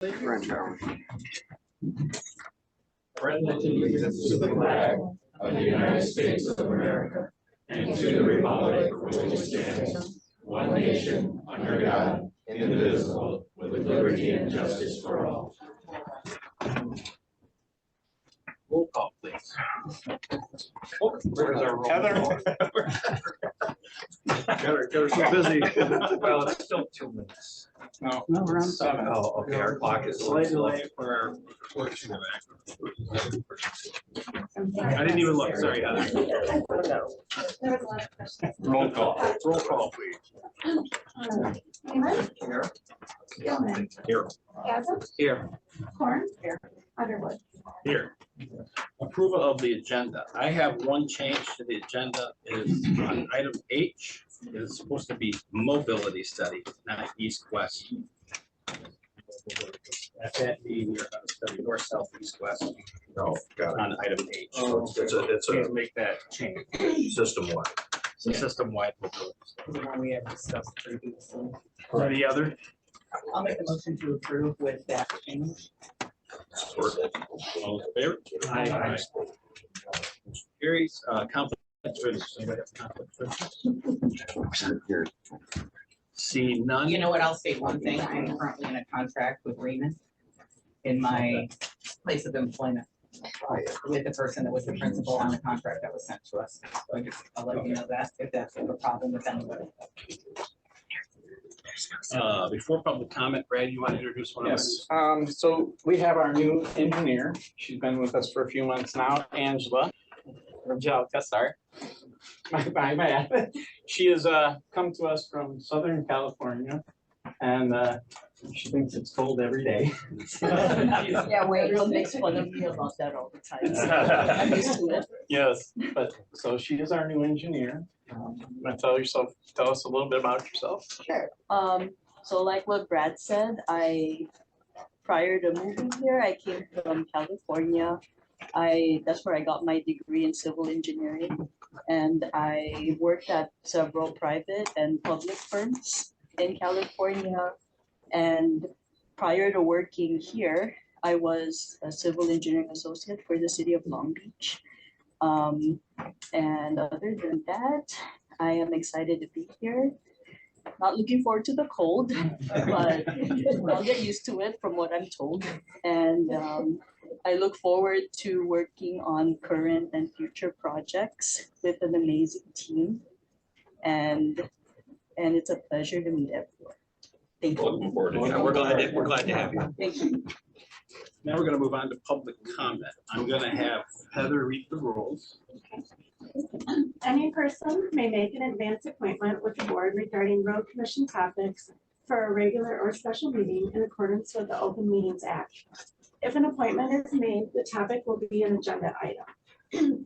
Allegiance to the flag of the United States of America and to the republic for which it stands, one nation, under God, indivisible, with liberty and justice for all. Roll call, please. Oh, where's our roll call? Got her so busy. Well, it's still 2 minutes. No, we're on 7. Oh, okay. Our clock is slightly late for our works. I didn't even look. Sorry, Heather. Roll call. Roll call, please. Here. Gilman. Here. Chasm. Here. Corn. Here. Underwood. Here. Approval of the agenda. I have one change to the agenda is on item H. It's supposed to be mobility study, not east-west. At that meeting, you're going to study north, south, east, west. No, got it. On item H. So it's Please a make that change. system wide. System-wide mobility. The one we have discussed previously. Any other? I'll make a motion to approve with that change. All in favor? Aye. Carries, conflict of interest. Anybody have conflict of interest? See none. You know what, I'll state one thing, I'm currently in a contract with Raymond in my place of employment with the person that was the principal on the contract that was sent to us. So I'll let you know that if that's a problem with anybody. Before public comment, Brad, you want to introduce one of us? Yes, so we have our new engineer. She's been with us for a few months now, Angela. Rajalka, sorry. My bad. She has come to us from Southern California and she thinks it's cold every day. Yeah, wait, don't make fun of me about that all the time. I'm used to it. Yes, but so she is our new engineer. Tell us a little bit about yourself. Sure. So like what Brad said, prior to moving here, I came from California. That's where I got my degree in civil engineering, and I worked at several private and public firms in California. And prior to working here, I was a civil engineering associate for the city of Long Beach. And other than that, I am excited to be here. Not looking forward to the cold, but I'll get used to it from what I'm told. And I look forward to working on current and future projects with an amazing team. And it's a pleasure to meet everyone. Thank you. Looking forward to it. We're glad to have you. Thank you. Now we're going to move on to public comment. I'm going to have Heather read the rules. Any person may make an advance appointment with the board regarding road commission topics for a regular or special meeting in accordance with the Open Meetings Act. If an appointment is made, the topic will be an agenda item.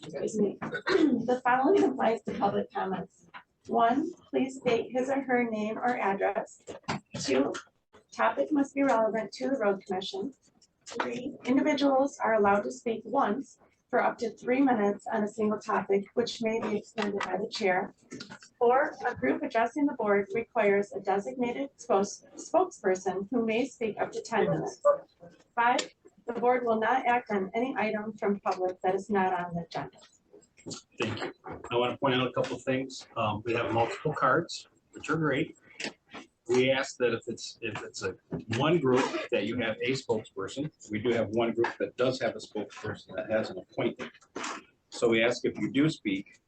Excuse me. The following applies to public comments. 1, please state his or her name or address. 2, topic must be relevant to the road commission. 3, individuals are allowed to speak once for up to 3 minutes on a single topic, which may be extended by the chair. 4, a group addressing the board requires a designated spokesperson who may speak up to 10 minutes. 5, the board will not act on any item from public that is not on the agenda. Thank you. I want to point out a couple of things. We have multiple cards, which are great. We ask that if it's a one group that you have a spokesperson. We do have one group that does have a spokesperson that has an appointment. So we ask if you do speak.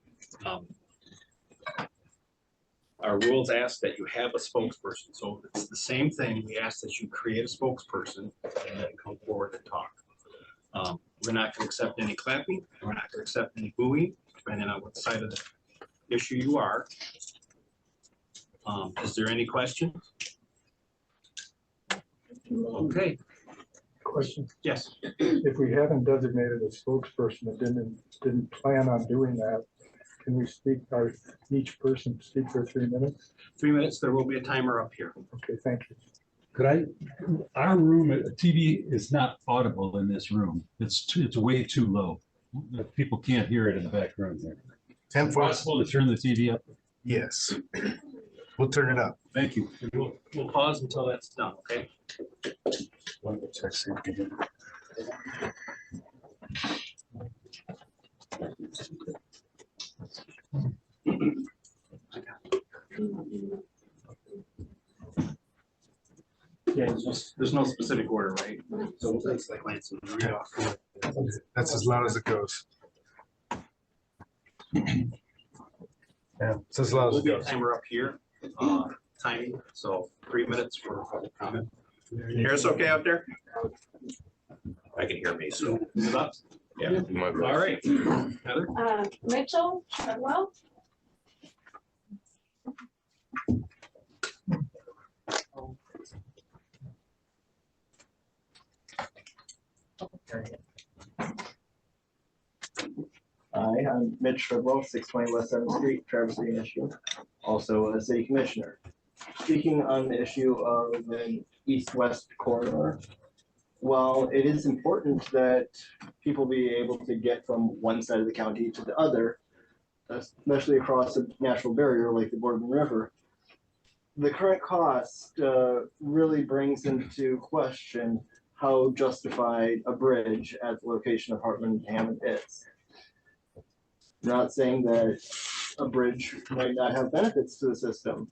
Our rules ask that you have a spokesperson. So it's the same thing. We ask that you create a spokesperson and then come forward and talk. We're not going to accept any clapping. We're not going to accept any booing, depending on what side of the issue you are. Is there any questions? Okay. Question. Yes. If we haven't designated a spokesperson and didn't plan on doing that, can we speak, or each person speak for 3 minutes? 3 minutes. There will be a timer up here. Okay, thank you. Our room, TV is not audible in this room. It's way too low. People can't hear it in the back room there. 10 foot. Possible to turn the TV up? Yes. We'll turn it up. Thank you. We'll pause until that's done, okay? Check, see if we can hear. Yeah, there's no specific order, right? So it's like Lansing. Yeah. That's as loud as it goes. Yeah, it's as loud as We'll it be a goes. timer up here, timing, so 3 minutes for public comment. Can you hear us okay out there? I can hear me, so. Is it up? Yeah. All right. Heather? Mitchell, Treadwell, Hi, I'm Mitch Treadwell, 620 West 7th Street, Traverse City, Michigan, also a city commissioner. Speaking on the issue of an east-west corridor, while it is important that people be able to get from one side of the county to the other, especially across a natural barrier like the Boardman River, the current cost really brings into question how justified a bridge at the location of Hartman and Hammond is. I'm not saying that a bridge might not have benefits to the system,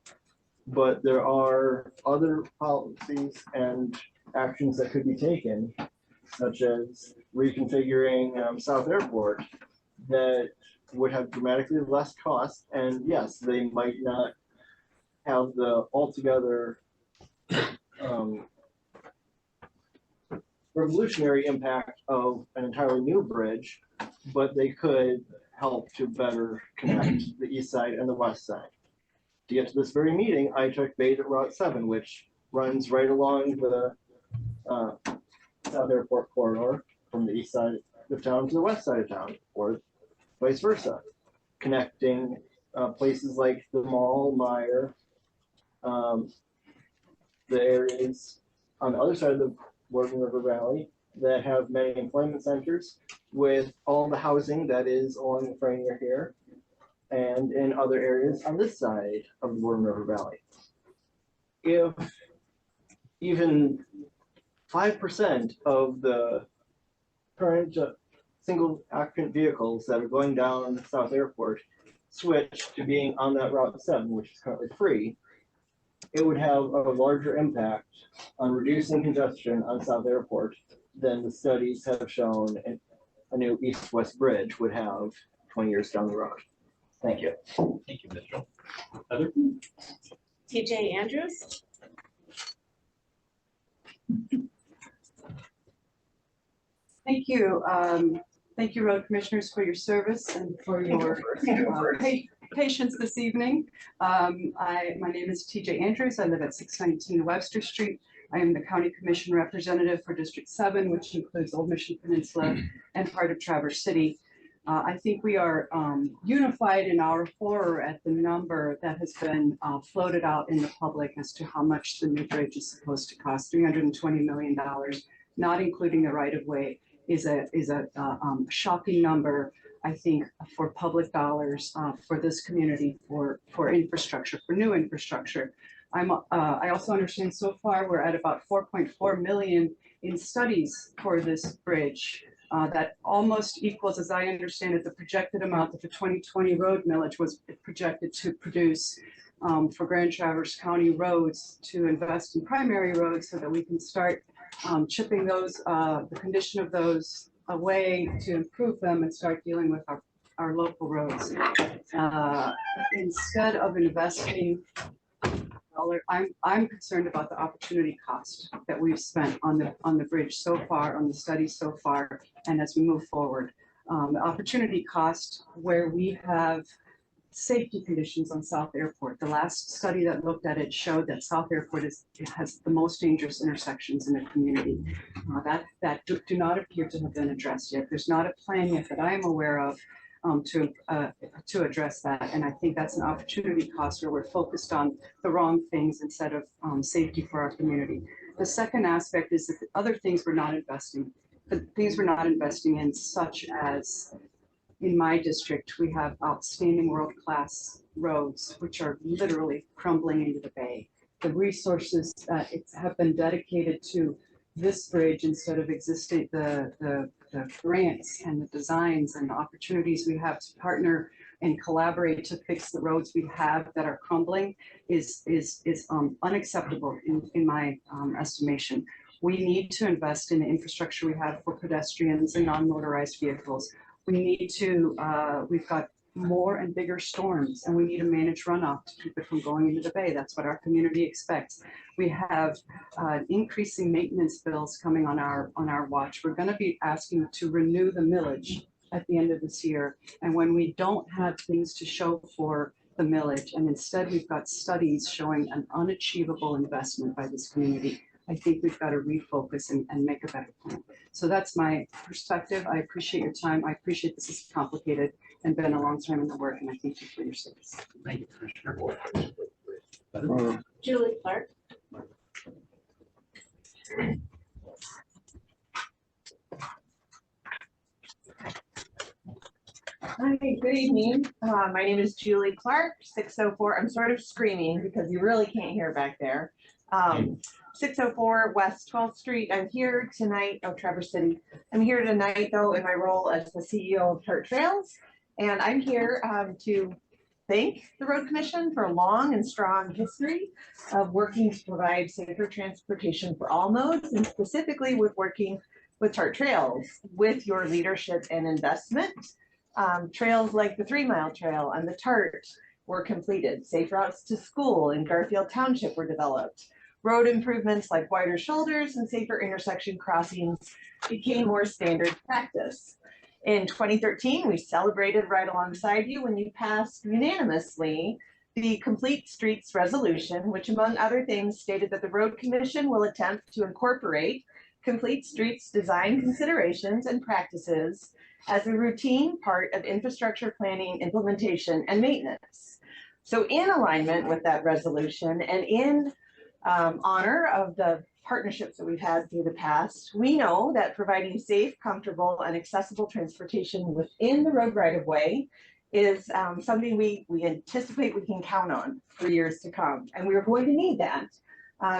but there are other policies and actions that could be taken, such as reconfiguring South Airport, that would have dramatically less cost. And yes, they might not have the altogether revolutionary impact of an entirely new bridge, but they could help to better connect the east side and the west side. To get to this very meeting, I took Bait at Route 7, which runs right along the South Airport corridor from the east side of town to the west side of town, or vice versa, connecting places like the mall, Meyer, the areas on the other side of the Boardman River Valley that have many employment centers, with all the housing that is along the frontier here and in other areas on this side of the Boardman River Valley. If even 5% of the current single occupant vehicles that are going down South Airport switch to being on that Route 7, which is currently free, it would have a larger impact on reducing congestion on South Airport than the studies have shown a new east-west bridge would have 20 years down the road. Thank you. Thank you, Mitchell. Heather? TJ Andrews, Thank you. Thank you, road commissioners, for your service and for your patience this evening. My name is TJ Andrews. I live at 619 Webster Street. I am the County Commission representative for District 7, which includes Old Mission Peninsula and part of Traverse City. I think we are unified in our horror at the number that has been floated out in the public as to how much the new bridge is supposed to cost. $320 million, not including the right-of-way, is a shocking number, I think, for public dollars for this community, for infrastructure, for new infrastructure. I also understand so far we're at about 4.4 million in studies for this bridge. That almost equals, as I understand it, the projected amount that the 2020 road millage was projected to produce for Grand Traverse County roads, to invest in primary roads so that we can start chipping those, the condition of those away to improve them and start dealing with our local roads. Instead of investing I'm concerned about the opportunity cost that we've spent on the bridge so far, on the study so far, and as we move forward. The opportunity cost where we have safety conditions on South Airport. The last study that looked at it showed that South Airport has the most dangerous intersections in the community that do not appear to have been addressed yet. There's not a plan yet that I am aware of to address that. And I think that's an opportunity cost where we're focused on the wrong things instead of safety for our community. The second aspect is that the other things we're not investing, the things we're not investing in, such as in my district, we have outstanding world-class roads, which are literally crumbling into the bay. The resources have been dedicated to this bridge instead of existing, the grants and the designs and the opportunities we have to partner and collaborate to fix the roads we have that are crumbling is unacceptable in my estimation. We need to invest in the infrastructure we have for pedestrians and non-motorized vehicles. We need to, we've got more and bigger storms, and we need to manage runoff to keep it from going into the bay. That's what our community expects. We have increasing maintenance bills coming on our watch. We're going to be asking to renew the millage at the end of this year. And when we don't have things to show for the millage, and instead we've got studies showing an unachievable investment by this community, I think we've got to refocus and make a better plan. So that's my perspective. I appreciate your time. I appreciate this is complicated and been a long time in the work, and I thank you for your service. Thank you, Commissioner. Julie Clark. Hi, good evening. My name is Julie Clark, 604. I'm sort of screaming because you really can't hear back there. 604 West 12th Street. I'm here tonight, Traverse City. I'm here tonight, though, in my role as the CEO of Tart Trails. And I'm here to thank the Road Commission for a long and strong history of working to provide safer transportation for all modes, and specifically with working with Tart Trails with your leadership and investment. Trails like the 3 Mile Trail and the Tart were completed. Safe routes to school in Garfield Township were developed. Road improvements like wider shoulders and safer intersection crossings became more standard practice. In 2013, we celebrated right alongside you when you passed unanimously the Complete Streets Resolution, which among other things stated that the Road Commission will attempt to incorporate Complete Streets design considerations and practices as a routine part of infrastructure planning, implementation, and maintenance. So in alignment with that resolution and in honor of the partnerships that we've had through the past, we know that providing safe, comfortable, and accessible transportation within the road right-of-way is something we anticipate we can count on for years to come. And we're going to need that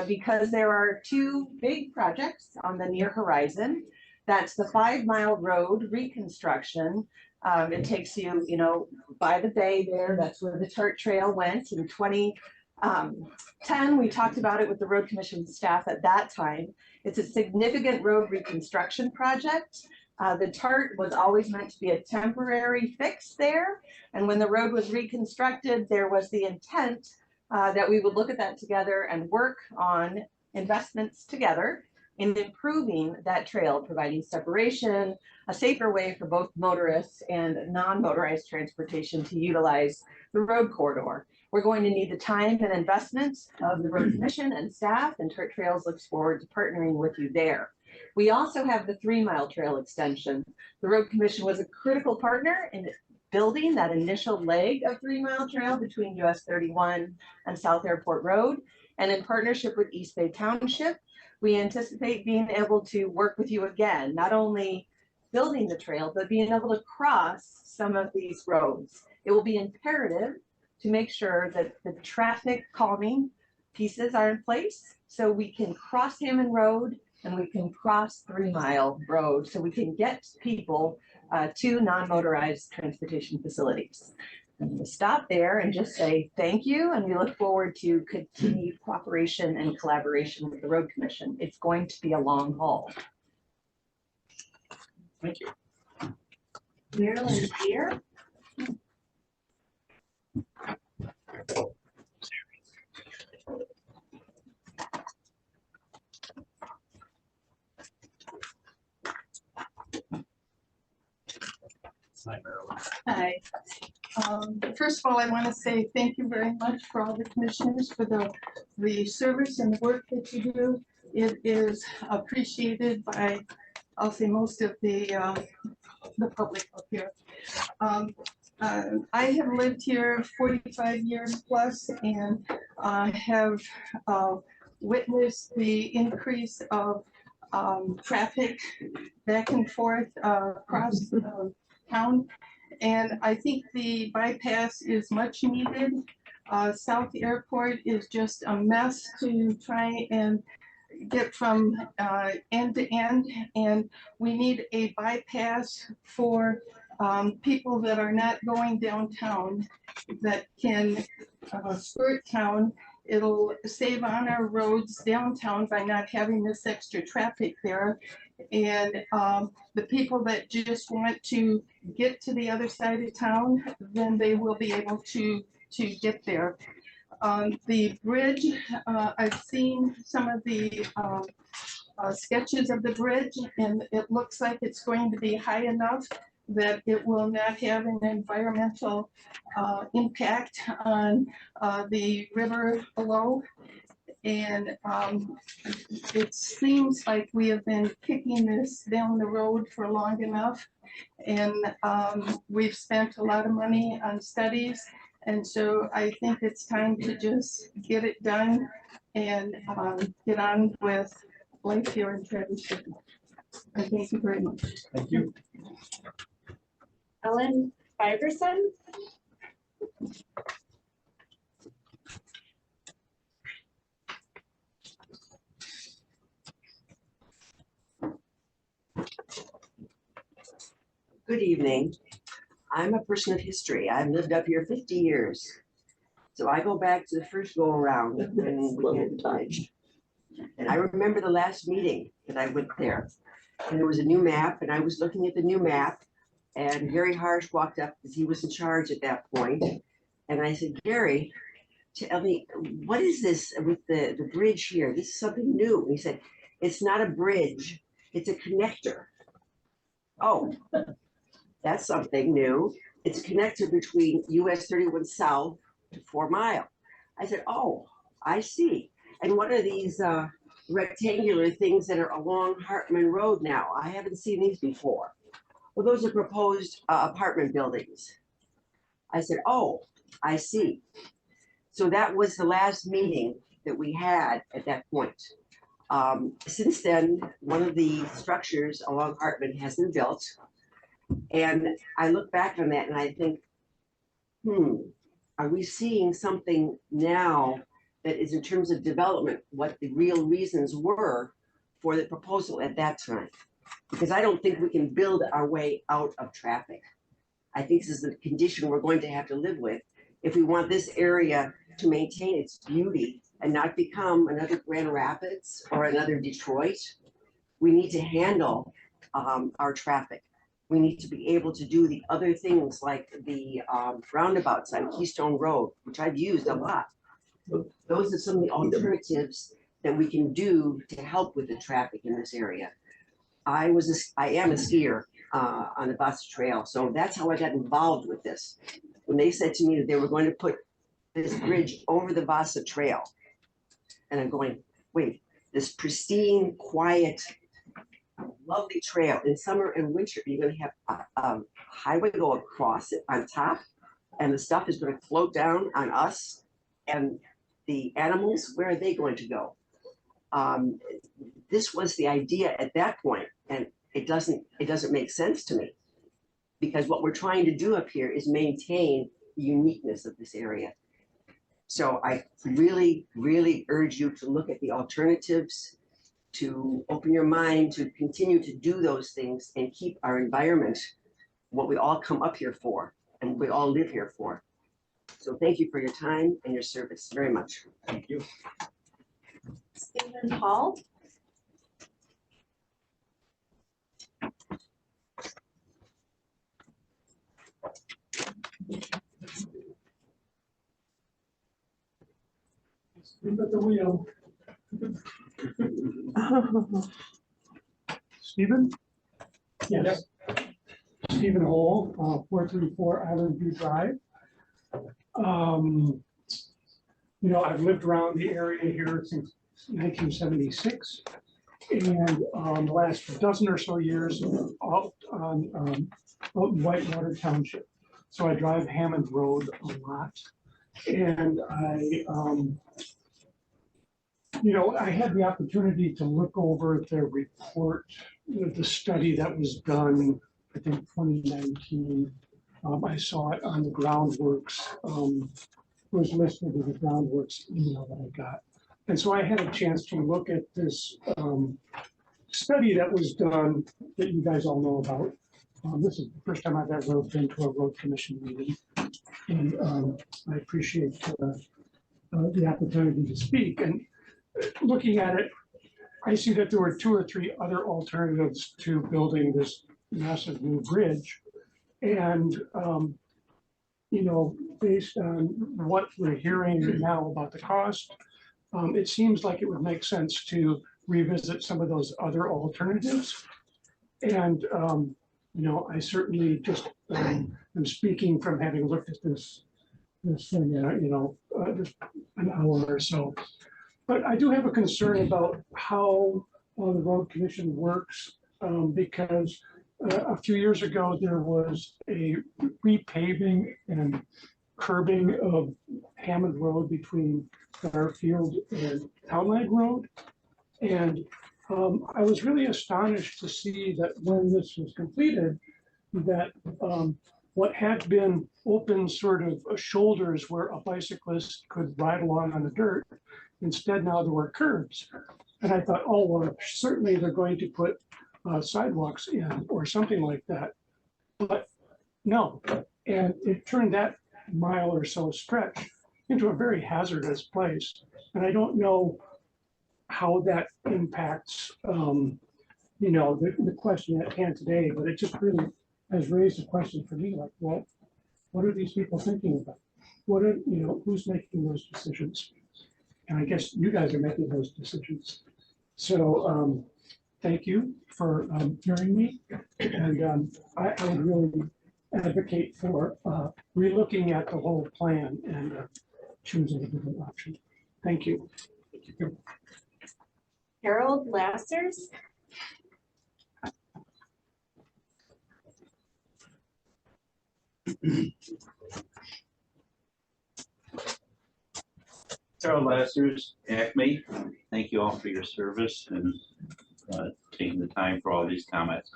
because there are 2 big projects on the near horizon. That's the 5 Mile Road reconstruction. It takes you, by the bay there. That's where the Tart Trail went in 2010. We talked about it with the Road Commission staff at that time. It's a significant road reconstruction project. The Tart was always meant to be a temporary fix there. And when the road was reconstructed, there was the intent that we would look at that together and work on investments together in improving that trail, providing separation, a safer way for both motorists and non-motorized transportation to utilize the road corridor. We're going to need the time and investment of the Road Commission and staff, and Tart Trails looks forward to partnering with you there. We also have the 3 Mile Trail extension. The Road Commission was a critical partner in building that initial leg of 3 Mile Trail between US 31 and South Airport Road. And in partnership with East Bay Township, we anticipate being able to work with you again, not only building the trail, but being able to cross some of these roads. It will be imperative to make sure that the traffic calming pieces are in place so we can cross Hammond Road and we can cross 3 Mile Road so we can get people to non-motorized transportation facilities. I'm going to stop there and just say thank you, and we look forward to continued cooperation and collaboration with the Road Commission. It's going to be a long haul. Thank you. Marilyn Deer. Hi, Marilyn. Hi. First of all, I want to say thank you very much for all the commissioners for the service and the work that you do. It is appreciated by, I'll say, most of the public up here. I have lived here 45 years plus and have witnessed the increase of traffic back and forth across town. And I think the bypass is much needed. South Airport is just a mess to try and get from end to end. And we need a bypass for people that are not going downtown that can skirt town. It'll save on our roads downtown by not having this extra traffic there. And the people that just want to get to the other side of town, then they will be able to get there. The bridge, I've seen some of the sketches of the bridge, and it looks like it's going to be high enough that it will not have an environmental impact on the river below. And it seems like we have been kicking this down the road for long enough. And we've spent a lot of money on studies. And so I think it's time to just get it done and get on with life here in Traverse City. And thank you very much. Thank you. Ellen Fiverson. Good evening. I'm a person of history. I've lived up here 50 years. So I go back to the first go around when we had the bridge. And I remember the last meeting that I went there. And there was a new map, and I was looking at the new map, and Gary Harsh walked up because he was in charge at that point. And I said, Gary, tell me, what is this with the bridge here? This is something new. And he said, it's not a bridge, it's a connector. Oh, that's something new. It's a connector between US 31 South to 4 Mile. I said, oh, I see. And what are these rectangular things that are along Hartman Road now? I haven't seen these before. Well, those are proposed apartment buildings. I said, oh, I see. So that was the last meeting that we had at that point. Since then, one of the structures along Hartman has been built. And I look back on that and I think, are we seeing something now that is in terms of development, what the real reasons were for the proposal at that time? Because I don't think we can build our way out of traffic. I think this is the condition we're going to have to live with if we want this area to maintain its beauty and not become another Grand Rapids or another Detroit. We need to handle our traffic. We need to be able to do the other things like the roundabouts on Keystone Road, which I've used a lot. Those are some of the alternatives that we can do to help with the traffic in this area. I am a skier on the Vasa Trail, so that's how I got involved with this. When they said to me that they were going to put this bridge over the Vasa Trail, and I'm going, wait, this pristine, quiet, lovely trail in summer and winter, you're going to have a highway go across it on top, and the stuff is going to float down on us and the animals. Where are they going to go? This was the idea at that point, and it doesn't make sense to me, because what we're trying to do up here is maintain the uniqueness of this area. So I really, really urge you to look at the alternatives, to open your mind, to continue to do those things and keep our environment what we all come up here for and we all live here for. So thank you for your time and your service very much. Thank you. Stephen Hall. At the wheel. Stephen? Yes. Stephen Hall, 434 Island View Drive. You know, I've lived around the area here since 1976, and the last dozen or so years out in Whitewater Township. So I drive Hammond Road a lot, and you know, I had the opportunity to look over the report, you know, the study that was done, I think 2019, I saw it on the groundworks, was listed in the groundworks email that I got. And so I had a chance to look at this study that was done that you guys all know about. This is the first time I've ever been to a road commission meeting. And I appreciate the opportunity to speak. And looking at it, I see that there were 2 or 3 other alternatives to building this massive new bridge. And, you know, based on what we're hearing now about the cost, it seems like it would make sense to revisit some of those other alternatives. And, you know, I certainly just am speaking from having looked at this thing, you know, just an hour or so. But I do have a concern about how the road commission works, because a few years ago, there was a repaving and curbing of Hammond Road between Garfield and Town Line Road. And I was really astonished to see that when this was completed, that what had been open sort of shoulders where a bicyclist could ride along on the dirt, instead now there were curbs. And I thought, oh, well, certainly they're going to put sidewalks in or something like that. But no, and it turned that mile or so stretch into a very hazardous place. And I don't know how that impacts, you know, the question at hand today, but it just really has raised a question for me, like, well, what are these people thinking about? What are, you know, who's making those decisions? And I guess you guys are making those decisions. So thank you for hearing me. And I would really advocate for relooking at the whole plan and choosing a different option. Thank you. Harold Lassers. Harold Lassers, Acme. Thank you all for your service and taking the time for all these comments.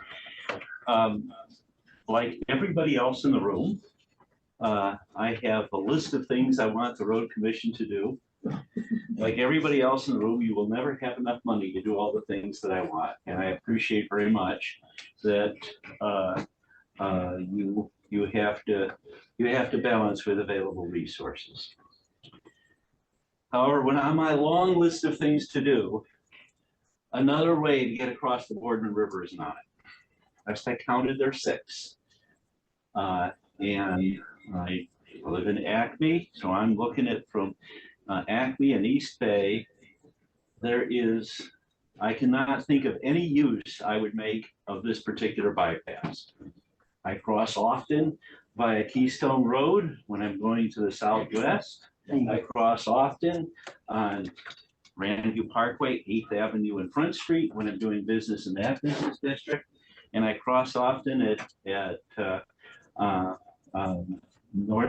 Like everybody else in the room, I have a list of things I want the road commission to do. Like everybody else in the room, you will never have enough money to do all the things that I want. And I appreciate very much that you have to balance with available resources. However, when on my long list of things to do, another way to get across the Boardman River is not. Last I counted, there's 6. And I live in Acme, so I'm looking at from Acme and East Bay. I cannot think of any use I would make of this particular bypass. I cross often via Keystone Road when I'm going to the southwest. I cross often on Grandview Parkway, 8th Avenue and Front Street when I'm doing business in that business district. And I cross often at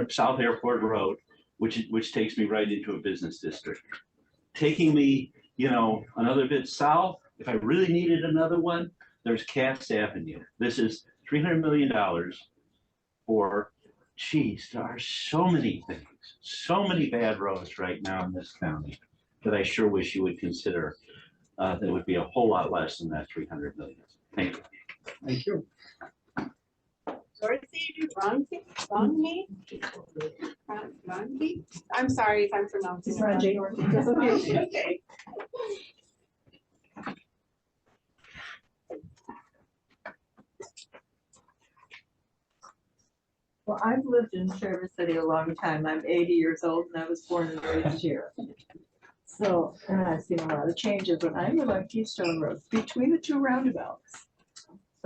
South Airport Road, which takes me right into a business district. Taking me, you know, another bit south, if I really needed another one, there's Cass Avenue. This is $300 million for, geez, there are so many things, so many bad roads right now in this county that I sure wish you would consider. That would be a whole lot less than that 300 million. Thank you. Thank you. Dorothy Rongi? I'm sorry if I'm pronouncing it wrong. Rongi. Okay. Well, I've lived in Traverse City a long time. I'm 80 years old and I was born and raised here. So, and I've seen a lot of changes, but I live on Keystone Road between the 2 roundabouts.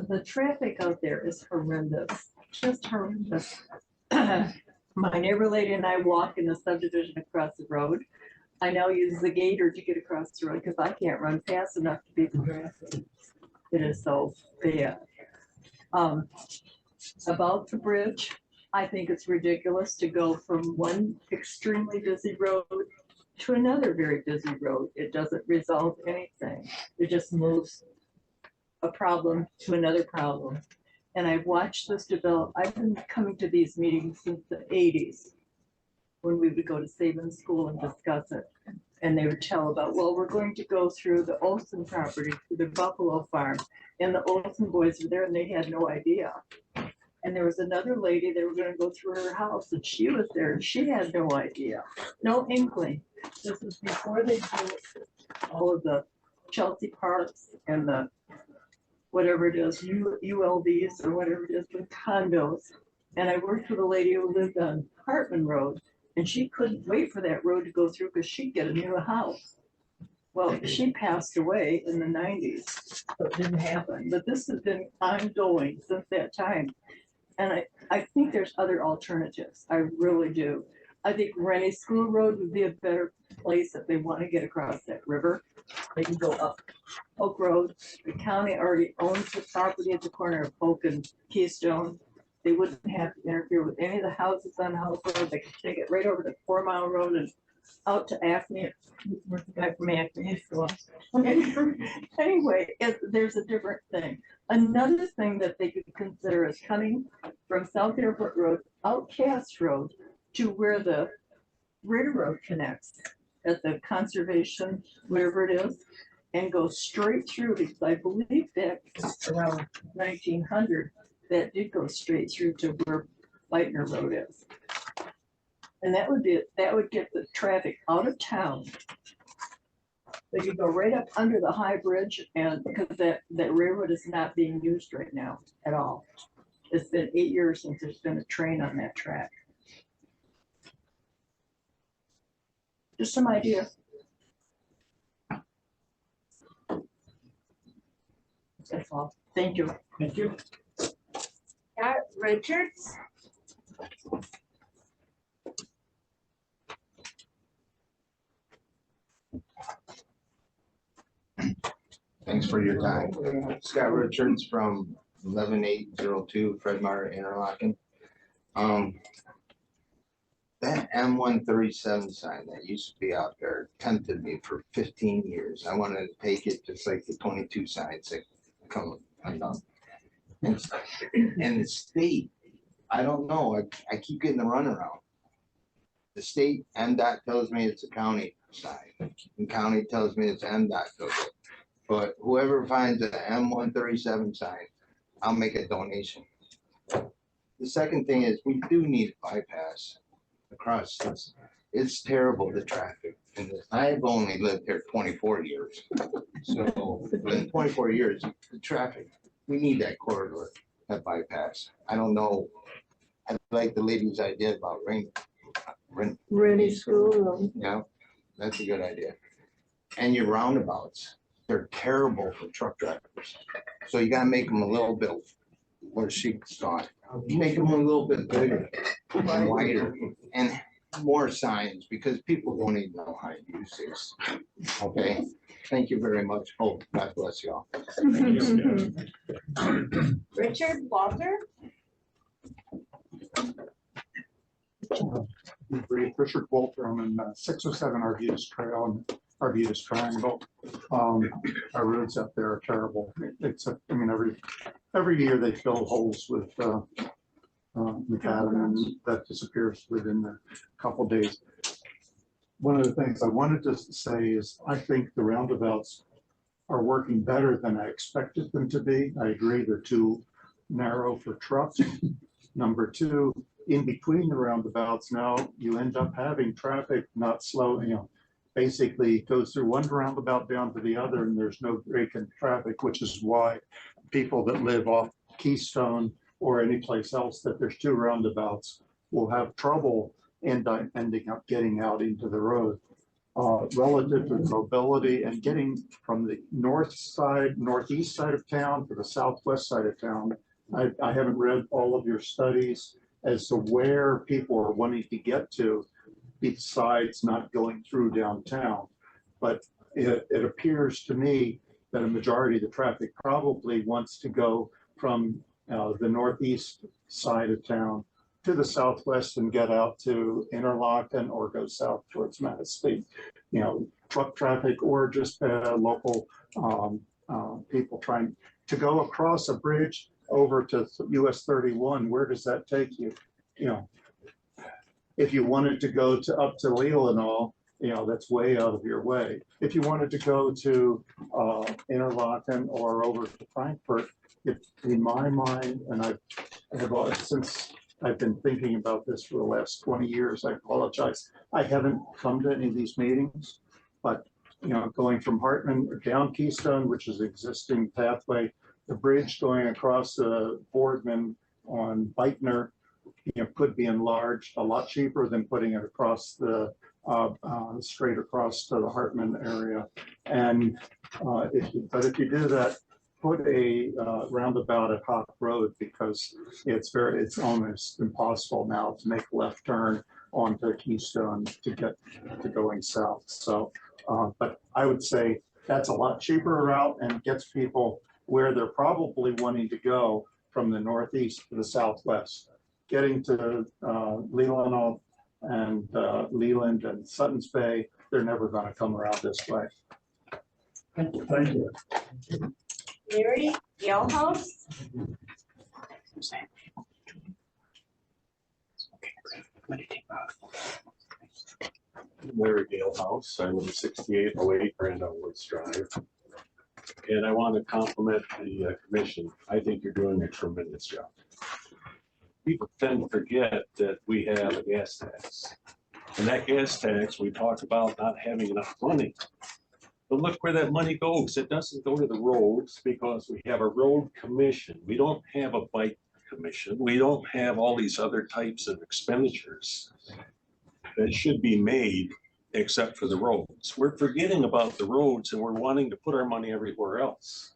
The traffic out there is horrendous, just horrendous. My neighbor lady and I walk in the subdivision across the road. I now use the gator to get across the road because I can't run fast enough to beat the traffic. It is so bad. About the bridge, I think it's ridiculous to go from one extremely busy road to another very busy road. It doesn't resolve anything. It just moves a problem to another problem. And I've watched this develop. I've been coming to these meetings since the 80s, when we would go to Saban School and discuss it. And they would tell about, well, we're going to go through the Olson property, through the Buffalo Farm. And the Olson boys were there and they had no idea. And there was another lady, they were gonna go through her house and she was there and she had no idea, no inkling. This was before they built all of the Chelsea Parks and the, whatever it is, ULDs or whatever it is, with condos. And I worked with a lady who lived on Hartman Road and she couldn't wait for that road to go through because she'd get a new house. Well, she passed away in the 90s, so it didn't happen, but this has been ongoing since that time. And I think there's other alternatives. I really do. I think Rennie School Road would be a better place if they want to get across that river. They can go up Oak Road. The county already owns the property at the corner of Oak and Keystone. They wouldn't have to interfere with any of the houses on House Road. They could take it right over to 4 Mile Road and out to Acme. Where's the guy from Acme? Anyway, there's a different thing. Another thing that they could consider is coming from South Airport Road, out Cass Road, to where the Ritter Road connects at the conservation, whatever it is, and go straight through, because I believe that around 1900, that did go straight through to where Leitner Road is. And that would get the traffic out of town. They could go right up under the high bridge, and because that railroad is not being used right now at all. It's been 8 years since there's been a train on that track. Just some ideas. That's all. Thank you. Thank you. Scott Richards. Thanks for your time. Scott Richards from 11802 Fred Meyer Interlochen. That M137 sign that used to be out there tempted me for 15 years. I wanted to take it just like the 22 signs that come undone. And the state, I don't know, I keep getting the runaround. The state MDOT tells me it's a county sign. The county tells me it's MDOT does it. But whoever finds an M137 sign, I'll make a donation. The second thing is we do need a bypass across this. It's terrible, the traffic. And I've only lived here 24 years. So in 24 years, the traffic, we need that corridor, that bypass. I don't know. I like the lady's idea about Rennie School. Yeah, that's a good idea. And your roundabouts, they're terrible for truck drivers. So you gotta make them a little bit, where she's gone, make them a little bit bigger and wider and more signs, because people don't even know how to use this. Okay, thank you very much. Oh, God bless you all. Richard Walter. Richard Walter, I'm in 607 Arbutus Trail and Arbutus Triangle. Our roads up there are terrible. I mean, every year they fill holes with macadam, and that disappears within a couple days. One of the things I wanted to say is I think the roundabouts are working better than I expected them to be. I agree they're too narrow for trucks. Number two, in between the roundabouts now, you end up having traffic not slow, basically goes through one roundabout down to the other, and there's no break in traffic, which is why people that live off Keystone or any place else that there's two roundabouts will have trouble ending up getting out into the road. Relative to mobility and getting from the northeast side of town to the southwest side of town, I haven't read all of your studies as to where people are wanting to get to besides not going through downtown. But it appears to me that a majority of the traffic probably wants to go from the northeast side of town to the southwest and get out to Interlochen or go south towards Manistee. Truck traffic or just local people trying to go across a bridge over to US 31, where does that take you? You know, if you wanted to go to up to Leelanau, you know, that's way out of your way. If you wanted to go to Interlaken or over to Frankfurt, in my mind, and I have since I've been thinking about this for the last 20 years, I apologize. I haven't come to any of these meetings, but you know, going from Hartman down Keystone, which is existing pathway, the bridge going across Boardman on Beitner, you know, could be enlarged a lot cheaper than putting it across the straight across to the Hartman area. And but if you do that, put a roundabout at Hawk Road, because it's almost impossible now to make a left turn onto Keystone to get to going south. So, but I would say that's a lot cheaper route and gets people where they're probably wanting to go from the northeast to the southwest. Getting to Leelanau and Leland and Sutton's Bay, they're never going to come around this way. Thank you. Mary Galehouse. Larry Galehouse. I live at 6808 Randall Woods Drive. And I want to compliment the commission. I think you're doing a tremendous job. People tend to forget that we have a gas tax. And that gas tax, we talk about not having enough money. But look where that money goes. It doesn't go to the roads because we have a road commission. We don't have a bike commission. We don't have all these other types of expenditures that should be made except for the roads. We're forgetting about the roads and we're wanting to put our money everywhere else.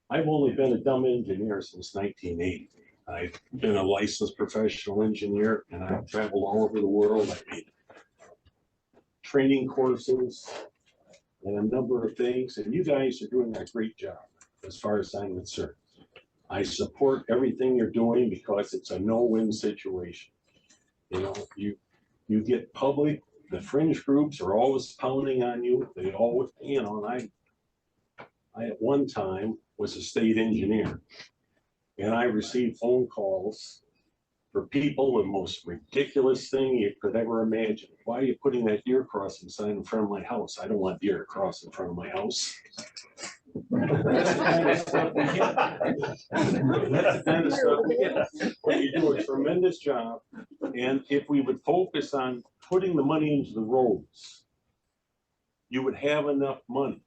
I've only been a dumb engineer since 1980. I've been a licensed professional engineer and I've traveled all over the world. I made training courses and a number of things, and you guys are doing a great job as far as I'm concerned. I support everything you're doing because it's a no-win situation. You know, you get public, the fringe groups are always pounding on you. They always, you know, and I at one time was a state engineer. And I received phone calls for people, the most ridiculous thing you could ever imagine. Why are you putting that deer crossing sign in front of my house? I don't want deer to cross in front of my house. That's the kind of stuff we get. That's the kind of stuff we get. But you do a tremendous job. And if we would focus on putting the money into the roads, you would have enough money.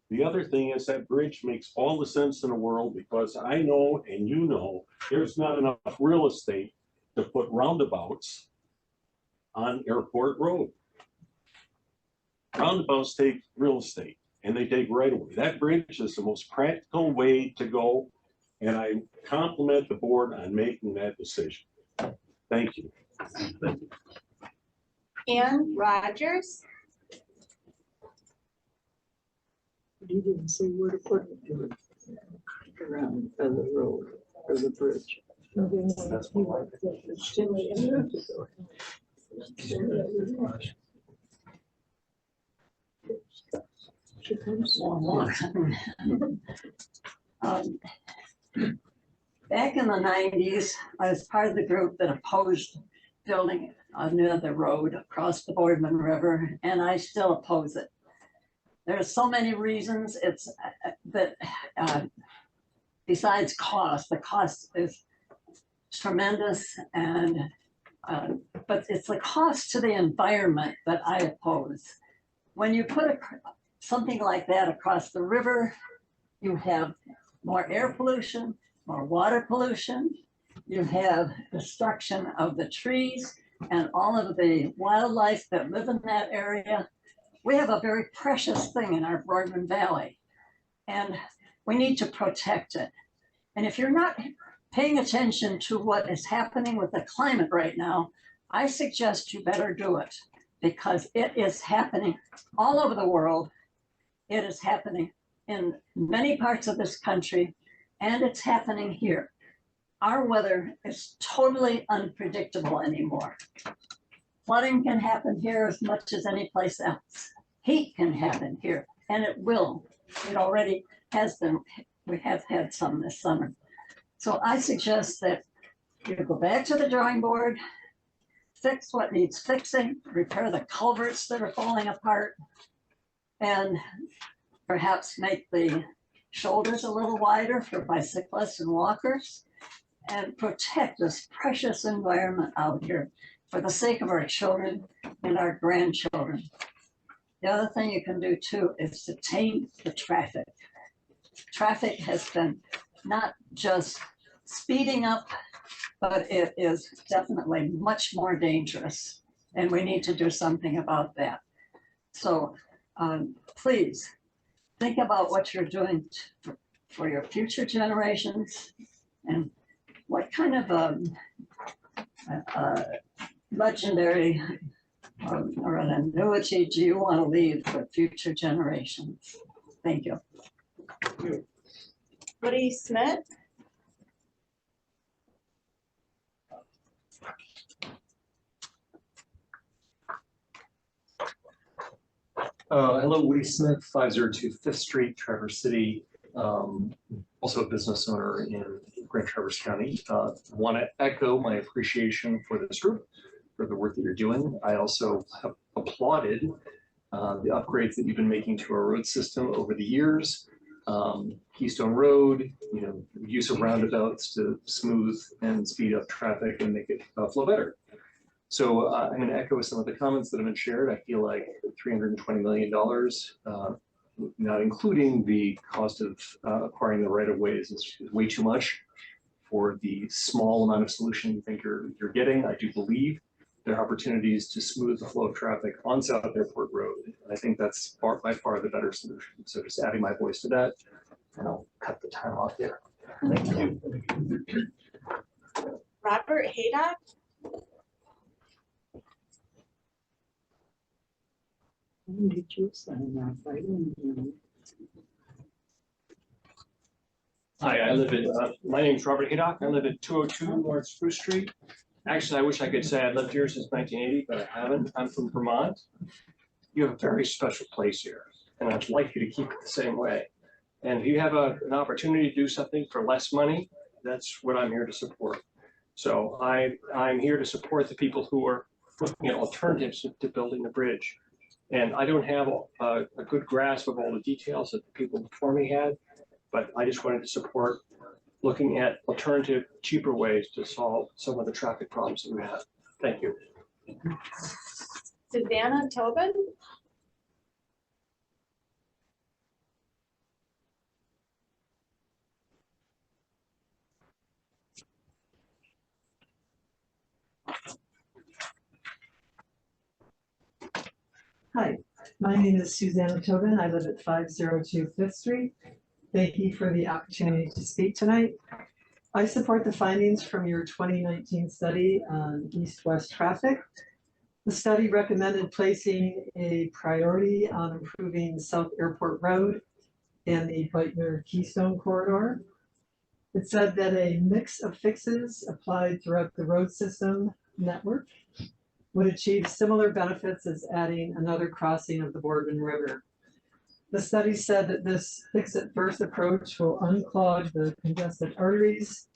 The other thing is that bridge makes all the sense in the world because I know and you know there's not enough real estate to put roundabouts on Airport Road. Roundabouts take real estate and they take right away. That bridge is the most practical way to go, and I compliment the board on making that decision. Thank you. Ann Rogers. You didn't say where to put it around the road or the bridge. Back in the 90s, I was part of the group that opposed building another road across the Boardman River, and I still oppose it. There are so many reasons. It's that besides cost, the cost is tremendous, and but it's the cost to the environment that I oppose. When you put something like that across the river, you have more air pollution, more water pollution. You have destruction of the trees and all of the wildlife that live in that area. We have a very precious thing in our Boardman Valley, and we need to protect it. And if you're not paying attention to what is happening with the climate right now, I suggest you better do it, because it is happening all over the world. It is happening in many parts of this country, and it's happening here. Our weather is totally unpredictable anymore. Flooding can happen here as much as any place else. Heat can happen here, and it will. It already has been We have had some this summer. So I suggest that you go back to the drawing board, fix what needs fixing, repair the culverts that are falling apart, and perhaps make the shoulders a little wider for bicyclists and walkers, and protect this precious environment out here for the sake of our children and our grandchildren. The other thing you can do too is to tame the traffic. Traffic has been not just speeding up, but it is definitely much more dangerous, and we need to do something about that. So please think about what you're doing for your future generations, and what kind of legendary or an annuity do you want to leave for future generations? Thank you. Woody Smith. Hello, Woody Smith, 502 5th Street, Traverse City. Also a business owner in Grand Traverse County. Want to echo my appreciation for this group, for the work that you're doing. I also have applauded the upgrades that you've been making to our road system over the years. Keystone Road, use of roundabouts to smooth and speed up traffic and make it flow better. So I'm going to echo some of the comments that have been shared. I feel like $320 million, not including the cost of acquiring the right of ways, is way too much for the small amount of solution you think you're getting. I do believe there are opportunities to smooth the flow of traffic on South Airport Road. And I think that's by far the better solution. So just adding my voice to that, and I'll cut the time off there. Thank you. Robert Haydock. When did you sign up? I don't know. Hi, I live in, my name's Robert Haydock. I live at 202 North Spruce Street. Actually, I wish I could say I've lived here since 1980, but I haven't. I'm from Vermont. You have a very special place here, and I'd like you to keep it the same way. And if you have an opportunity to do something for less money, that's what I'm here to support. So I'm here to support the people who are looking at alternatives to building the bridge. And I don't have a good grasp of all the details that the people before me had, but I just wanted to support looking at alternative, cheaper ways to solve some of the traffic problems that we have. Thank you. Susanna Tobin. Hi, my name is Susanna Tobin. I live at 502 5th Street. Thank you for the opportunity to speak tonight. I support the findings from your 2019 study on east-west traffic. The study recommended placing a priority on improving South Airport Road and the Beitner Keystone Corridor. It said that a mix of fixes applied throughout the road system network would achieve similar benefits as adding another crossing of the Boardman River. The study said that this fix-it-first approach will unclog the congested arteries.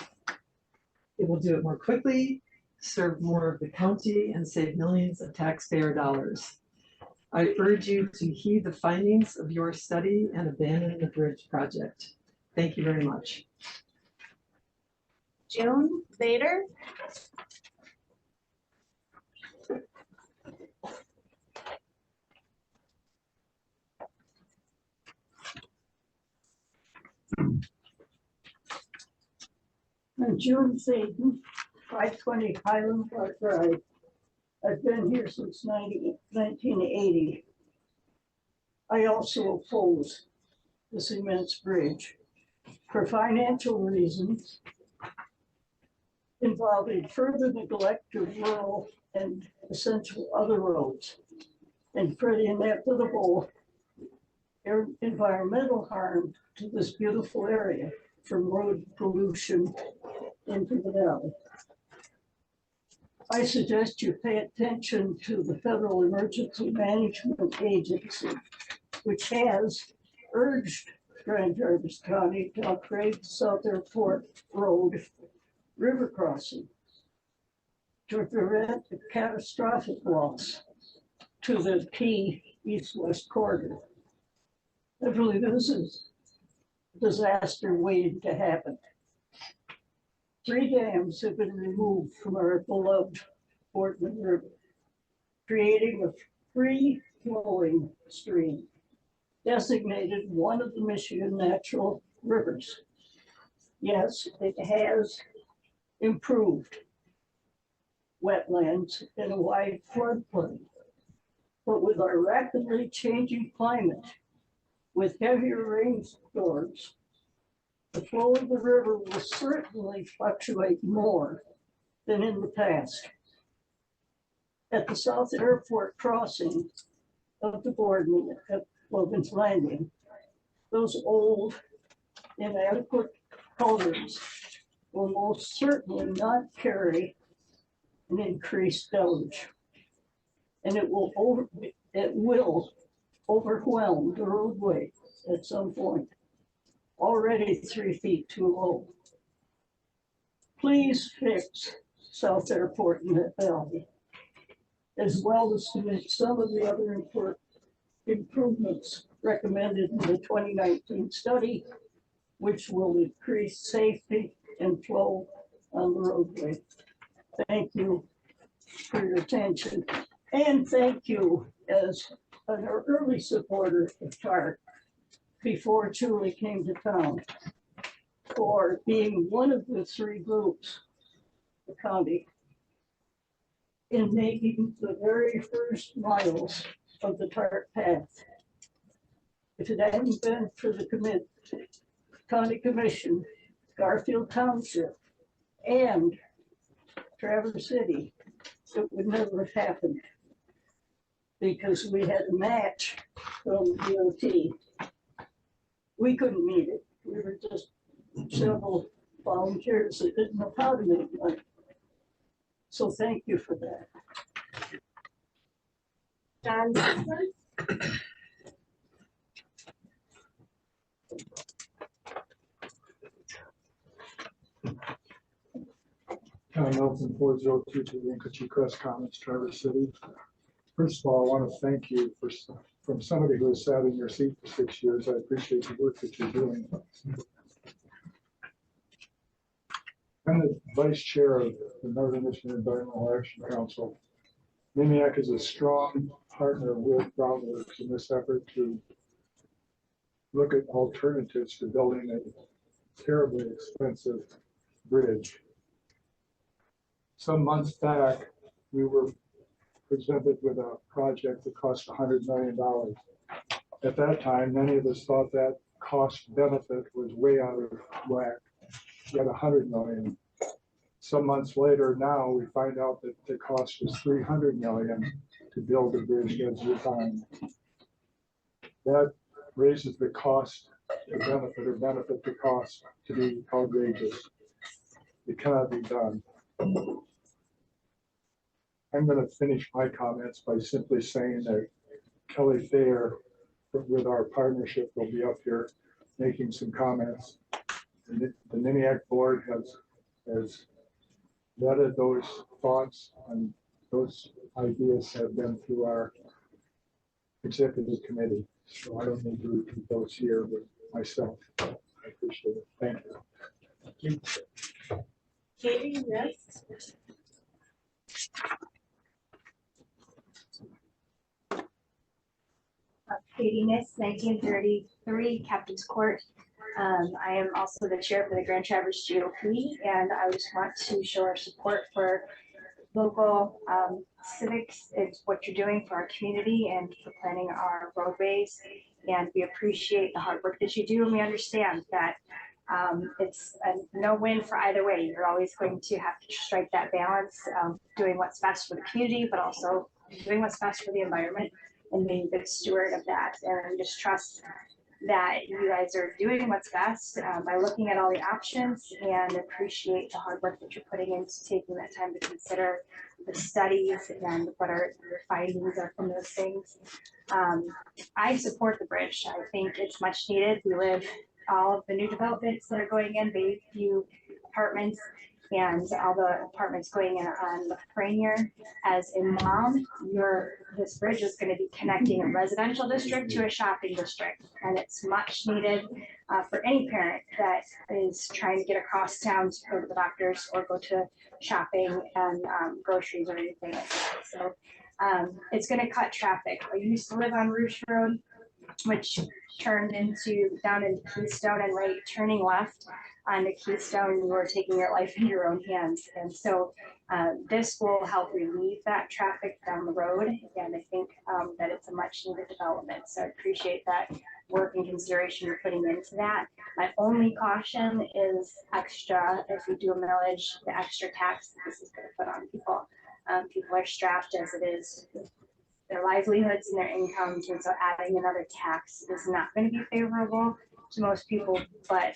It will do it more quickly, serve more of the county, and save millions of taxpayer dollars. I urge you to heed the findings of your study and abandon the bridge project. Thank you very much. June Vader. I'm June Seaton, 520 Highland Park Drive. I've been here since 1980. I also oppose this immense bridge for financial reasons involving further neglect of rural and essential other roads, and for the inevitable environmental harm to this beautiful area from road pollution into the valley. I suggest you pay attention to the Federal Emergency Management Agency, which has urged Grand Traverse County to upgrade South Airport Road river crossing to prevent a catastrophic loss to the key east-west corridor. I believe this is disaster waiting to happen. 3 dams have been removed from our beloved Boardman River, creating a free-flowing stream designated one of the Michigan natural rivers. Yes, it has improved wetlands in a wide floodplain, but with our rapidly changing climate, with heavier rainstorms, the flow of the river will certainly fluctuate more than in the past. At the South Airport crossing of the Boardman at Logan's Landing, those old inadequate culverts will most certainly not carry an increased deluge. And it will overwhelm the roadway at some point, already 3 feet too low. Please fix South Airport in that valley, as well as to make some of the other important improvements recommended in the 2019 study, which will increase safety and flow on the roadway. Thank you for your attention. And thank you as an early supporter of TARC before Julie came to town for being one of the 3 groups, the county, in making the very first miles of the TARC path. If it hadn't been for the county commission, Garfield Township, and Traverse City, it would never have happened, because we had a match from DOT. We couldn't meet it. We were just several volunteers that didn't know how to make money. So thank you for that. John Dixon? John Nelson, 4022 Wincochi Crest Commons, Traverse City. First of all, I want to thank you from somebody who has sat in your seat for 6 years. I appreciate the work that you're doing. I'm the vice chair of the Northern Michigan Environmental Action Council. MIMIAC is a strong partner with Groundworks in this effort to look at alternatives to building a terribly expensive bridge. Some months back, we were presented with a project that cost $100 million. At that time, many of us thought that cost benefit was way out of whack. Yet $100 million. Some months later, now we find out that the cost was $300 million to build the bridge as designed. That raises the cost, the benefit, or benefit to cost to be outrageous. It cannot be done. I'm going to finish my comments by simply saying that Kelly Thayer, with our partnership, will be up here making some comments. The MIMIAC board has vetted those thoughts, and those ideas have been through our executive committee. So I don't need to repeat those here with myself. I appreciate it. Thank you. Thank you. Katie, yes? Katie Niss, 1933 Captain's Court. I am also the chair for the Grand Traverse GOP, and I just want to show our support for local civics. It's what you're doing for our community and for planning our roadways. And we appreciate the hard work that you do, and we understand that it's a no win for either way. You're always going to have to strike that balance, doing what's best for the community, but also doing what's best for the environment and being a good steward of that. And just trust that you guys are doing what's best by looking at all the options, and appreciate the hard work that you're putting into taking that time to consider the studies and what your findings are from those things. I support the bridge. I think it's much needed. We live all of the new developments that are going in, Bayview Apartments, and all the apartments going in on Rainier. As a mom, this bridge is going to be connecting a residential district to a shopping district, and it's much needed for any parent that is trying to get across town to go to the doctors or go to shopping and groceries or anything like that. So it's going to cut traffic. I used to live on Rouge Road, which turned down into Keystone, and right turning left onto Keystone, you are taking your life in your own hands. And so this will help relieve that traffic down the road. And I think that it's a much needed development. So I appreciate that work and consideration you're putting into that. My only caution is extra, if we do a millage, the extra tax that this is going to put on people. People are strapped as it is, their livelihoods and their incomes, and so adding another tax is not going to be favorable to most people, but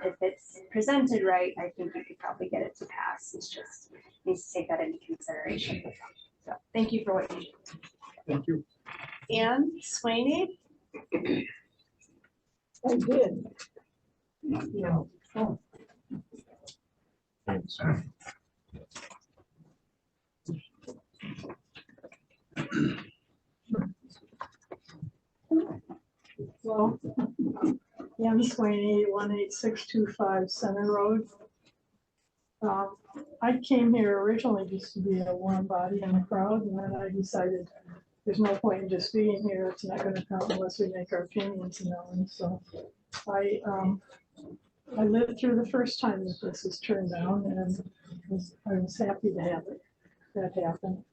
if it's presented right, I think you could probably get it to pass. It's just needs to take that into consideration. So thank you for what you do. Thank you. Anne Swaney? I did. No. Oh. Well, Ann Sweeney, 18625 Center Road. I came here originally just to be a warm body in the crowd, and then I decided there's no point in just being here. It's not going to count unless we make our opinions known. So I lived through the first time that this was turned down, and I was happy to have that happen.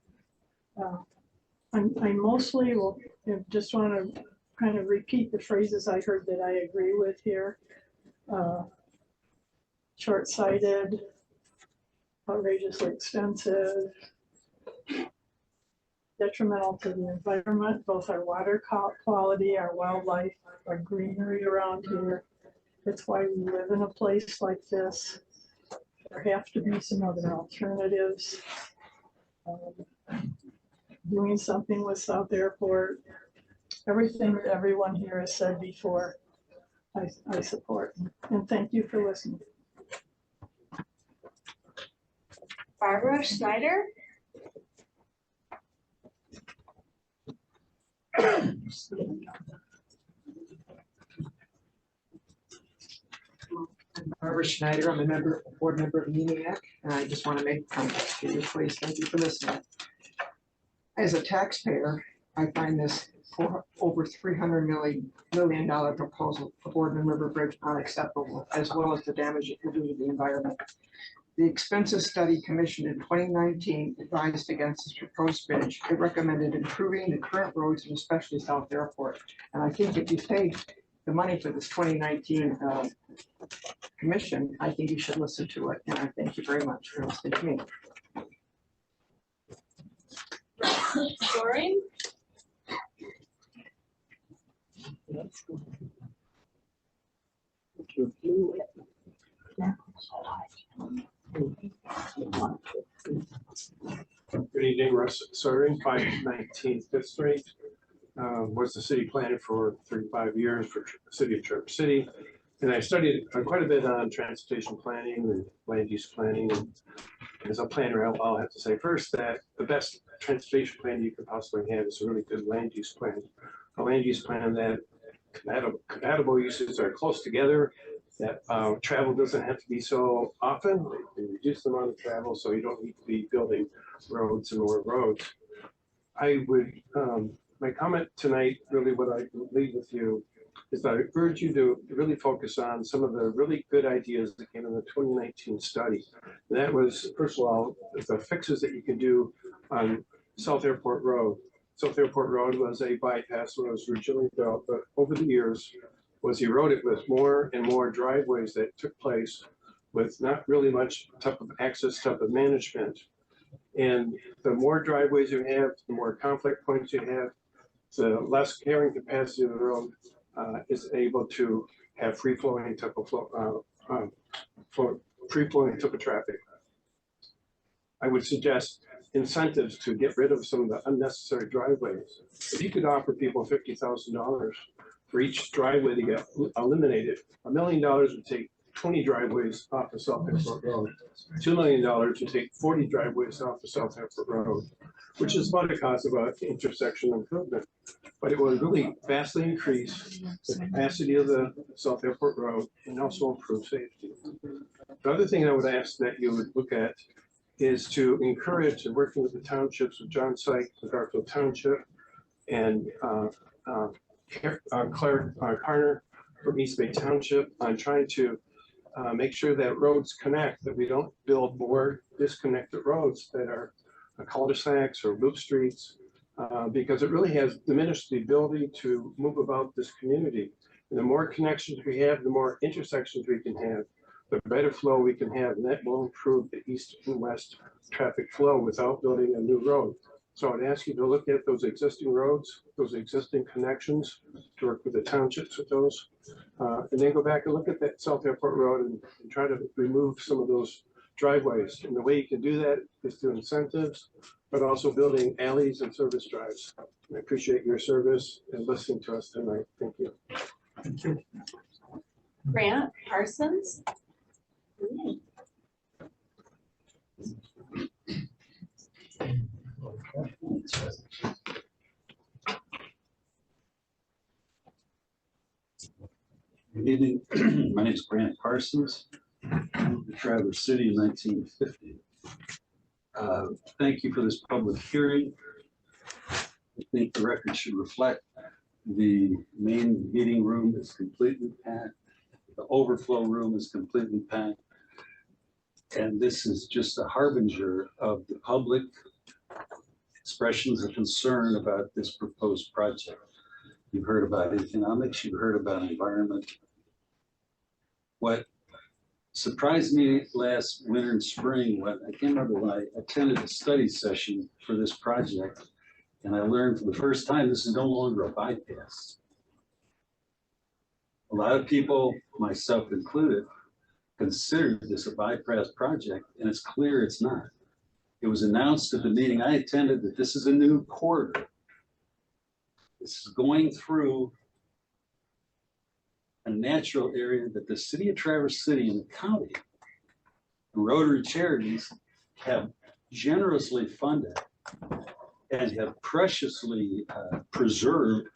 I mostly will just want to kind of repeat the phrases I heard that I agree with here. Short-sighted, outrageously expensive, detrimental to the environment, both our water quality, our wildlife, our greenery around here. That's why we live in a place like this. There have to be some other alternatives. Doing something with South Airport, everything that everyone here has said before, I support. And thank you for listening. Barbara Schneider? Barbara Schneider, I'm a board member of UNIAC, and I just want to make comments to you, please. Thank you for listening. As a taxpayer, I find this over $300 million proposal for Boardman River Bridge unacceptable, as well as the damage it will do to the environment. The expenses study commissioned in 2019 advised against this proposed bridge. It recommended improving the current roads and especially South Airport. And I think if you paid the money for this 2019 commission, I think you should listen to it. And I thank you very much for listening to me. Doreen? Good evening, Russ Sorin, 519 Fifth Street. Was the city planner for 35 years for the city of Traverse City. And I studied quite a bit on transportation planning and land use planning. And as a planner, I'll have to say first that the best transportation plan you could possibly have is a really good land use plan. A land use plan that compatible uses are close together, that travel doesn't have to be so often. They reduce the amount of travel, so you don't need to be building roads and more roads. I would, my comment tonight, really what I leave with you is that I urge you to really focus on some of the really good ideas that came in the 2019 study. And that was, first of all, the fixes that you can do on South Airport Road. South Airport Road was a bypass when it was originally built, but over the years was eroded with more and more driveways that took place with not really much type of access, type of management. And the more driveways you have, the more conflict points you have, the less carrying capacity of the road. is able to have free flowing type of free flowing type of traffic. I would suggest incentives to get rid of some of the unnecessary driveways. If you could offer people $50,000 for each driveway to get eliminated, $1 million would take 20 driveways off of South Airport Road. $2 million would take 40 driveways off of South Airport Road, which is about the cost of an intersection improvement. But it would really vastly increase the capacity of the South Airport Road and also improve safety. The other thing I would ask that you would look at is to encourage and working with the townships of John Syke, the Garfield Township, and Claire Carner from East Bay Township on trying to make sure that roads connect, that we don't build more disconnected roads that are cul-de-sacs or loop streets, because it really has diminished the ability to move about this community. And the more connections we have, the more intersections we can have, the better flow we can have, and that will improve the east and west traffic flow without building a new road. So I'd ask you to look at those existing roads, those existing connections, to work with the townships with those, and then go back and look at that South Airport Road and try to remove some of those driveways. And the way you can do that is through incentives, but also building alleys and service drives. I appreciate your service and listening to us tonight. Thank you. Thank you. Grant Parsons. Good evening. My name is Grant Parsons. I moved to Traverse City in 1950. Thank you for this public hearing. I think the record should reflect the main meeting room is completely packed. The overflow room is completely packed. And this is just a harbinger of the public expressions of concern about this proposed project. You've heard about economics, you've heard about environment. What surprised me last winter and spring, I can't remember when I attended a study session for this project, and I learned for the first time this is no longer a bypass. A lot of people, myself included, considered this a bypass project, and it's clear it's not. It was announced at the meeting I attended that this is a new corridor. This is going through a natural area that the city of Traverse City and the county and Rotary Charities have generously funded and have preciously preserved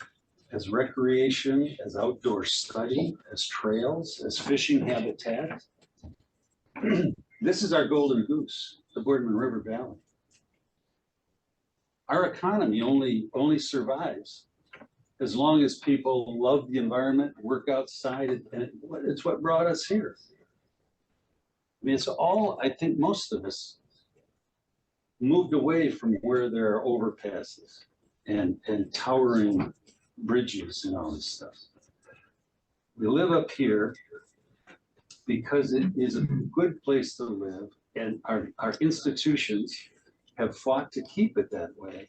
as recreation, as outdoor study, as trails, as fishing habitat. This is our golden goose, the Boardman River Valley. Our economy only survives as long as people love the environment, work outside, and it's what brought us here. I mean, it's all, I think most of us moved away from where there are overpasses and towering bridges and all this stuff. We live up here because it is a good place to live, and our institutions have fought to keep it that way.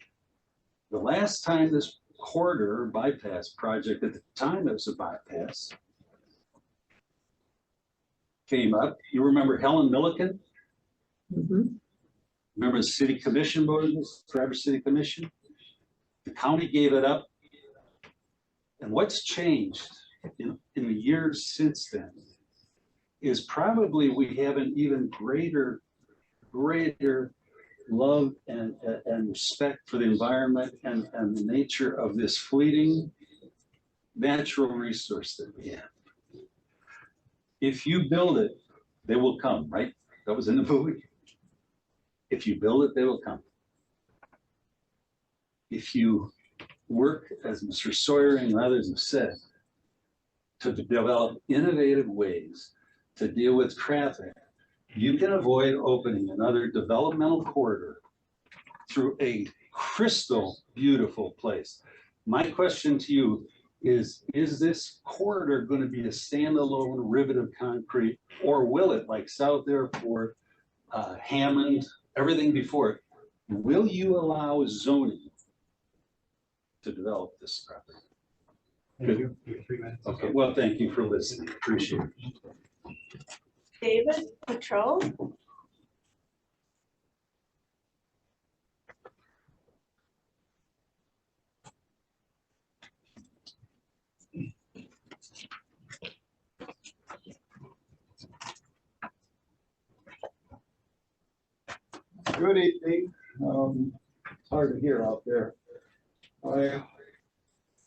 The last time this corridor bypass project, at the time it was a bypass, came up, you remember Helen Milliken? Remember the city commission voted this, Traverse City Commission? The county gave it up. And what's changed in the years since then is probably we have an even greater love and respect for the environment and the nature of this fleeting natural resource that we have. If you build it, they will come, right? That was in the movie. If you build it, they will come. If you work, as Mr. Sawyer and others have said, to develop innovative ways to deal with traffic, you can avoid opening another developmental corridor through a crystal beautiful place. My question to you is this corridor going to be a standalone rivet of concrete, or will it, like South Airport, Hammond, everything before it, will you allow zoning to develop this property? Thank you. You have 3 minutes. Okay, well, thank you for listening. Appreciate it. David Patrol. Good evening. It's hard to hear out there. I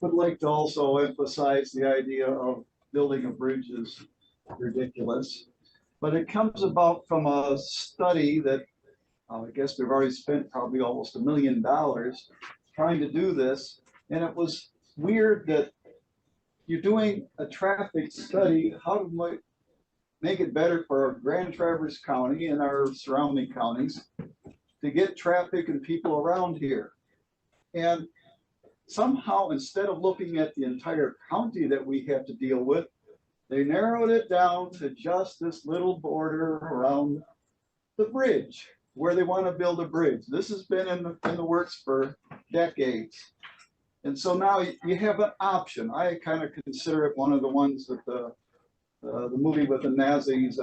would like to also emphasize the idea of building a bridge is ridiculous. But it comes about from a study that I guess we've already spent probably almost $1 million trying to do this. And it was weird that you're doing a traffic study, how to make it better for Grand Traverse County and our surrounding counties to get traffic and people around here. And somehow, instead of looking at the entire county that we have to deal with, they narrowed it down to just this little border around the bridge, where they want to build a bridge. This has been in the works for decades. And so now you have an option. I kind of consider it one of the ones that the movie with the Nazis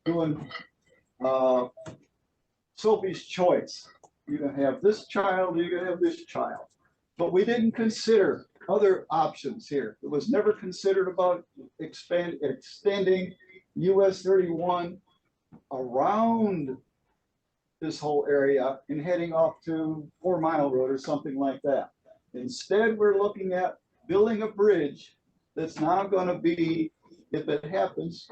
doing Sophie's Choice. You're gonna have this child, you're gonna have this child. But we didn't consider other options here. It was never considered about extending US 31 around this whole area and heading off to 4 Mile Road or something like that. Instead, we're looking at building a bridge that's now gonna be, if it happens,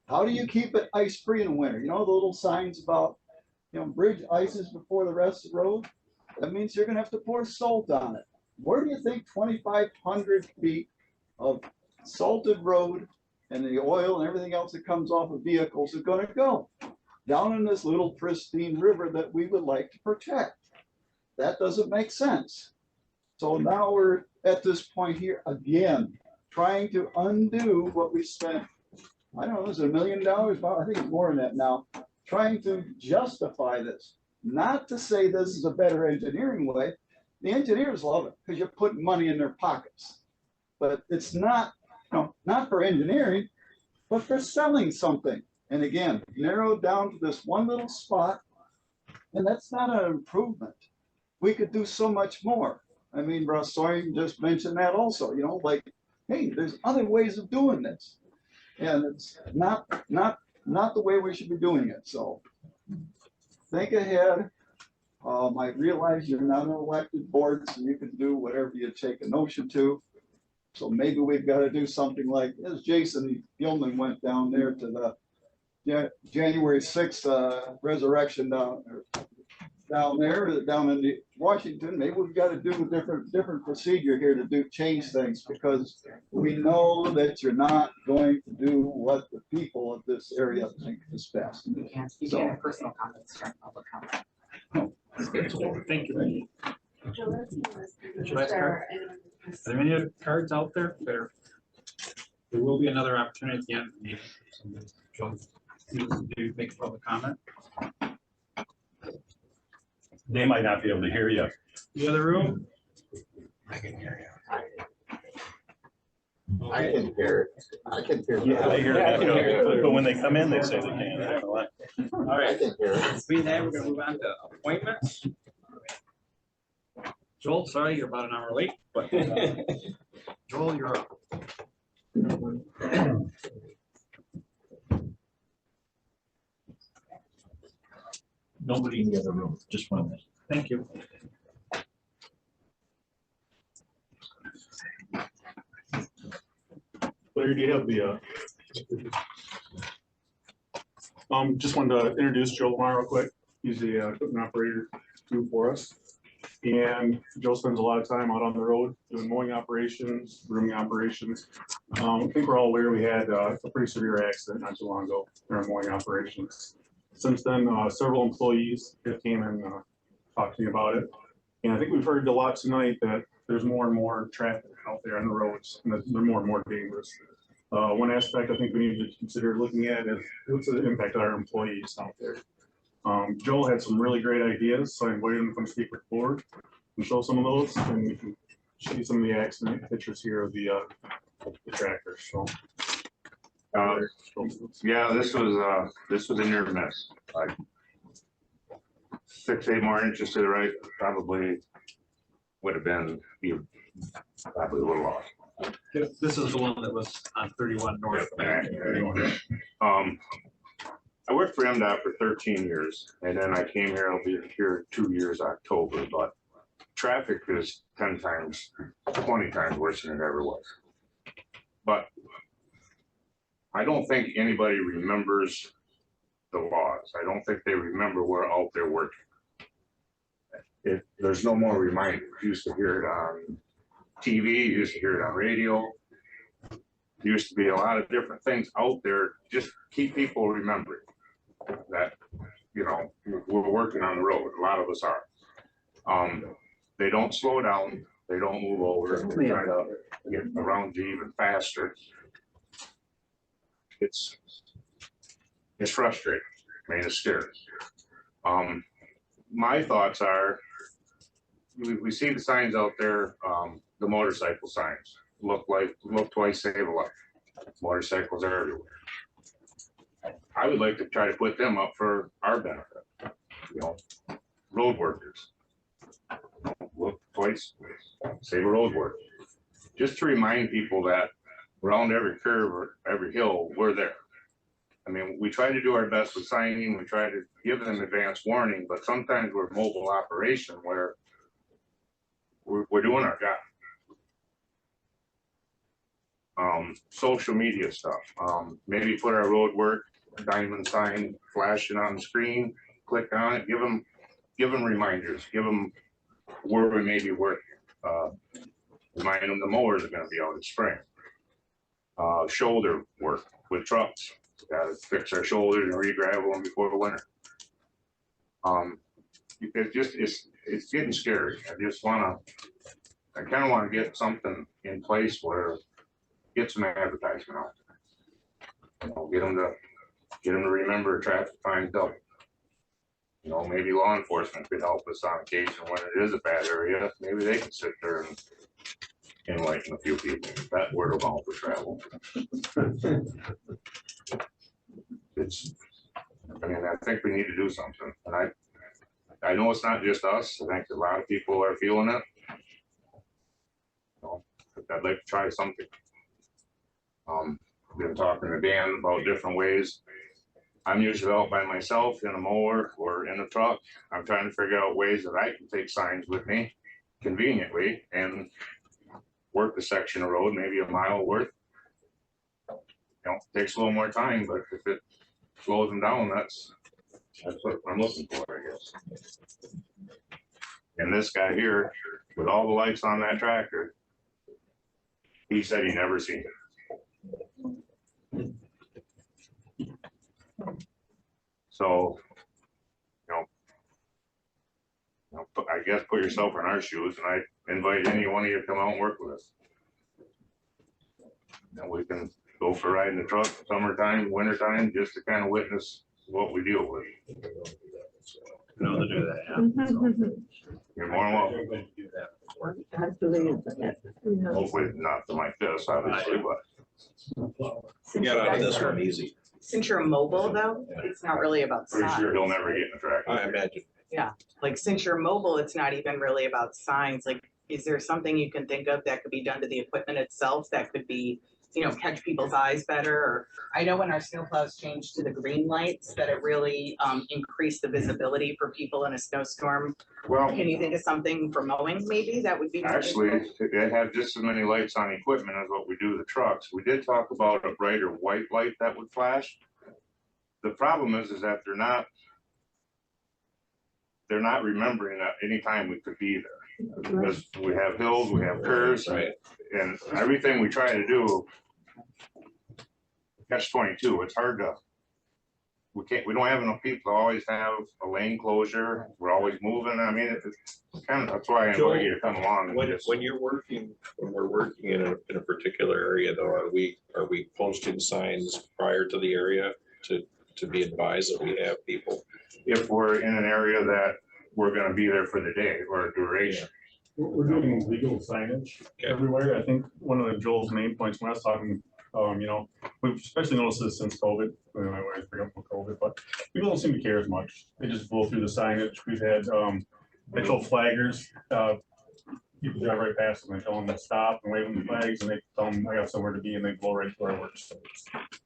how do you keep it ice-free in winter? You know, the little signs about, you know, bridge ices before the rest of the road? That means you're gonna have to pour salt on it. Where do you think 2,500 feet of salted road and the oil and everything else that comes off of vehicles is gonna go? Down in this little pristine river that we would like to protect. That doesn't make sense. So now we're at this point here again, trying to undo what we spent, I don't know, is it $1 million? I think it's more than that now, trying to justify this. Not to say this is a better engineering way. The engineers love it because you're putting money in their pockets. But it's not, you know, not for engineering, but for selling something. And again, narrowed down to this one little spot, and that's not an improvement. We could do so much more. I mean, Russ Soy just mentioned that also, you know, like, hey, there's other ways of doing this. And it's not the way we should be doing it. So think ahead. I realize you're not an elected board, so you can do whatever you take a notion to. So maybe we've got to do something like, as Jason Gilman went down there to the January 6th resurrection down in Washington. Maybe we've got to do a different procedure here to change things, because we know that you're not going to do what the people of this area think is best. You can't have personal comments during public comment. Thank you. Last card. Are there any other cards out there? There will be another opportunity at the end of the meeting. So, do make a public comment. They might not be able to hear you. The other room? I can hear you. I can hear it. I can hear it. Yeah, they hear it. But when they come in, they say they can't. I don't know why. All right. I can hear it. Being that, we're gonna move on to appointments. Joel, sorry, you're about an hour late, but Joel, you're up. Nobody in the other room, just 1 minute. Thank you. Larry, do you have the, just wanted to introduce Joe Lamar real quick. He's the equipment operator too for us. And Joe spends a lot of time out on the road doing mowing operations, grooming operations. I think we're all aware we had a pretty severe accident not too long ago in our mowing operations. Since then, several employees have came and talked to me about it. And I think we've heard a lot tonight that there's more and more traffic out there on the roads, and that they're more and more dangerous. One aspect I think we need to consider looking at is what's the impact on our employees out there. Joel had some really great ideas, so I invited him to come speak with the board and show some of those, and we can show you some of the accident pictures here of the tractor, so. Yeah, this was a near miss, like 6, 8 more inches to the right, probably would have been, probably a little off. This is the one that was on 31 North. I worked for MDOT for 13 years, and then I came here, I'll be here 2 years October, but traffic is 10 times, 20 times worse than it ever was. But I don't think anybody remembers the laws. I don't think they remember we're out there working. There's no more reminders. You used to hear it on TV, you used to hear it on radio. There used to be a lot of different things out there, just keep people remembering that, you know, we're working on the road. A lot of us are. They don't slow down. They don't move over. They try to get around you even faster. It's frustrating. I mean, it's scary. My thoughts are, we see the signs out there, the motorcycle signs. Look twice, save a life. Motorcycles are everywhere. I would like to try to put them up for our benefit. You know, road workers. Look twice, save a road worker. Just to remind people that around every curve or every hill, we're there. I mean, we try to do our best with signing. We try to give them advance warning, but sometimes we're mobile operation where we're doing our job. Social media stuff. Maybe put our road work diamond sign flashing on the screen. Click on it. Give them reminders. Give them where we may be working. Remind them the mowers are going to be out in spring. Shoulder work with trucks. Got to fix our shoulders and re-gravel them before the winter. It's getting scary. I kind of want to get something in place where get some advertisement out there. You know, get them to remember traffic fines up. You know, maybe law enforcement could help us on occasion when it is a bad area. Maybe they can sit there and enlighten a few people. That word of mouth will travel. I think we need to do something. And I know it's not just us. I think a lot of people are feeling it. You know, I'd like to try something. Been talking to Dan about different ways. I'm usually out by myself in a mower or in a truck. I'm trying to figure out ways that I can take signs with me conveniently and work a section of road, maybe a mile worth. You know, it takes a little more time, but if it slows them down, that's what I'm looking for, I guess. And this guy here, with all the lights on that tractor, he said he never seen it. So, you know, I guess put yourself in our shoes, and I invite any one of you to come out and work with us. And we can go for a ride in the truck, summertime, wintertime, just to kind of witness what we deal with. You know, to do that, yeah. So, you're more than welcome to do that. I believe that. Hopefully not like this, obviously, but. Get out of this one easy. Since you're mobile though, it's not really about Pretty signs. sure he'll never get in a tractor. I imagine. Yeah, like since you're mobile, it's not even really about signs. Like, is there something you can think of that could be done to the equipment itself that could be, you know, catch people's eyes better? Or I know when our snowplows changed to the green lights, that it really increased the visibility for people in a snowstorm. Well, can you think of something for mowing maybe that would be? Actually, they have just as many lights on equipment as what we do the trucks. We did talk about a brighter white light that would flash. The problem is that they're not remembering that anytime we could be there. Because we have hills, we have curves, right, and everything we try to do, catch-22, it's hard to, we don't have enough people to always have a lane closure. We're always moving. I mean, it's kind of, that's why I invite you to come along. When we're working in a particular area though, are we posting signs prior to the area to be advised that we have people? If we're in an area that we're gonna be there for the day or a duration. We're doing legal signage everywhere. I think one of Joel's main points when I was talking, we've especially noticed this since COVID. I always bring up COVID, but people don't seem to care as much. They just blow through the signage. We've had actual flaggers. People drive right past them and tell them to stop and wave them the flags, and they tell them I got somewhere to be, and they blow right through our work. So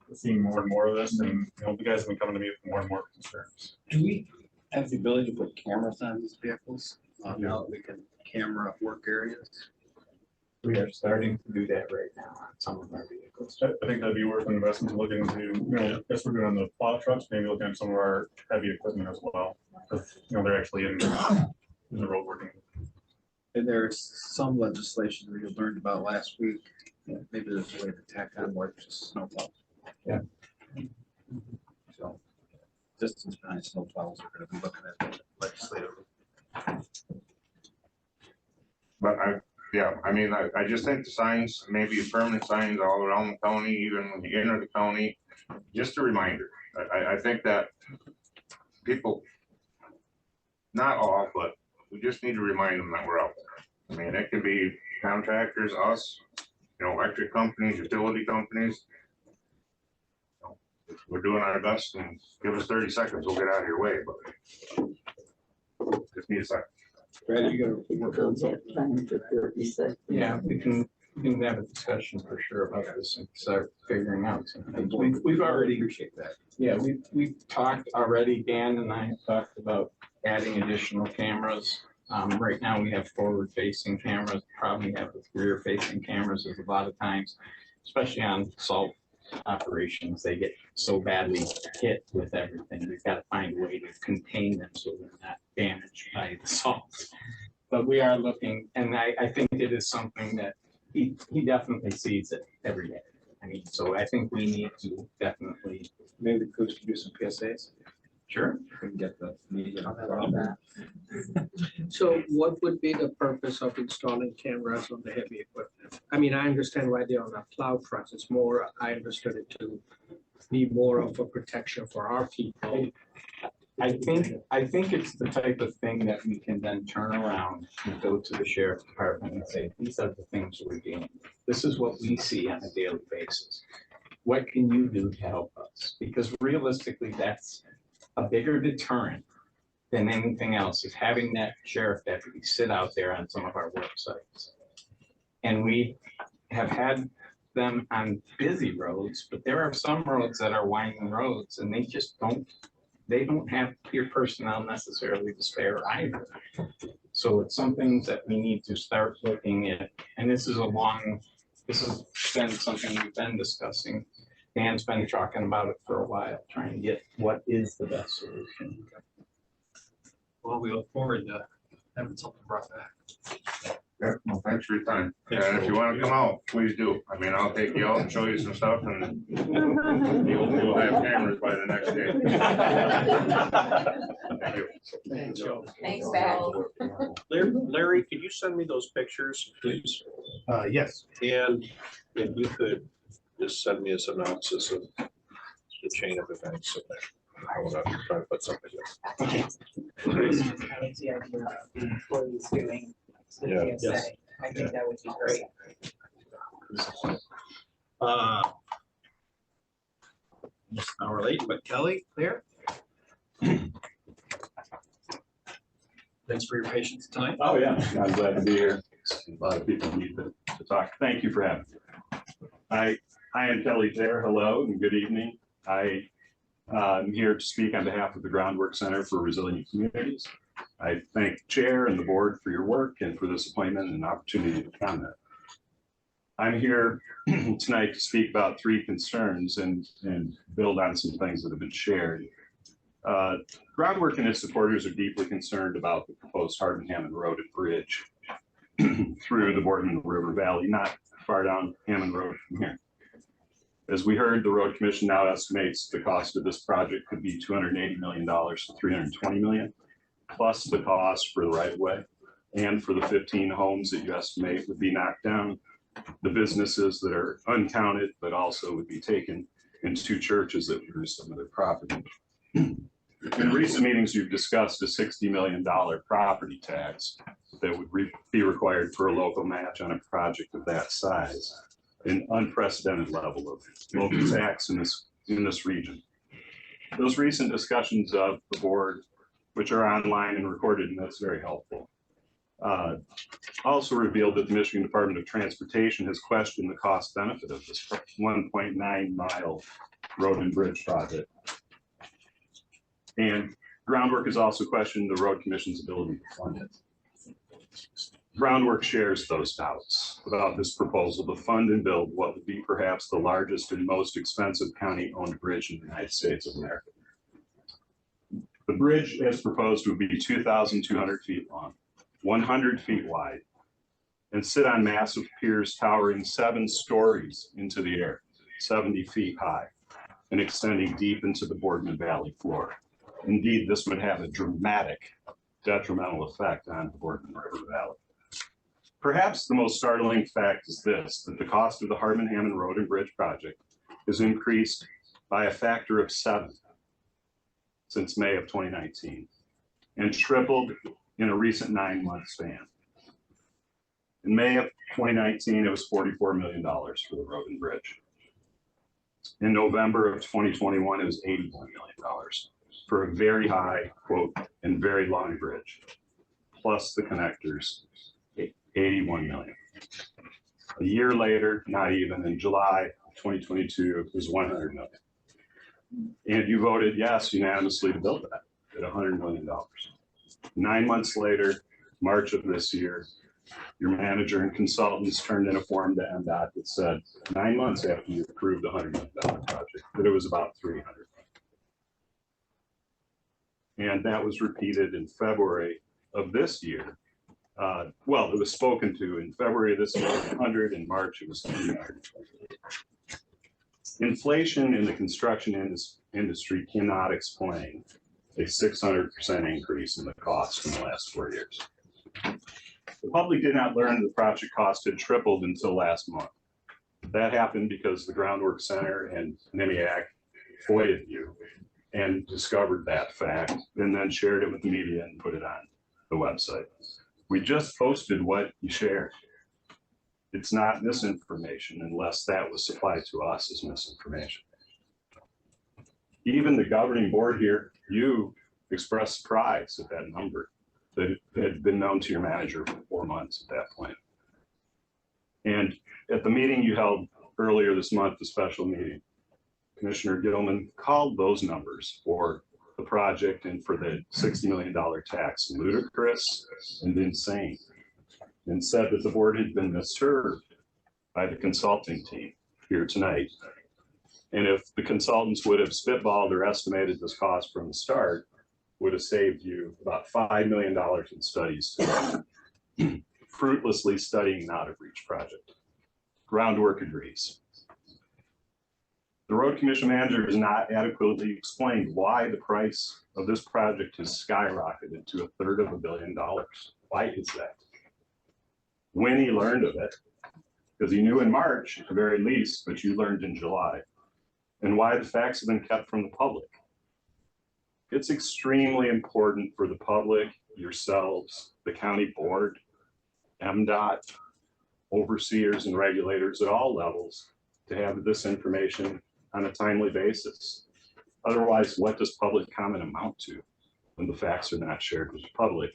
we're seeing more and more of this, and the guys have been coming to me with more and more concerns. Do we have the ability to put cameras on these vehicles? Now that we can camera work areas? We are starting to do that right now on some of our vehicles. I think that'd be worth an investment to look into, I guess we're doing on the plow trucks, maybe looking at some of our heavy equipment as well. Because, they're actually in the road working. And there's some legislation we learned about last week. Maybe there's a way to tack on more just snowplow. Yeah. So distance behind snowplows are gonna be looking at legislatively. But I just think the signs, maybe permanent signs all around the county, even when you enter the county, just a reminder. I think that people, not all, but we just need to remind them that we're out there. I mean, it could be contractors, us, electric companies, utility companies. We're doing our best, and give us 30 seconds, we'll get out of your way, but just need a second. Brad, you Yeah, we can have a discussion for sure about this and start figuring out some things. We've already appreciate that. Yeah, we've talked already. Dan and I have talked about adding additional cameras. Right now we have forward-facing cameras. Probably have rear-facing cameras. There's a lot of times, especially on salt operations, they get so badly hit with everything. We've got to find a way to contain them so they're not damaged by the salt. But we are looking, and I think it is something that he definitely sees it every day. I mean, so I think we need to definitely. Maybe the coach can do some PSAs. Sure. We can get the media on that. So what would be the purpose of installing cameras on the heavy equipment? I mean, I understand why they're on the plow trucks. It's more, I understood it to be more of a protection for our people. I think it's the type of thing that we can then turn around and go to the sheriff's department and say, these are the things we're doing. This is what we see on a daily basis. What can you do to help us? Because realistically, that's a bigger deterrent than anything else, is having that sheriff deputy sit out there on some of our work sites. And we have had them on busy roads, but there are some roads that are winding roads, and they just don't have your personnel necessarily to spare either. So it's some things that we need to start looking at, and this has been something we've been discussing. Dan's been talking about it for a while, trying to get what is the best solution. Well, we look forward to having something brought back. Yeah, well, thanks for your time. And if you want to come out, please do. I mean, I'll take you out and show you some stuff, and you'll have cameras by the next day. Thank you. Thanks, Joe. Thanks, Val. Larry, could you send me those pictures, please? Yes. And if you could just send me a synopsis of the chain of events. So that I want to try to put something in. That was the idea of the employees doing the Yeah. PSA. Yes. I think that would be great. Just an hour late, but Kelly, there. Thanks for your patience tonight. Oh, yeah, I'm glad to be here. A lot of people need to talk. Thank you for having me. I am Kelly Thayer. Hello and good evening. I'm here to speak on behalf of the Groundwork Center for Resilient Communities. I thank the chair and the board for your work and for this appointment and opportunity to comment. I'm here tonight to speak about three concerns and build on some things that have been shared. Groundwork and its supporters are deeply concerned about the proposed Hardin Hammond Road and Bridge through the Boardman River Valley, not far down Hammond Road from here. As we heard, the Road Commission now estimates the cost of this project could be $280 million to $320 million, plus the cost for the right of way and for the 15 homes that you estimate would be knocked down, the businesses that are uncounted, but also would be taken, and 2 churches that would lose some of their property. In recent meetings, you've discussed a $60 million property tax that would be required for a local match on a project of that size, an unprecedented level of local tax in this region. Those recent discussions of the board, which are online and recorded, and that's very helpful, also revealed that the Michigan Department of Transportation has questioned the cost benefit of this 1.9 mile road and bridge project. And Groundwork has also questioned the Road Commission's ability to fund it. Groundwork shares those doubts about this proposal to fund and build what would be perhaps the largest and most expensive county-owned bridge in the United States of America. The bridge, as proposed, would be 2,200 feet long, 100 feet wide, and sit on massive piers towering 7 stories into the air, 70 feet high, and extending deep into the Boardman Valley floor. Indeed, this would have a dramatic detrimental effect on the Boardman River Valley. Perhaps the most startling fact is this, that the cost of the Hardman-Hammond Road and Bridge project has increased by a factor of 7 since May of 2019 and tripled in a recent 9-month span. In May of 2019, it was $44 million for the road and bridge. In November of 2021, it was $81 million for a very high, quote, and very long bridge, plus the connectors, 81 million. A year later, not even, in July 2022, it was 100 million. And you voted yes unanimously to build that at $100 million. 9 months later, March of this year, your manager and consultants turned in a form to MDOT that said 9 months after you approved the $100 million project, that it was about 300 million. And that was repeated in February of this year. Well, it was spoken to in February of this year, 100, in March it was 300. Inflation in the construction industry cannot explain a 600% increase in the cost in the last 4 years. The public did not learn the project cost had tripled until last month. That happened because the Groundwork Center and NIMIAC FOIA'd you and discovered that fact, and then shared it with the media and put it on the website. We just posted what you shared. It's not misinformation unless that was supplied to us as misinformation. Even the governing board here, you expressed surprise at that number that had been known to your manager for 4 months at that point. And at the meeting you held earlier this month, the special meeting, Commissioner Gilman called those numbers for the project and for the $60 million tax ludicrous and insane, and said that the board had been misserved by the consulting team here tonight. And if the consultants would have spitballed or estimated this cost from the start, would have saved you about $5 million in studies to fruitlessly studying an out-of-reach project. Groundwork agrees. The Road Commission manager has not adequately explained why the price of this project has skyrocketed to $330 million. Why is that? When he learned of it, because he knew in March at the very least, but you learned in July, and why the facts have been kept from the public. It's extremely important for the public, yourselves, the county board, MDOT, overseers and regulators at all levels to have this information on a timely basis. Otherwise, what does public comment amount to when the facts are not shared with the public?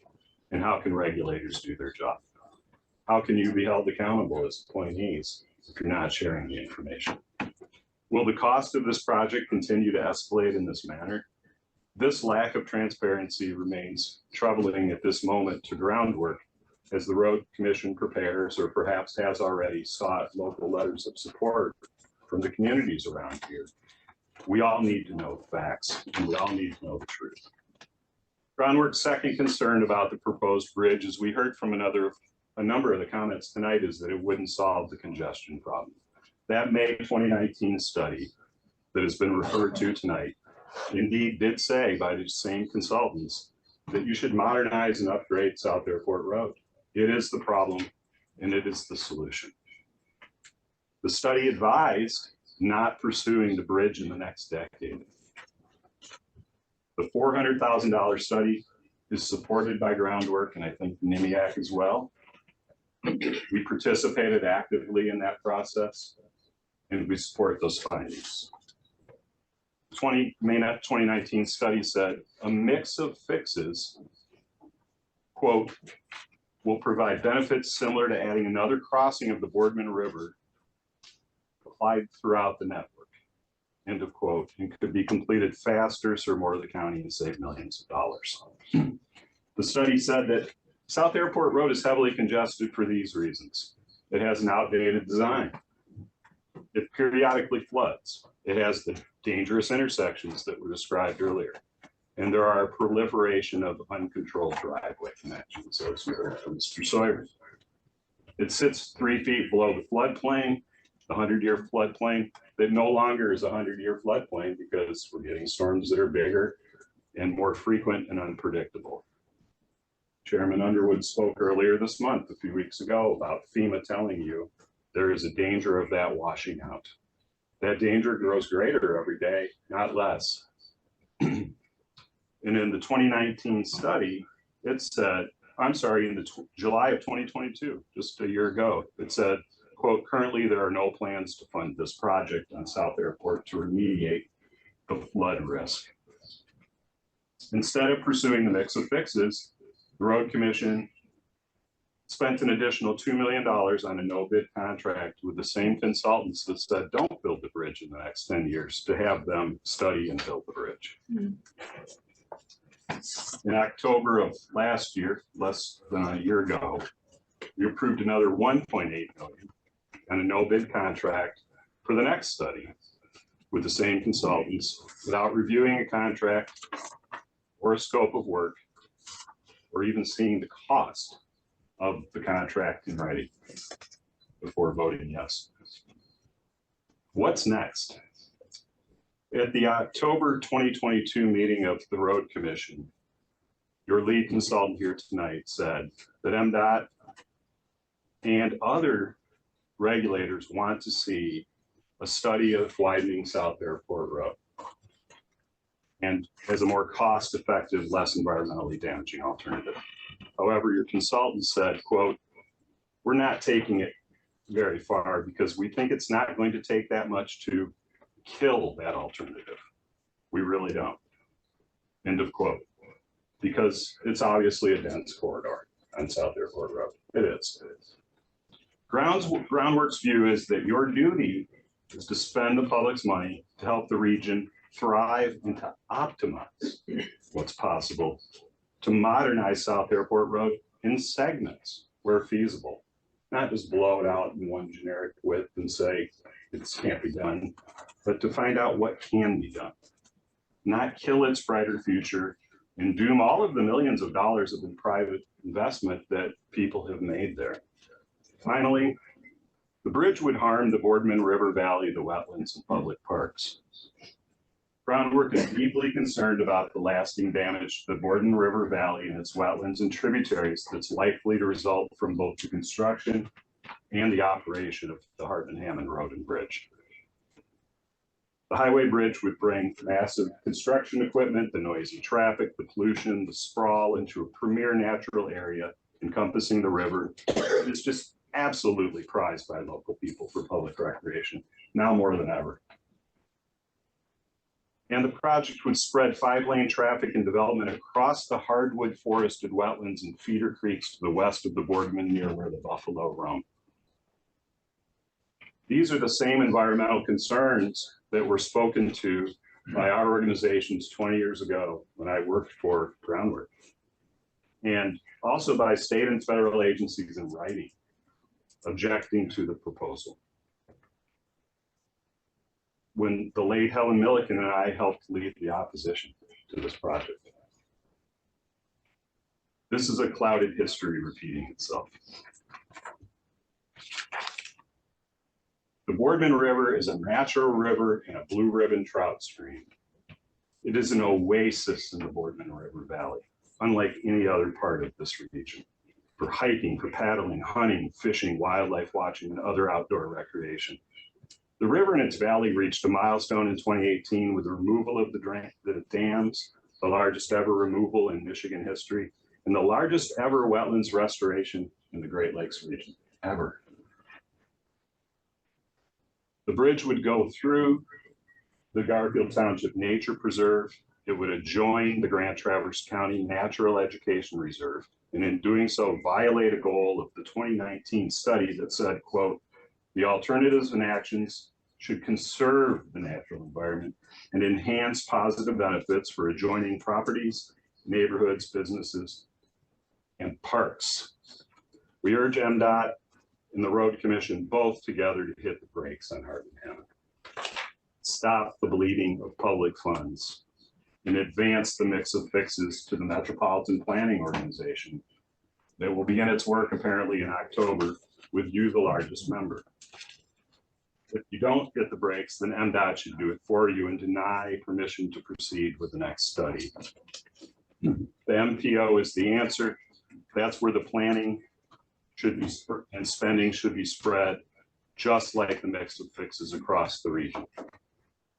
And how can regulators do their job? How can you be held accountable as appointees if you're not sharing the information? Will the cost of this project continue to escalate in this manner? This lack of transparency remains troubling at this moment to Groundwork as the Road Commission prepares, or perhaps has already, sought local letters of support from the communities around here. We all need to know the facts, and we all need to know the truth. Groundwork's second concern about the proposed bridge, as we heard from a number of the comments tonight, is that it wouldn't solve the congestion problem. That May 2019 study that has been referred to tonight indeed did say by the same consultants that you should modernize and upgrade South Airport Road. It is the problem and it is the solution. The study advised not pursuing the bridge in the next decade. The $400,000 study is supported by Groundwork and I think NIMIAC as well. We participated actively in that process and we support those findings. May 2019 study said a mix of fixes, quote, will provide benefits similar to adding another crossing of the Boardman River applied throughout the network, end of quote, and could be completed faster, serve more of the county and save millions of dollars. The study said that South Airport Road is heavily congested for these reasons. It has an outdated design. It periodically floods. It has the dangerous intersections that were described earlier. And there are a proliferation of uncontrolled driveway connections, as we heard from Mr. Sawyer. It sits 3 feet below the floodplain, the 100-year floodplain, that no longer is a 100-year floodplain because we're getting storms that are bigger and more frequent and unpredictable. Chairman Underwood spoke earlier this month, a few weeks ago, about FEMA telling you there is a danger of that washing out. That danger grows greater every day, not less. And in the 2019 study, it said, I'm sorry, in the July of 2022, just a year ago, it said, quote, currently there are no plans to fund this project on South Airport to remediate the flood risk. Instead of pursuing the mix of fixes, the Road Commission spent an additional $2 million on a no-bid contract with the same consultants that said don't build the bridge in the next 10 years to have them study and build the bridge. In October of last year, less than a year ago, we approved another $1.8 million on a no-bid contract for the next study with the same consultants without reviewing a contract or a scope of work or even seeing the cost of the contract in writing before voting yes. What's next? At the October 2022 meeting of the Road Commission, your lead consultant here tonight said that MDOT and other regulators want to see a study of widening South Airport Road and as a more cost-effective, less environmentally damaging alternative. However, your consultant said, quote, we're not taking it very far because we think it's not going to take that much to kill that alternative. We really don't. End of quote. Because it's obviously a dense corridor on South Airport Road. It is. Groundwork's view is that your duty is to spend the public's money to help the region thrive and to optimize what's possible to modernize South Airport Road in segments where feasible, not just blow it out in one generic width and say it can't be done, but to find out what can be done, not kill its brighter future and doom all of the millions of dollars of private investment that people have made there. Finally, the bridge would harm the Boardman River Valley, the wetlands and public parks. Groundwork is deeply concerned about the lasting damage to the Boardman River Valley and its wetlands and tributaries that's likely to result from both the construction and the operation of the Hartman-Hammond Road and Bridge. The highway bridge would bring massive construction equipment, the noisy traffic, the pollution, the sprawl into a premier natural area encompassing the river. It's just absolutely prized by local people for public recreation, now more than ever. And the project would spread 5-lane traffic and development across the hardwood forested wetlands and feeder creeks to the west of the Boardman near where the buffalo roam. These are the same environmental concerns that were spoken to by our organizations 20 years ago when I worked for Groundwork, and also by state and federal agencies in writing, objecting to the proposal. When the late Helen Milliken and I helped lead the opposition to this project. This is a clouded history repeating itself. The Boardman River is a natural river and a blue ribbon trout stream. It is an oasis in the Boardman River Valley, unlike any other part of this region, for hiking, for paddling, hunting, fishing, wildlife watching, and other outdoor recreation. The river and its valley reached a milestone in 2018 with the removal of the dams the largest ever removal in Michigan history, and the largest ever wetlands restoration in the Great Lakes region, ever. The bridge would go through the Garfield Township Nature Preserve. It would adjoin the Grand Traverse County Natural Education Reserve, and in doing so, violate a goal of the 2019 study that said, quote, "The alternatives and actions should conserve the natural environment and enhance positive benefits for adjoining properties, neighborhoods, businesses, and parks." We urge MDOT and the Road Commission both together to hit the brakes on Hardin Hammock. Stop the bleeding of public funds and advance the mix of fixes to the Metropolitan Planning Organization that will begin its work apparently in October with you, the largest member. If you don't get the brakes, then MDOT should do it for you and deny permission to proceed with the next study. The MPO is the answer. That's where the planning should be and spending should be spread, just like the mix of fixes across the region.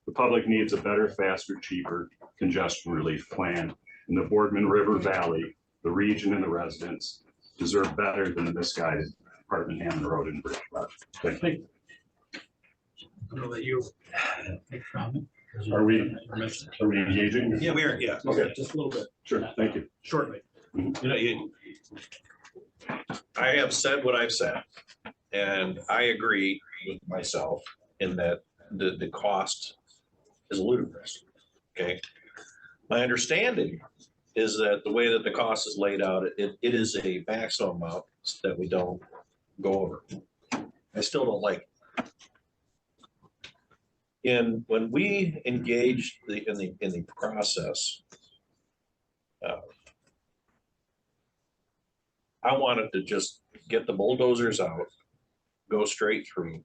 The public needs a better, faster, cheaper congestion relief plan, and the Boardman River Valley, the region and the residents deserve better than the misguided Department Hammond Road and Bridge project. Thank you. I know that you make a comment. Are we engaging? Yeah, we are, yeah. Okay. Just a little bit. Sure, thank you. Shortly. You know, I have said what I've said, and I agree with myself in that the cost is ludicrous, okay? My understanding is that the way that the cost is laid out, it is a maximum amount that we don't go over. I still don't like it. When we engaged in the process, I wanted to just get the bulldozers out, go straight through,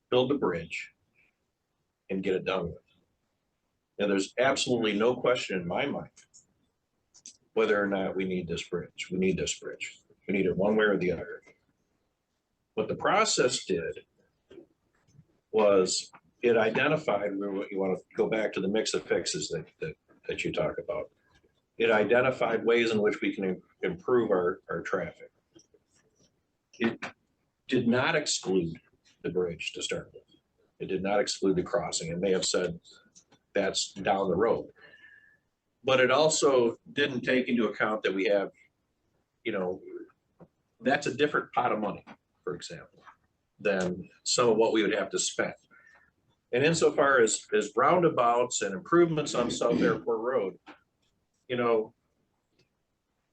build the bridge, and get it done with. And there's absolutely no question in my mind whether or not we need this bridge. We need this bridge. We need it one way or the other. What the process did was it identified, what you want to go back to the mix of fixes that you talk about. It identified ways in which we can improve our traffic. It did not exclude the bridge to start with. It did not exclude the crossing. It may have said that's down the road. But it also didn't take into account that we have, you know, that's a different pot of money, for example, than some of what we would have to spend. And insofar as roundabouts and improvements on South Airport Road, you know,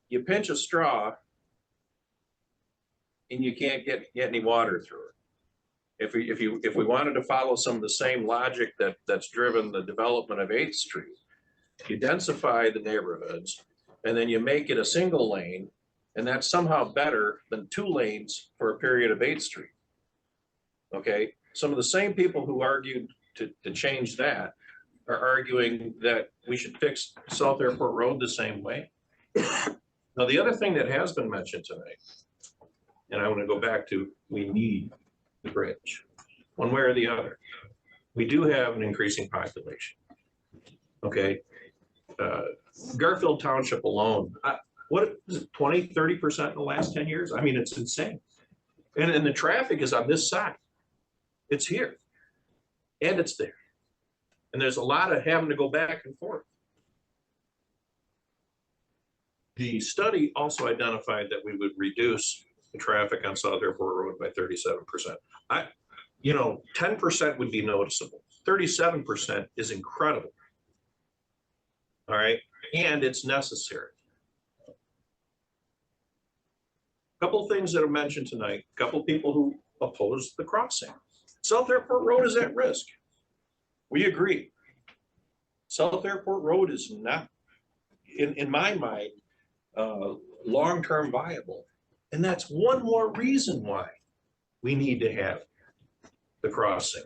you pinch a straw and you can't get any water through it. If we wanted to follow some of the same logic that's driven the development of 8th Street, you densify the neighborhoods and then you make it a single lane, and that's somehow better than 2 lanes for a period of 8th Street. Okay, some of the same people who argued to change that are arguing that we should fix South Airport Road the same way. Now, the other thing that has been mentioned tonight, and I want to go back to, we need the bridge, one way or the other. We do have an increasing population. Okay. Garfield Township alone, what is it, 20, 30% in the last 10 years? I mean, it's insane. And the traffic is on this side. It's here and it's there. And there's a lot of having to go back and forth. The study also identified that we would reduce the traffic on South Airport Road by 37%. 10% would be noticeable. 37% is incredible. All right, and it's necessary. A couple of things that are mentioned tonight, a couple of people who oppose the crossing. South Airport Road is at risk. We agree. South Airport Road is not, in my mind, long-term viable. And that's one more reason why we need to have the crossing.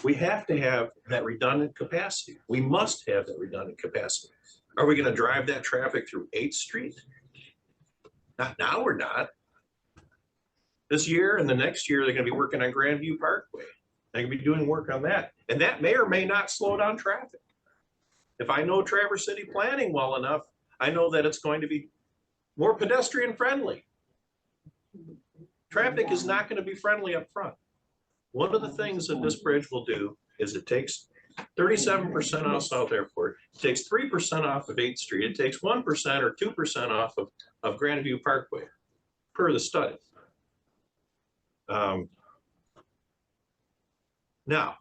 We have to have that redundant capacity. We must have that redundant capacity. Are we going to drive that traffic through 8th Street? Not now, we're not. This year and the next year, they're going to be working on Grandview Parkway. They're going to be doing work on that. And that may or may not slow down traffic. If I know Traverse City planning well enough, I know that it's going to be more pedestrian friendly. Traffic is not going to be friendly up front. One of the things that this bridge will do is it takes 37% off South Airport, it takes 3% off of 8th Street, it takes 1% or 2% off of Grandview Parkway, per the study. Now,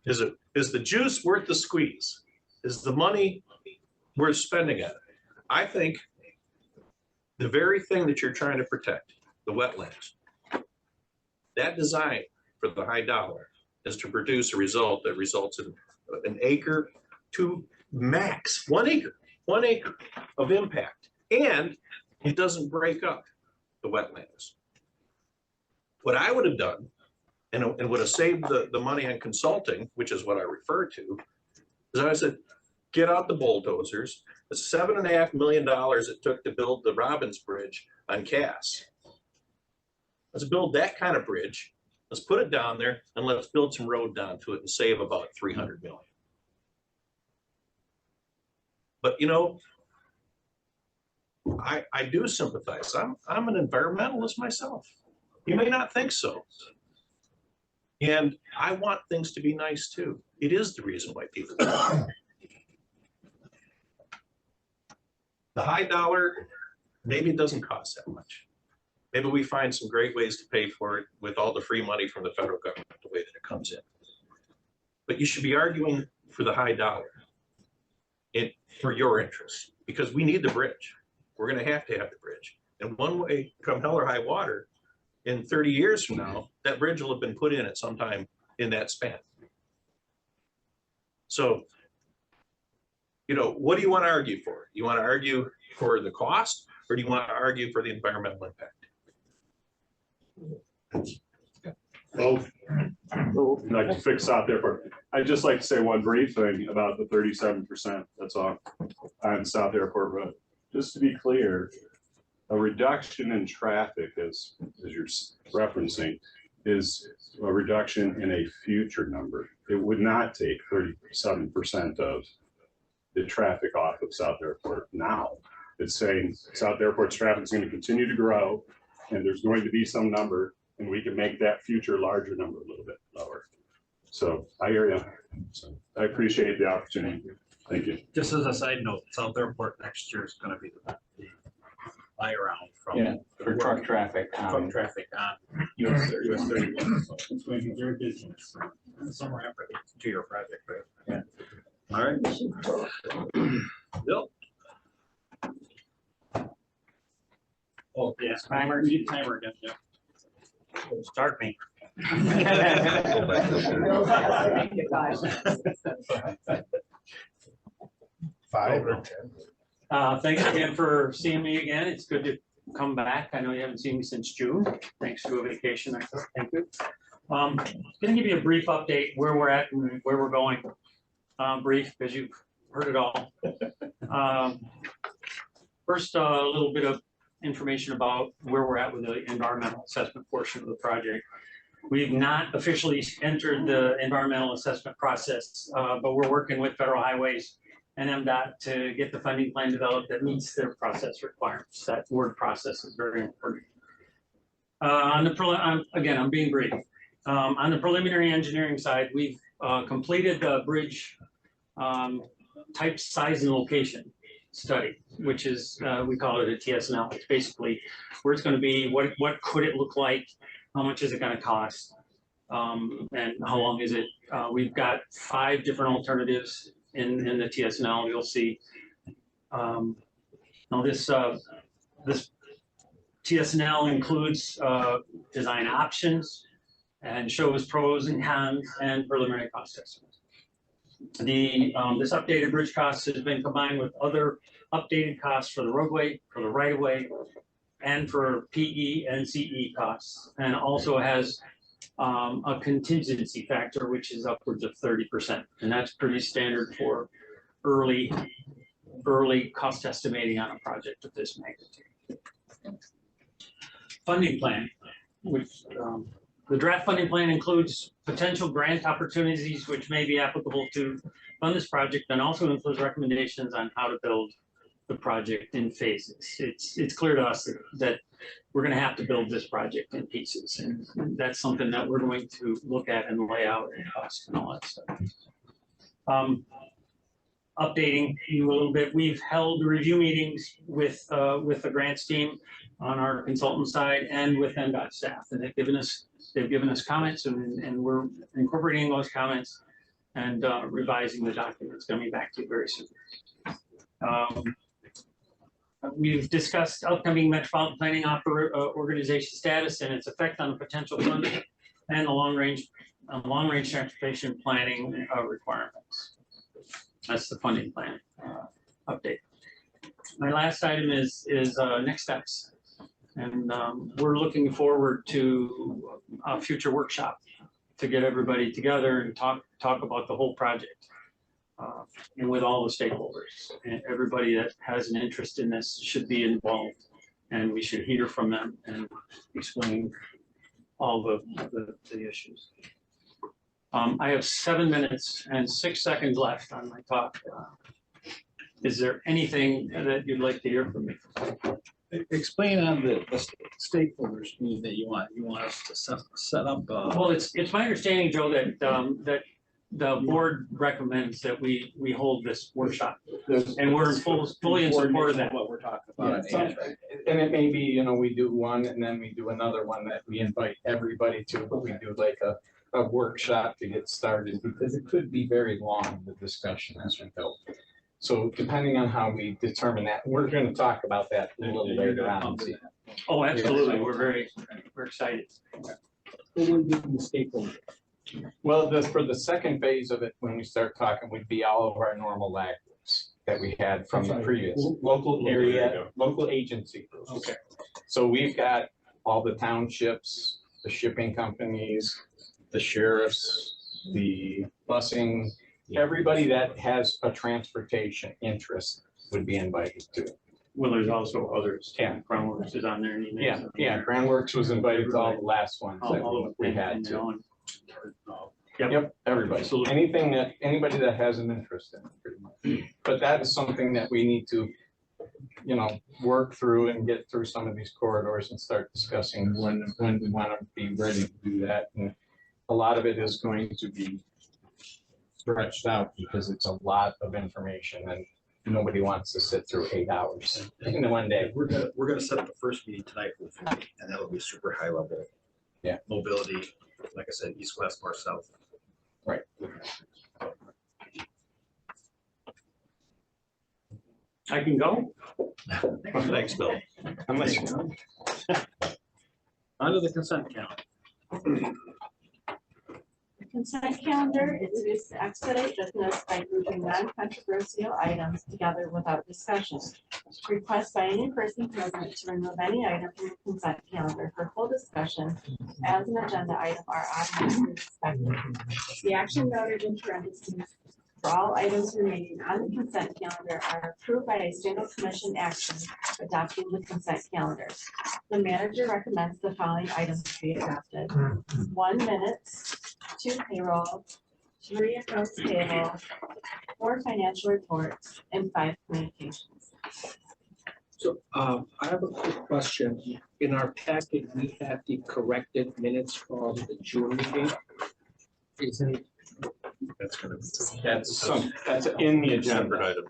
is the juice worth the squeeze? Is the money worth spending at it? I think the very thing that you're trying to protect, the wetlands, that design for the high dollar is to produce a result that results in an acre to max 1 acre of impact, and it doesn't break up the wetlands. What I would have done, and would have saved the money on consulting, which is what I referred to, is I said, get out the bulldozers. The $7.5 million it took to build the Robbins Bridge on Cass. Let's build that kind of bridge. Let's put it down there and let's build some road down to it and save about $300 million. But you know, I do sympathize. I'm an environmentalist myself. You may not think so. And I want things to be nice too. It is the reason why people do it. The high dollar, maybe it doesn't cost that much. Maybe we find some great ways to pay for it with all the free money from the federal government, the way that it comes in. But you should be arguing for the high dollar for your interests, because we need the bridge. We're going to have the bridge. And one way, come hell or high water, in 30 years from now, that bridge will have been put in at some time in that span. So, you know, what do you want to argue for? You want to argue for the cost, or do you want to argue for the environmental impact? Both. Like to fix South Airport. I'd just like to say one brief thing about the 37% that's on South Airport Road. Just to be clear, a reduction in traffic, as you're referencing, is a reduction in a future number. It would not take 37% of the traffic off of South Airport now. It's saying South Airport's traffic is going to continue to grow, and there's going to be some number, and we can make that future larger number a little bit lower. So I hear you. So I appreciate the opportunity. Thank you. Just as a side note, South Airport next year is going to be the fly around from for truck traffic. Truck traffic on US 31. So it's going to be very busy somewhere after to your project, right? Yeah. All right. Bill. Oh, yeah. Timer. We need timer again. Yeah. Start me. Five or 10. Thanks again for seeing me again. It's good to come back. I know you haven't seen me since June. Thanks to a vacation. Thank you. Going to give you a brief update where we're at and where we're going. Brief, because you've heard it all. First, a little bit of information about where we're at with the environmental assessment portion of the project. We've not officially entered the environmental assessment process, but we're working with Federal Highways and MDOT to get the funding plan developed that meets their process requirements. That word process is very important. Again, I'm being brief. On the preliminary engineering side, we've completed the bridge type, size, and location study, which is, we call it a TSNL. It's basically where it's going to be, what could it look like, how much is it going to cost, and how long is it. We've got 5 different alternatives in the TSNL. You'll see. Now this TSNL includes design options and shows pros and cons and preliminary cost estimates. This updated bridge cost has been combined with other updated costs for the roadway, for the right of way, and for PE and CE costs, and also has a contingency factor, which is upwards of 30%. And that's pretty standard for early cost estimating on a project of this magnitude. Funding plan, which the draft funding plan includes potential grant opportunities which may be applicable to fund this project and also includes recommendations on how to build the project in phases. It's clear to us that we're gonna have to build this project in pieces, and that's something that we're going to look at and lay out and cost and all that stuff. Updating you a little bit, we've held review meetings with the grants team on our consultant side and with NDOT staff, and they've given us comments, and we're incorporating those comments and revising the documents, coming back to you very soon. We've discussed upcoming metropolitan planning organization status and its effect on the potential funding and the long range transportation planning requirements. That's the funding plan update. My last item is next steps. And we're looking forward to a future workshop to get everybody together and talk about the whole project. And with all the stakeholders, and everybody that has an interest in this should be involved, and we should hear from them and explain all the issues. I have 7 minutes and 6 seconds left on my talk. Is there anything that you'd like to hear from me? Explain on the stakeholders meeting that you want us to set up. Well, it's my understanding, Joe, that the board recommends that we hold this workshop, and we're fully in support of that. What we're talking about. Yeah, and it may be, you know, we do one and then we do another one that we invite everybody to, but we do like a workshop to get started, because it could be very long, the discussion as we go. So depending on how we determine that, we're going to talk about that a little later on. Oh, absolutely. We're excited. Well, for the second phase of it, when we start talking, would be all of our normal lag groups that we had from the previous local agency groups. Okay. So we've got all the townships, the shipping companies, the sheriffs, the busing, everybody that has a transportation interest would be invited to. Well, there's also others. Yeah. Groundworks is on there. Yeah, Groundworks was invited to all the last ones that we had to. Yep, everybody. Absolutely. Anybody that has an interest in it, pretty much. But that is something that we need to, you know, work through and get through some of these corridors and start discussing when we want to be ready to do that. And a lot of it is going to be stretched out because it's a lot of information and nobody wants to sit through 8 hours in one day. We're gonna set up the first meeting tonight for the 50, and that'll be super high level. Yeah. Mobility, like I said, east, west, north, south. Right. I can go? Thanks, Bill. Unless you know. Onto the consent calendar. The consent calendar is used to expedite business by grouping non-controversial items together without discussion. Requests by any person present to remove any item from the consent calendar for full discussion as an agenda item are automatically expected. The action noted in parentheses for all items remaining on the consent calendar are approved by a single commission action adopting the consent calendar. The manager recommends the following items be adopted: 1 minutes, 2 payroll, 3 accounts payable, 4 financial reports, and 5 communications. So I have a quick question. In our packet, we have the corrected minutes from the June meeting. Isn't that's in the agenda item.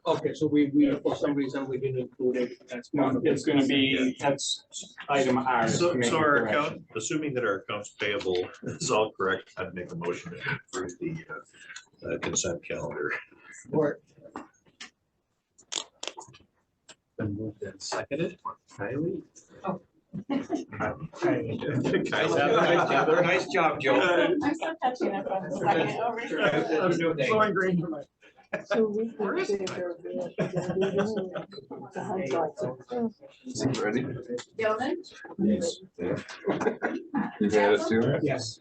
Okay, so we for some reason we didn't include it. That's no, it's going to be, that's item R. So our account, assuming that our accounts payable is all correct, I'd make a motion to approve the consent calendar. Support. Been moved and seconded. Kylie. Oh. Nice job, Joe. I'm still catching up on the second over here. So we can say they're Ready? Gilman? Yes. You had it too? Yes.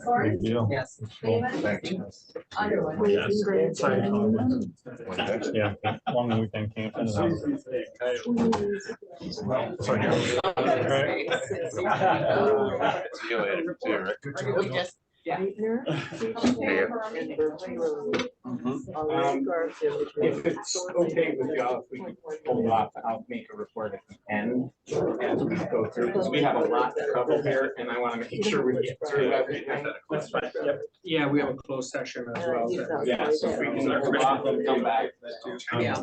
Ford? Big deal. Yes. Freeman? Thank you. Underwood? Yes. Yeah, long weekend camping. See you later, too, Rick. Yeah. Meitner, Beach Yeah. Dam, and Berkeley Road. If it's okay with y'all, if we can hold off, I'll make a report at the end as we go through, because we have a lot to cover here, and I want to make sure we get through everything. That's fine, yep. Yeah, we have a closed session as well. Yeah, so if we can hold off and come back. Yeah.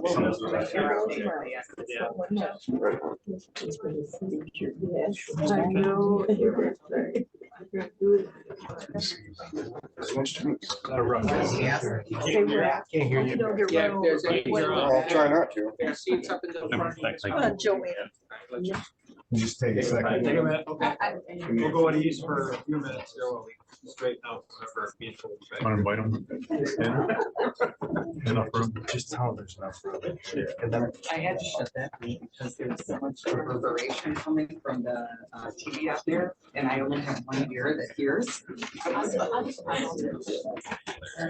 I know. Can't hear you. Yeah, if there's any. I'll try not to. There are seats up in the front. Come on, Joanne. Just take a second. Take a minute, okay. We'll go at ease for a few minutes here while we straighten out whatever beautiful. Want to invite them? Enough room. Just tell them there's enough room. I had to shut that meeting because there's so much reverberation coming from the TV out there, and I only have one ear that hears.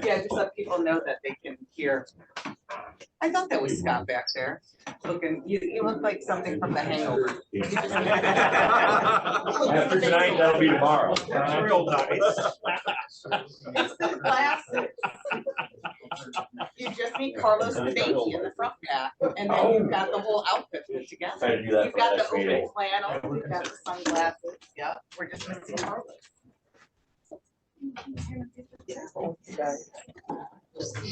Yeah, just let people know that they can hear. I thought that was Scott back there, looking, you look like something from The Hangover. After tonight, that'll be tomorrow. Real nice. It's the glasses. You just need Carlos and Beatty in the front pack, and then you've got the whole outfit put together. Tried to do that You've for got the last open meeting. flannel, you've got the sunglasses, yeah, we're just missing Carlos.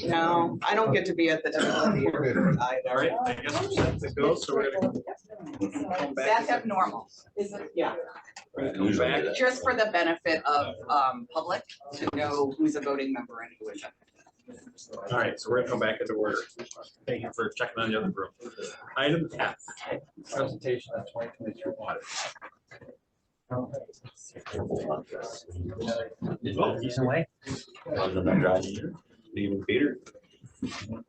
No, I don't get to be at the airport either. All right, I guess we're set to go, so we're gonna come back. That's abnormal, is it? Yeah. Come back. Just for the benefit of public to know who's a voting member and who isn't. All right, so we're gonna come back into order. Thank you for checking on the other group. Item F, presentation of 2023 audit. Decent way. Even Peter.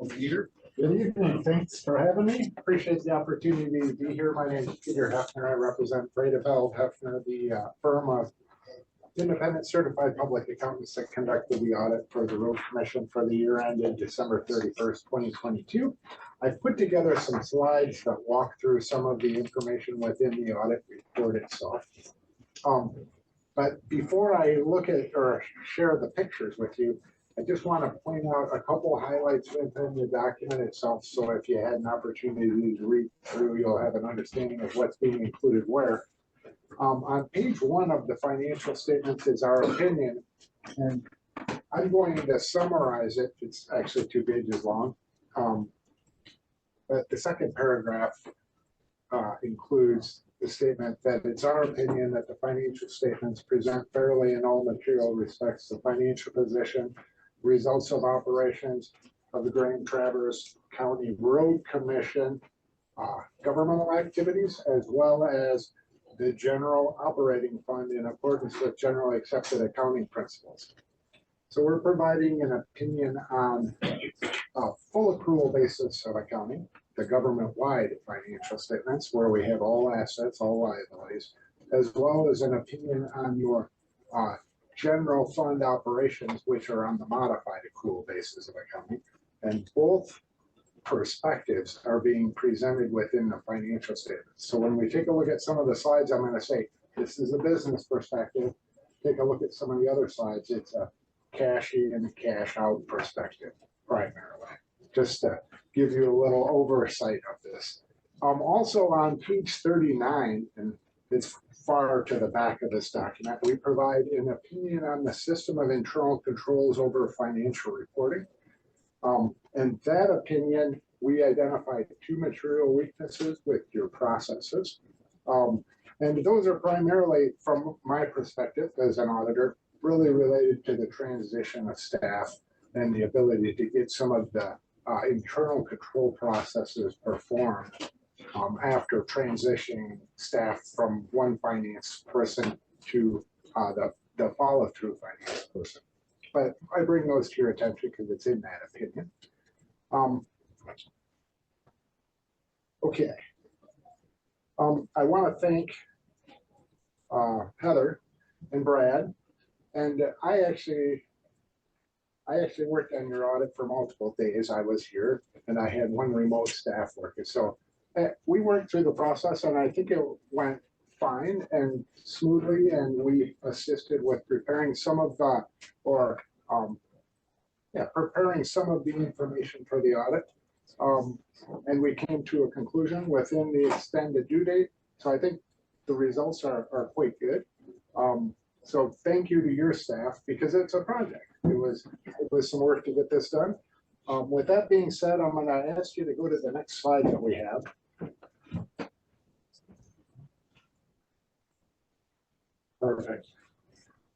Peter? Good evening, thanks for having me. Appreciate the opportunity to be here. My name is Peter Hefner. I represent Bredeveld Hefner, the firm of independent certified public accountants that conducted the audit for the road commission for the year ended December 31st, 2022. I've put together some slides that walk through some of the information within the audit report itself. But before I look at or share the pictures with you, I just want to point out a couple highlights within the document itself. So if you had an opportunity to read through, you'll have an understanding of what's being included where. On page 1 of the financial statements is our opinion, and I'm going to summarize it. It's actually 2 pages long. But the second paragraph includes the statement that it's our opinion that the financial statements present fairly in all material respects the financial position, results of operations of the Grand Traverse County Road Commission, governmental activities, as well as the general operating fund in accordance with generally accepted accounting principles. So we're providing an opinion on a full accrual basis of accounting, the government-wide financial statements where we have all assets, all liabilities, as well as an opinion on your general fund operations, which are on the modified accrual basis of accounting. And both perspectives are being presented within the financial statements. So when we take a look at some of the slides, I'm going to say, this is a business perspective. Take a look at some of the other slides. It's a cash in, cash out perspective primarily, just to give you a little oversight of this. Also on page 39, and it's far to the back of this document, we provide an opinion on the system of internal controls over financial reporting. And that opinion, we identified 2 material weaknesses with your processes. And those are primarily, from my perspective as an auditor, really related to the transition of staff and the ability to get some of the internal control processes performed after transitioning staff from one finance person to the follow-through finance person. But I bring those to your attention because it's in that opinion. Okay. I want to thank Heather and Brad. And I actually worked on your audit for multiple days. I was here and I had 1 remote staff working. So we worked through the process and I think it went fine and smoothly, and we assisted with preparing some of the, preparing some of the information for the audit. And we came to a conclusion within the extended due date. So I think the results are quite good. So thank you to your staff, because it's a project. It was some work to get this done. With that being said, I'm going to ask you to go to the next slide that we have. Perfect.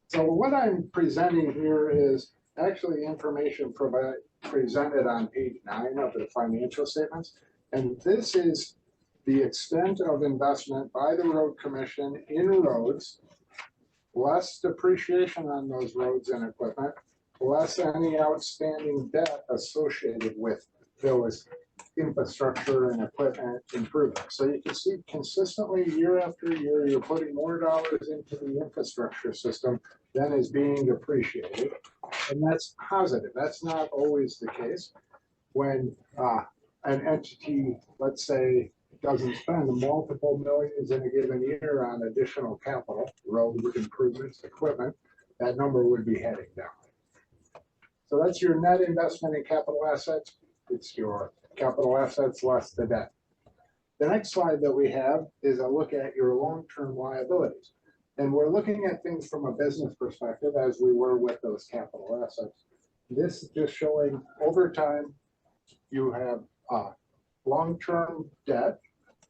So what I'm presenting here is actually information presented on page 9 of the financial statements. And this is the extent of investment by the road commission in roads, less depreciation on those roads and equipment, less any outstanding debt associated with those infrastructure and equipment improvements. So you can see consistently year after year, you're putting more dollars into the infrastructure system than is being depreciated. And that's positive. That's not always the case. When an entity, let's say, doesn't spend multiple millions in a given year on additional capital, road improvements, equipment, that number would be heading down. So that's your net investment in capital assets. It's your capital assets less the debt. The next slide that we have is a look at your long-term liabilities. And we're looking at things from a business perspective as we were with those capital assets. This is just showing over time, you have long-term debt,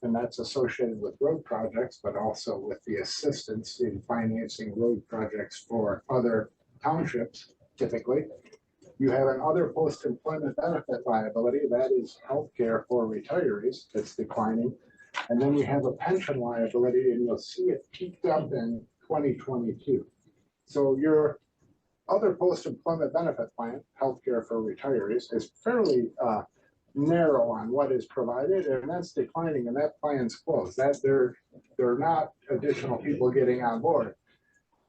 and that's associated with road projects, but also with the assistance in financing road projects for other townships, typically. You have an other post-employment benefit liability, that is healthcare for retirees, that's declining. And then you have a pension liability, and you'll see it peaked up in 2022. So your other post-employment benefit plan, healthcare for retirees, is fairly narrow on what is provided, and that's declining, and that plan's closed. That there are not additional people getting on board.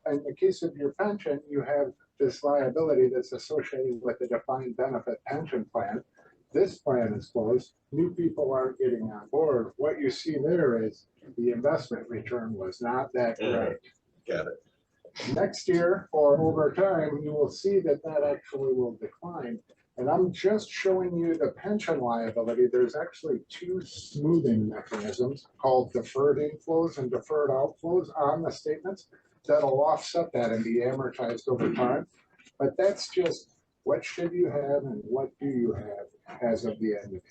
In the case of your pension, you have this liability that's associated with the defined benefit pension plan. This plan is closed. New people aren't getting on board. What you see there is the investment return was not that great. Got it. Next year or over time, you will see that that actually will decline. And I'm just showing you the pension liability. There's actually two smoothing mechanisms called deferred inflows and deferred outflows on the statements that'll offset that and be amortized over time. But that's just what should you have and what do you have as of the end of the year.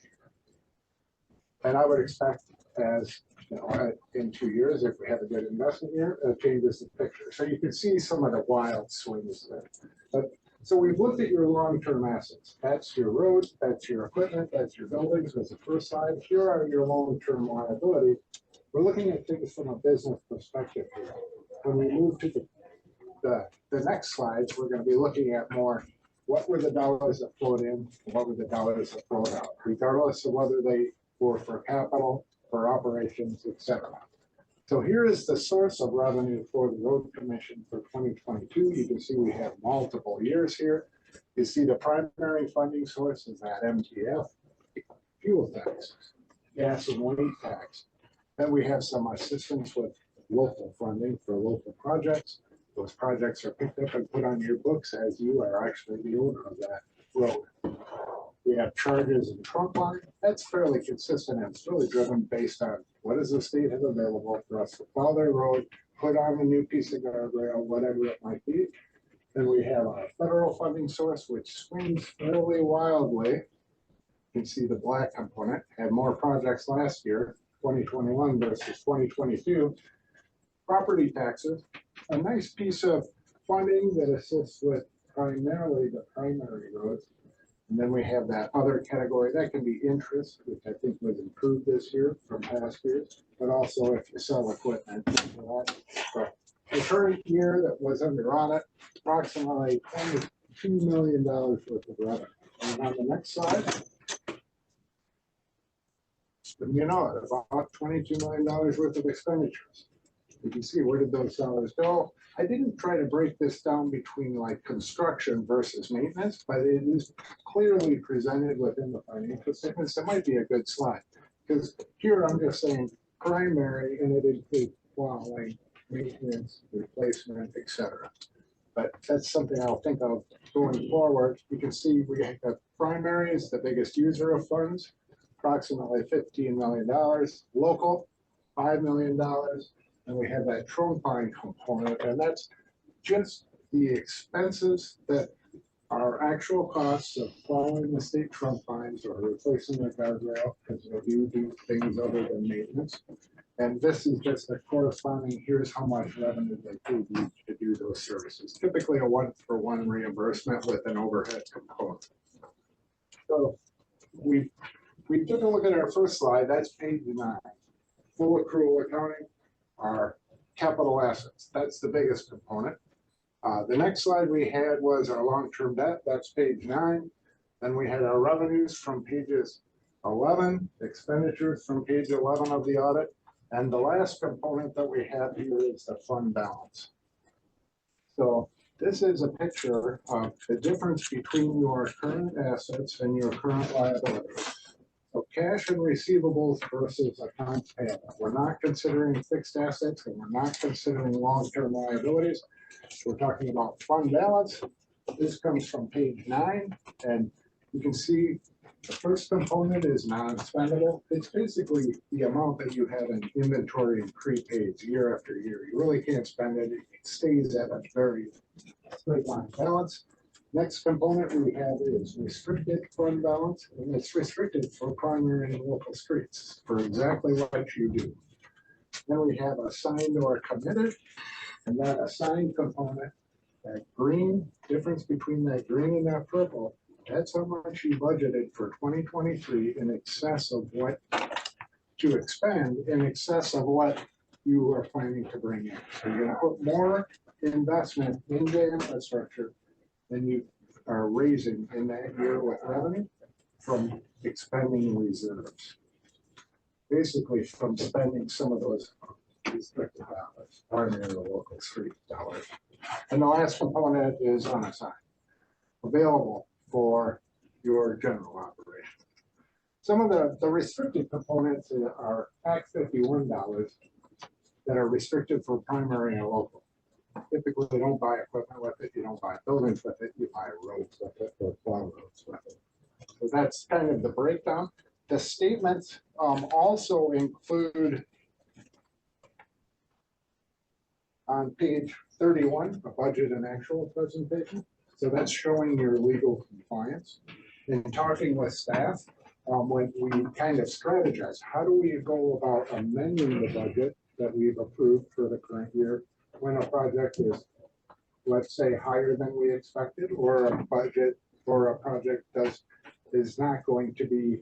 And I would expect, as you know, in 2 years, if we have a good investment year, it changes the picture. So you can see some of the wild swings there. But so we've looked at your long-term assets. That's your roads, that's your equipment, that's your buildings, that's the first side. Here are your long-term liabilities. We're looking at things from a business perspective here. When we move to the next slides, we're going to be looking at more what were the dollars that flowed in, and what were the dollars that flowed out, regardless of whether they were for capital, for operations, etc. So here is the source of revenue for the road commission for 2022. You can see we have multiple years here. You see the primary funding source is that MTF, fuel tax, gas and weight tax. Then we have some assistance with local funding for local projects. Those projects are picked up and put on your books as you are actually the owner of that road. We have charges and trunk line. That's fairly consistent, and it's really driven based on what does the state have available for us to plow their road, put on a new piece of guardrail, whatever it might be. Then we have a federal funding source, which swings fairly wildly. You can see the black component had more projects last year, 2021 versus 2022. Property taxes, a nice piece of funding that assists with primarily the primary roads. And then we have that other category that can be interest, which I think was improved this year from past years, but also if you sell equipment. So the current year that was under audit, approximately $22 million worth of revenue. And on the next slide, you know it, about $22 million worth of expenditures. You can see where did those dollars go. I didn't try to break this down between like construction versus maintenance, but it is clearly presented within the financial statements. That might be a good slide, because here I'm just saying primary, and it includes plowing, maintenance, replacement, etc. But that's something I'll think of going forward. You can see we have the primary is the biggest user of funds, approximately $15 million, local, $5 million. And we have that trunk line component, and that's just the expenses that are actual costs of following the state trunk lines or replacing the guardrail, because we do things other than maintenance. And this is just a corresponding, here's how much revenue they paid you to do those services. Typically a 1-for-1 reimbursement with an overhead component. So we took a look at our first slide, that's page 9. Full accrual accounting are capital assets. That's the biggest component. The next slide we had was our long-term debt. That's page 9. Then we had our revenues from pages 11, expenditures from page 11 of the audit. And the last component that we have here is the fund balance. So this is a picture of the difference between your current assets and your current liabilities. So cash and receivables versus accounts payable. We're not considering fixed assets and we're not considering long-term liabilities. We're talking about fund balance. This comes from page 9, and you can see the first component is non-spendable. It's basically the amount that you have in inventory and prepaids year after year. You really can't spend it. It stays at a very straight line balance. Next component we have is restricted fund balance, and it's restricted for primary and local streets for exactly what you do. Then we have assigned or committed, and that assigned component, that green, difference between that green and that purple, that's how much you budgeted for 2023 in excess of what to expend, in excess of what you are planning to bring in. So you're gonna put more investment into infrastructure than you are raising in that year with revenue from expending reserves. Basically from spending some of those restricted dollars, primary or local street dollars. And the last component is unassigned, available for your general operation. Some of the restricted components are Act 51 dollars that are restricted for primary and local. Typically, you don't buy equipment with it, you don't buy buildings with it, you buy roads with it or plow roads with it. So that's kind of the breakdown. The statements also include on page 31, a budget and actual presentation. So that's showing your legal compliance. In talking with staff, when we kind of strategize, how do we go about amending the budget that we've approved for the current year when a project is, let's say, higher than we expected, or a budget or a project is not going to be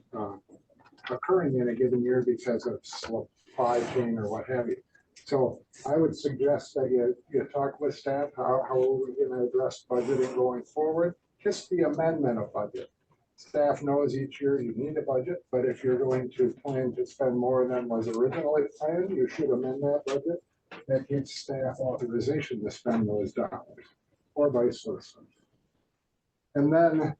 occurring in a given year because of supply chain or what have you. So I would suggest that you talk with staff, how are we going to address budgeting going forward? Just the amendment of budget. Staff knows each year you need a budget, but if you're going to plan to spend more than was originally planned, you should amend that budget. That gives staff authorization to spend those dollars, or vice versa. And then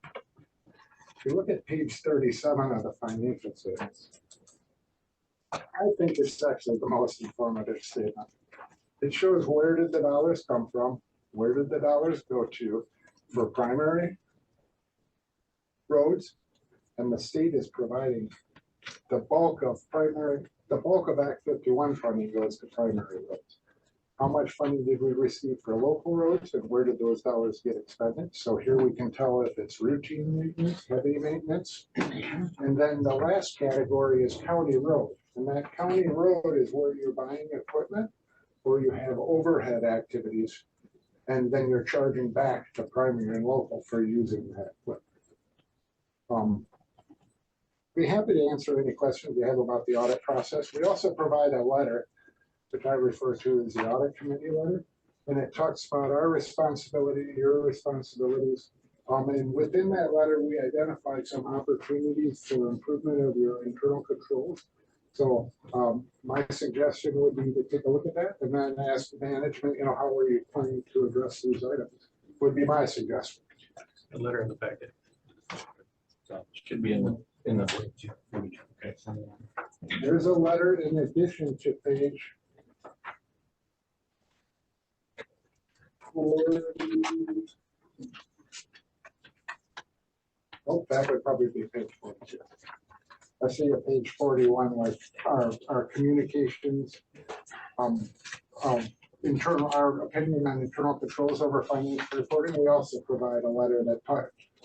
if you look at page 37 of the financial statements, I think it's actually the most informative statement. It shows where did the dollars come from, where did the dollars go to for primary roads, and the state is providing the bulk of Act 51 funding goes to primary roads. How much funding did we receive for local roads, and where did those dollars get expended? So here we can tell if it's routine maintenance, heavy maintenance. And then the last category is county road. And that county road is where you're buying equipment, or you have overhead activities, and then you're charging back to primary and local for using that equipment. Be happy to answer any questions you have about the audit process. We also provide a letter, which I refer to as the audit committee letter, and it talks about our responsibility, your responsibilities. And within that letter, we identified some opportunities for improvement of your internal controls. So my suggestion would be to take a look at that and then ask management, how are you planning to address these items? Would be my suggestion. The letter in the packet. So it should be in the. Okay. There's a letter in addition to page Oh, that would probably be page 42. I see a page 41 with our communications, internal, our opinion on internal controls over financial reporting. We also provide a letter that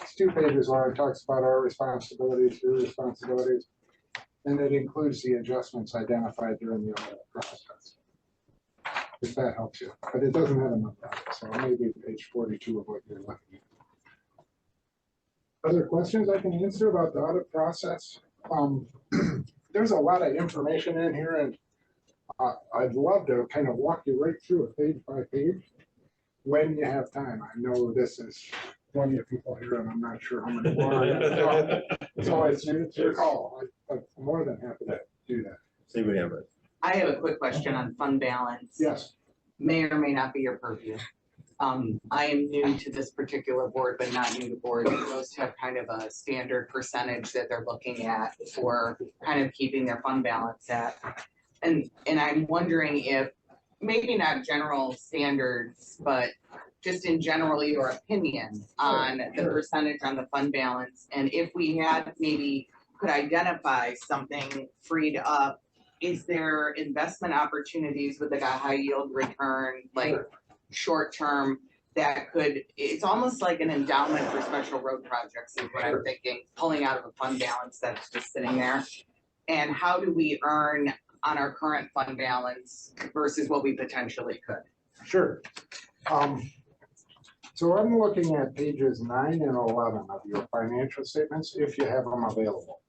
it's 2 pages where it talks about our responsibilities, your responsibilities, and it includes the adjustments identified during the audit process. If that helps you, but it doesn't have a number on it, so maybe page 42 of what you're looking at. Other questions I can answer about the audit process? There's a lot of information in here, and I'd love to kind of walk you right through it page by page when you have time. I know this is plenty of people here, and I'm not sure how many more. So it's your call. I'm more than happy to do that. See, we have it. I have a quick question on fund balance. Yes. May or may not be your purview. I am new to this particular board, but not new to board. Most have kind of a standard percentage that they're looking at for kind of keeping their fund balance at. And I'm wondering if, maybe not general standards, but just in general, your opinion on the percentage on the fund balance. And if we had maybe could identify something freed up, is there investment opportunities with like a high yield return, like short term, that could, it's almost like an endowment for special road projects is what I'm thinking, pulling out of a fund balance that's just sitting there. And how do we earn on our current fund balance versus what we potentially could? Sure. So I'm looking at pages 9 and 11 of your financial statements, if you have them available.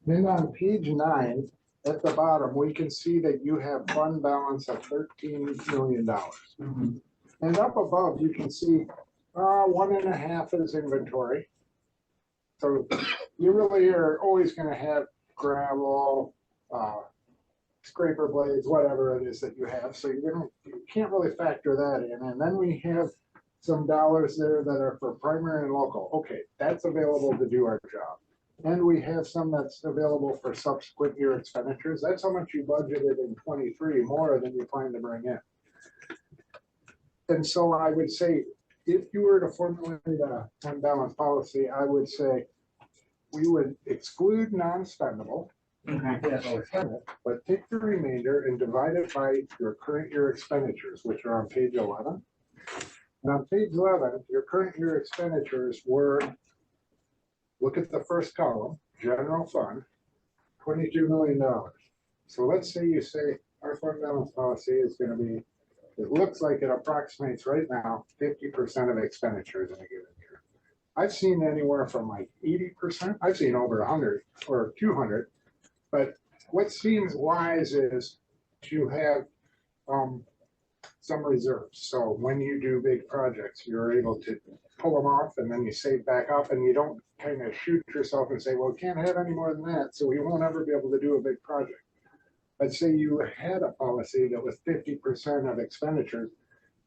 Then on page 9, at the bottom, we can see that you have fund balance of $13 million. And up above, you can see 1.5 is inventory. So you really are always going to have gravel, scraper blades, whatever it is that you have. So you can't really factor that in. And then we have some dollars there that are for primary and local. Okay, that's available to do our job. And we have some that's available for subsequent year expenditures. That's how much you budgeted in 23, more than you plan to bring in. And so I would say, if you were to formulate a fund balance policy, I would say we would exclude non-spendable. But take the remainder and divide it by your current year expenditures, which are on page 11. And on page 11, your current year expenditures were, look at the first column, general fund, $22 million. So let's say you say our fund balance policy is going to be, it looks like it approximates right now 50% of expenditures in a given year. I've seen anywhere from like 80%. I've seen over 100 or 200. But what seems wise is to have some reserves. So when you do big projects, you're able to pull them off and then you save back up, and you don't kind of shoot yourself and say, well, we can't have any more than that, so we won't ever be able to do a big project. But say you had a policy that was 50% of expenditures,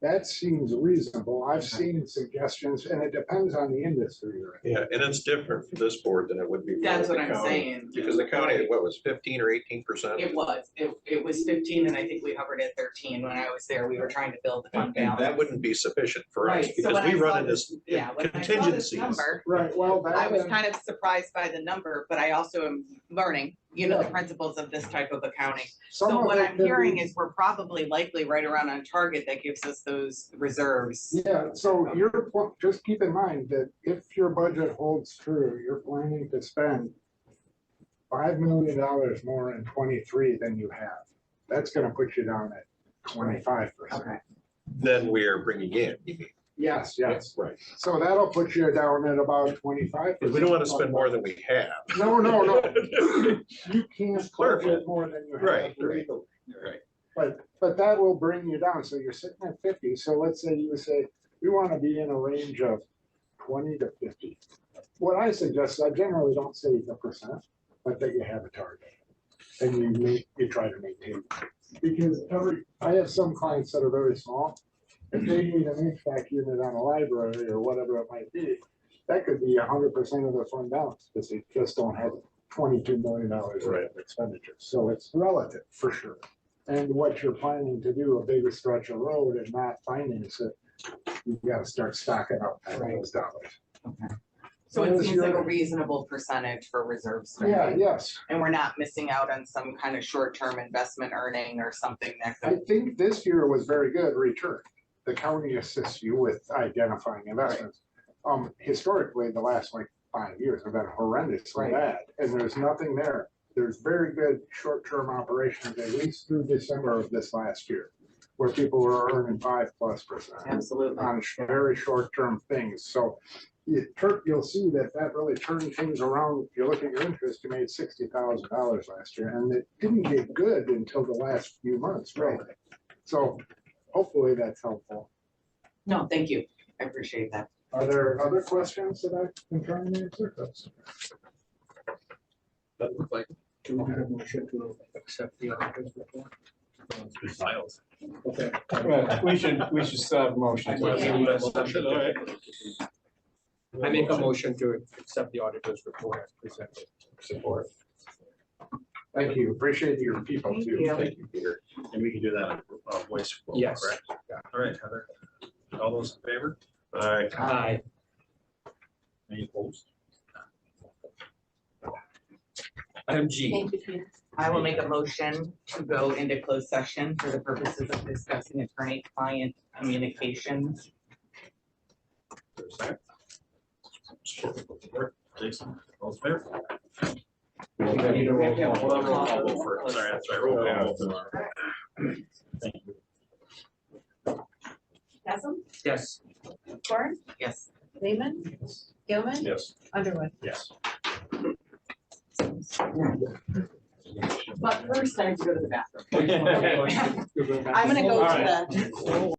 that seems reasonable. I've seen suggestions, and it depends on the industry. Yeah, and it's different for this board than it would be. That's what I'm county. saying. Because the county, what was 15 or 18%? It was 15, and I think we hovered at 13 when I was there. We were trying to build the fund And balance. that wouldn't be sufficient for us, Right, so because when we I run saw in this- this yeah, when I saw this contingencies. number, Right, well, I was kind of surprised by the number, but I also am learning, the principles of this type of accounting. Some So of what it I'm can hearing be- is we're probably likely right around on target that gives us those reserves. Yeah, so just keep in mind that if your budget holds true, you're planning to spend $5 million more in 23 than you have. That's gonna put you down at 25%. Okay. Then we are bringing in, you mean? Yes, yes. Right. So that'll put you down at about 25%. Because we don't want to spend more than we have. No. You can't budget more than you have Right, legally. right. But that will bring you down. So you're sitting at 50. So let's say you say, we want to be in a range of 20 to 50. What I suggest, I generally don't say the percent, but that you have a target and you try to maintain it. Because I have some clients that are very small. If they need an HVAC unit on a library or whatever it might be, that could be 100% of their fund balance because they just don't have $22 million worth of expenditures. So it's relative for sure. and what you're planning to do, a bigger stretch of road and not finance it, you gotta start stocking up on those dollars. So What it is seems like a your- reasonable percentage for reserve Yeah, spending. yes. And we're not missing out on some kind of short-term investment earning or something that I could. think this year was very good return. The county assists you with identifying investments. Historically, the last like 5 years have been horrendously Right. bad, and there's nothing there. There's very good short-term operations, at least through December of this last year, where people were earning 5+%. Absolutely. On very short-term things, so you'll see that really turned things around. If you look at your interest, you made $60,000 last year, and it didn't get good until the last few months, really. So hopefully that's helpful. No, thank you. I appreciate that. Are there other questions that I can try and answer? Doesn't look like. Do we have a motion to accept the auditor's report? Okay. We should still have a motion. I make a motion to accept the auditor's report as presented. Support. Thank you. Appreciate your people Thank too. you. Thank you, Peter. And we can do that on voice. vote, Yes. correct? All right, Heather. All those in favor? Aye. Aye. Any opposed? Item G. Thank you, Peter. I will make a motion to go into closed session for the purposes of discussing attorney-client communications. Jason, all in favor? We need a roll call. Roll call vote for it. Sorry, that's right. Roll call vote. Thank you. Hassan, Yes. Warren, Yes. Lehman, Gilman, Yes. Underwood. Yes. But first I have to go to the bathroom. I'm I'm gonna go to the.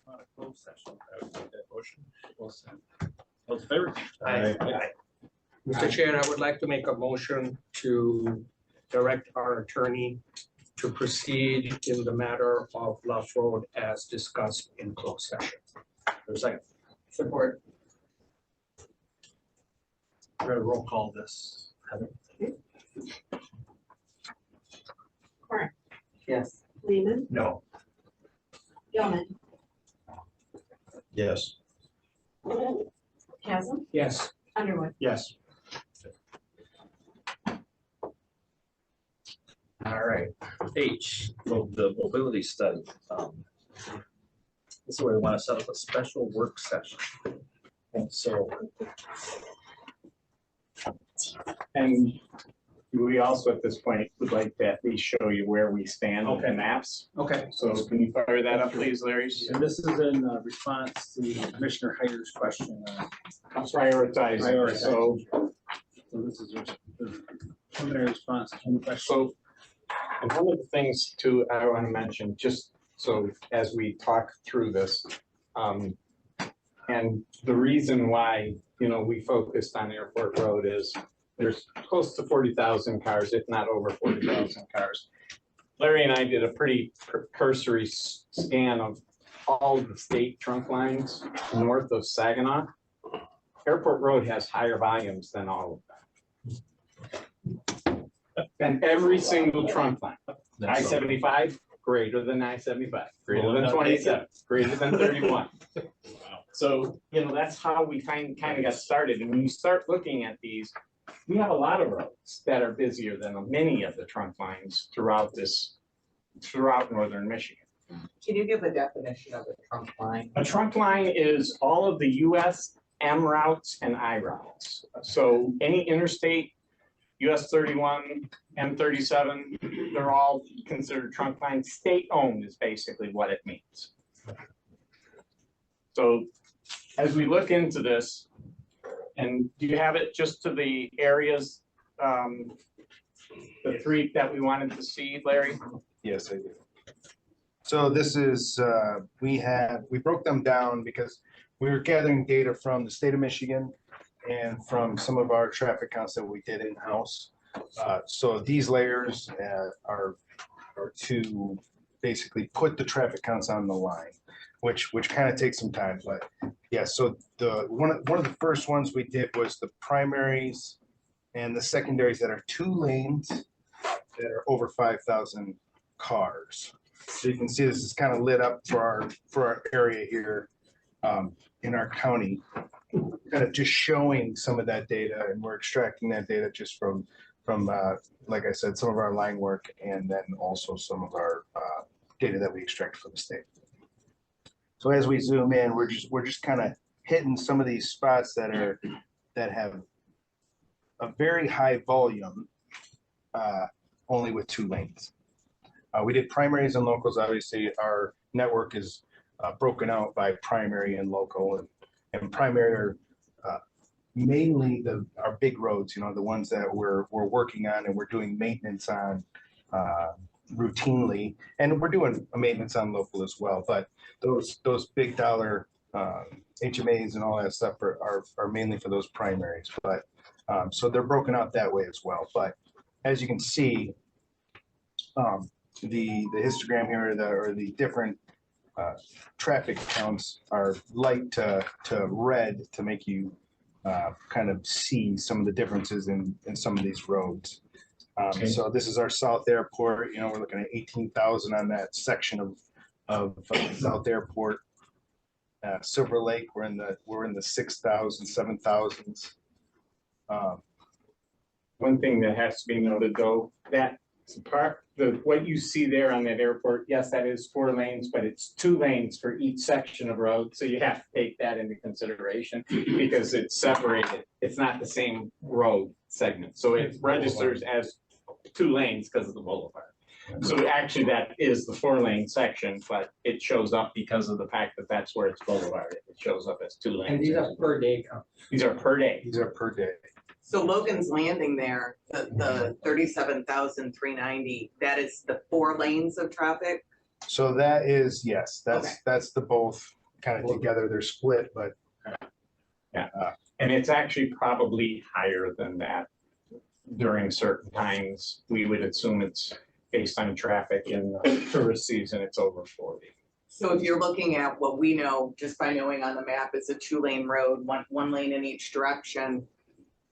On a closed session, I would make that motion. Those in favor? Mr. Chair, I would like to make a motion to direct our attorney to proceed in the matter of Bluff Road as discussed in closed session. For a second. Support. We're gonna roll call this. Heather? Corn, Yes. Lehman, No. Gilman, Yes. Chasm, Yes. Underwood. Yes. All right, H, the mobility study. This is where we want to set up a special work session. And so, And we also at this point would like to at least show you where we stand with the Okay. maps. Okay. So can you fire that up, please, Larry? And this is in response to Commissioner Hyder's question. Prioritizing, so. So this is the preliminary response to the question. So, and one of the things too, I want to mention, just so as we talk through this, and the reason why, you know, we focused on Airport Road is there's close to 40,000 cars, if not over 40,000 cars. Larry and I did a pretty cursory scan of all the state trunk lines north of Saginaw. Airport Road has higher volumes than all of them. Than every single trunk line. I-75, greater than I-75, greater than 27, greater than 31. So, you know, that's how we kind of got started. And when you start looking at these, we have a lot of roads that are busier than many of the trunk lines throughout northern Michigan. Can you give a definition of a trunk line? A trunk line is all of the US M routes and I routes. So any interstate, US 31, M37, they're all considered trunk lines. State owned is basically what it means. So as we look into this, and do you have it just to the areas, the three that we wanted to see, Larry? Yes, I do. So this is, we broke them down because we were gathering data from the state of Michigan and from some of our traffic counts that we did in-house. So these layers are to basically put the traffic counts on the line, which kind of takes some time, but yeah, so one of the first ones we did was the primaries and the secondaries that are 2 lanes that are over 5,000 cars. So you can see this is kind of lit up for our area here in our county, kind of just showing some of that data, and we're extracting that data just from like I said, some of our line work, and then also some of our data that we extract from the state. So as we zoom in, we're just kind of hitting some of these spots that have a very high volume, only with 2 lanes. We did primaries and locals. Obviously, our network is broken out by primary and local, and primary are mainly our big roads. You know, the ones that we're working on and we're doing maintenance on routinely, and we're doing a maintenance on local as well. But those big dollar HMAs and all that stuff are mainly for those primaries. But so they're broken out that way as well. But as you can see, the histogram here, or the different traffic counts are light to red to make you kind of see some of the differences in some of these roads. Okay. So this is our South Airport. You know, we're looking at 18,000 on that section of South Airport. Silver Lake, we're in the 6,000, 7,000s. One thing that has to be noted though, that what you see there on that airport, yes, that is 4 lanes, but it's 2 lanes for each section of road. So you have to take that into consideration because it's separated. It's not the same road segment. So it registers as 2 lanes because of the boulevard. So actually that is the 4-lane section, but it shows up because of the fact that that's where it's boulevard. It shows up as 2 lanes. And these are per day counts. These are per day. These are per day. So Logan's Landing there, the 37,390, that is the 4 lanes of traffic? So that is, yes, Okay. that's the both kind of together, they're split, but Yeah, and it's actually probably higher than that during certain times. We would assume it's based on traffic in the tourist season, it's over 40. So if you're looking at what we know, just by knowing on the map, is a 2-lane road, one lane in each direction.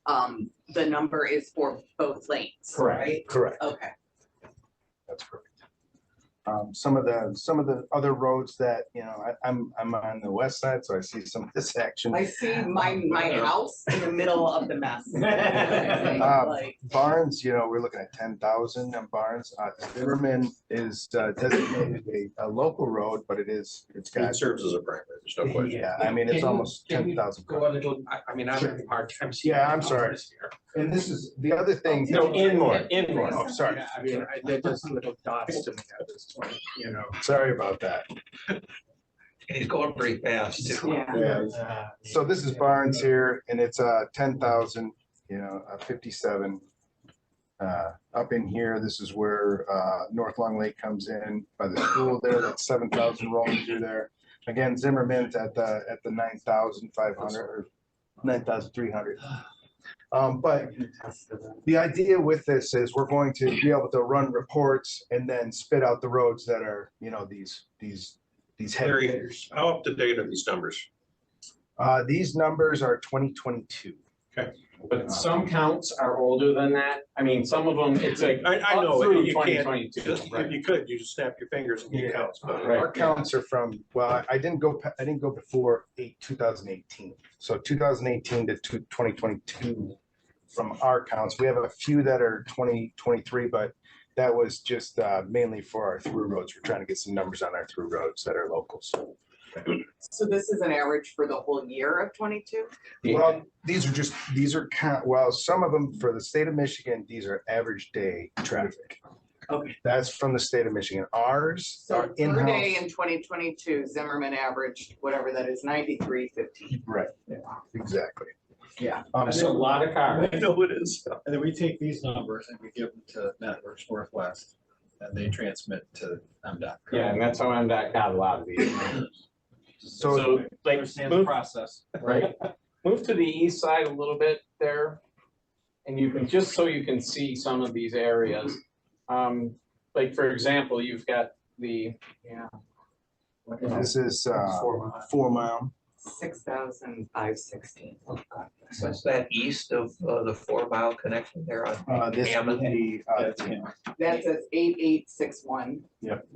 The number is for both lanes, right? Correct. Okay. That's correct. Some of the other roads that, you know, I'm on the west side, so I see some of this action. I see my house in the middle of the mess. Like, Barnes, you know, we're looking at 10,000 on Barnes. Zimmerman is designated a local road, but it's got. It serves as a primary, there's no question. Yeah, I mean, it's almost Can you 10,000. Go a little, I mean, I'm having a hard time seeing. Yeah, I'm the sorry. numbers here. And this is the other thing. No, inland. Oh, sorry. Yeah, I mean, they're just little dots to me at this point, you know. Sorry about that. He's going pretty fast too. Yeah. So this is Barnes here, and it's 10,000, you know, 57. Up in here, this is where North Long Lake comes in by the school there. That's 7,000 rolling through there. Again, Zimmerman's at the 9,500 or 9,300. But the idea with this is we're going to be able to run reports and then spit out the roads that are, you know, these heavy Larry, hitters. how up to date are these numbers? These numbers are 2022. Okay. But some counts are older than that. I mean, some of them, it's like I know, up through you can't, 2022. if you could, you just snap your fingers and get counts, but. Our counts are from, well, I didn't go before 2018. So 2018 to 2022 from our counts. We have a few that are 2023, but that was just mainly for our through roads. We're trying to get some numbers on our through roads that are locals. so this is an average for the whole year of 22? Well, these are well, some of them for the state of Michigan, these are average day traffic. Okay. That's from the state of Michigan. Ours So are per in-house. day in 2022, Zimmerman averaged whatever that is, 93.15. Right, exactly. Yeah. That's a lot of cars. I know it is. And then we take these numbers and we give them to Networks Northwest and they transmit to MDOT. Yeah, and that's how MDOT got a lot of these numbers. So like, Understand the move, process. right, move to the east side a little bit there. And you can, just so you can see some of these areas. Like, for example, you've got the, this is 4 Mile. 6,516. So is that east of the 4 Mile connection there on This would Hammond? be, That says 8861. yep.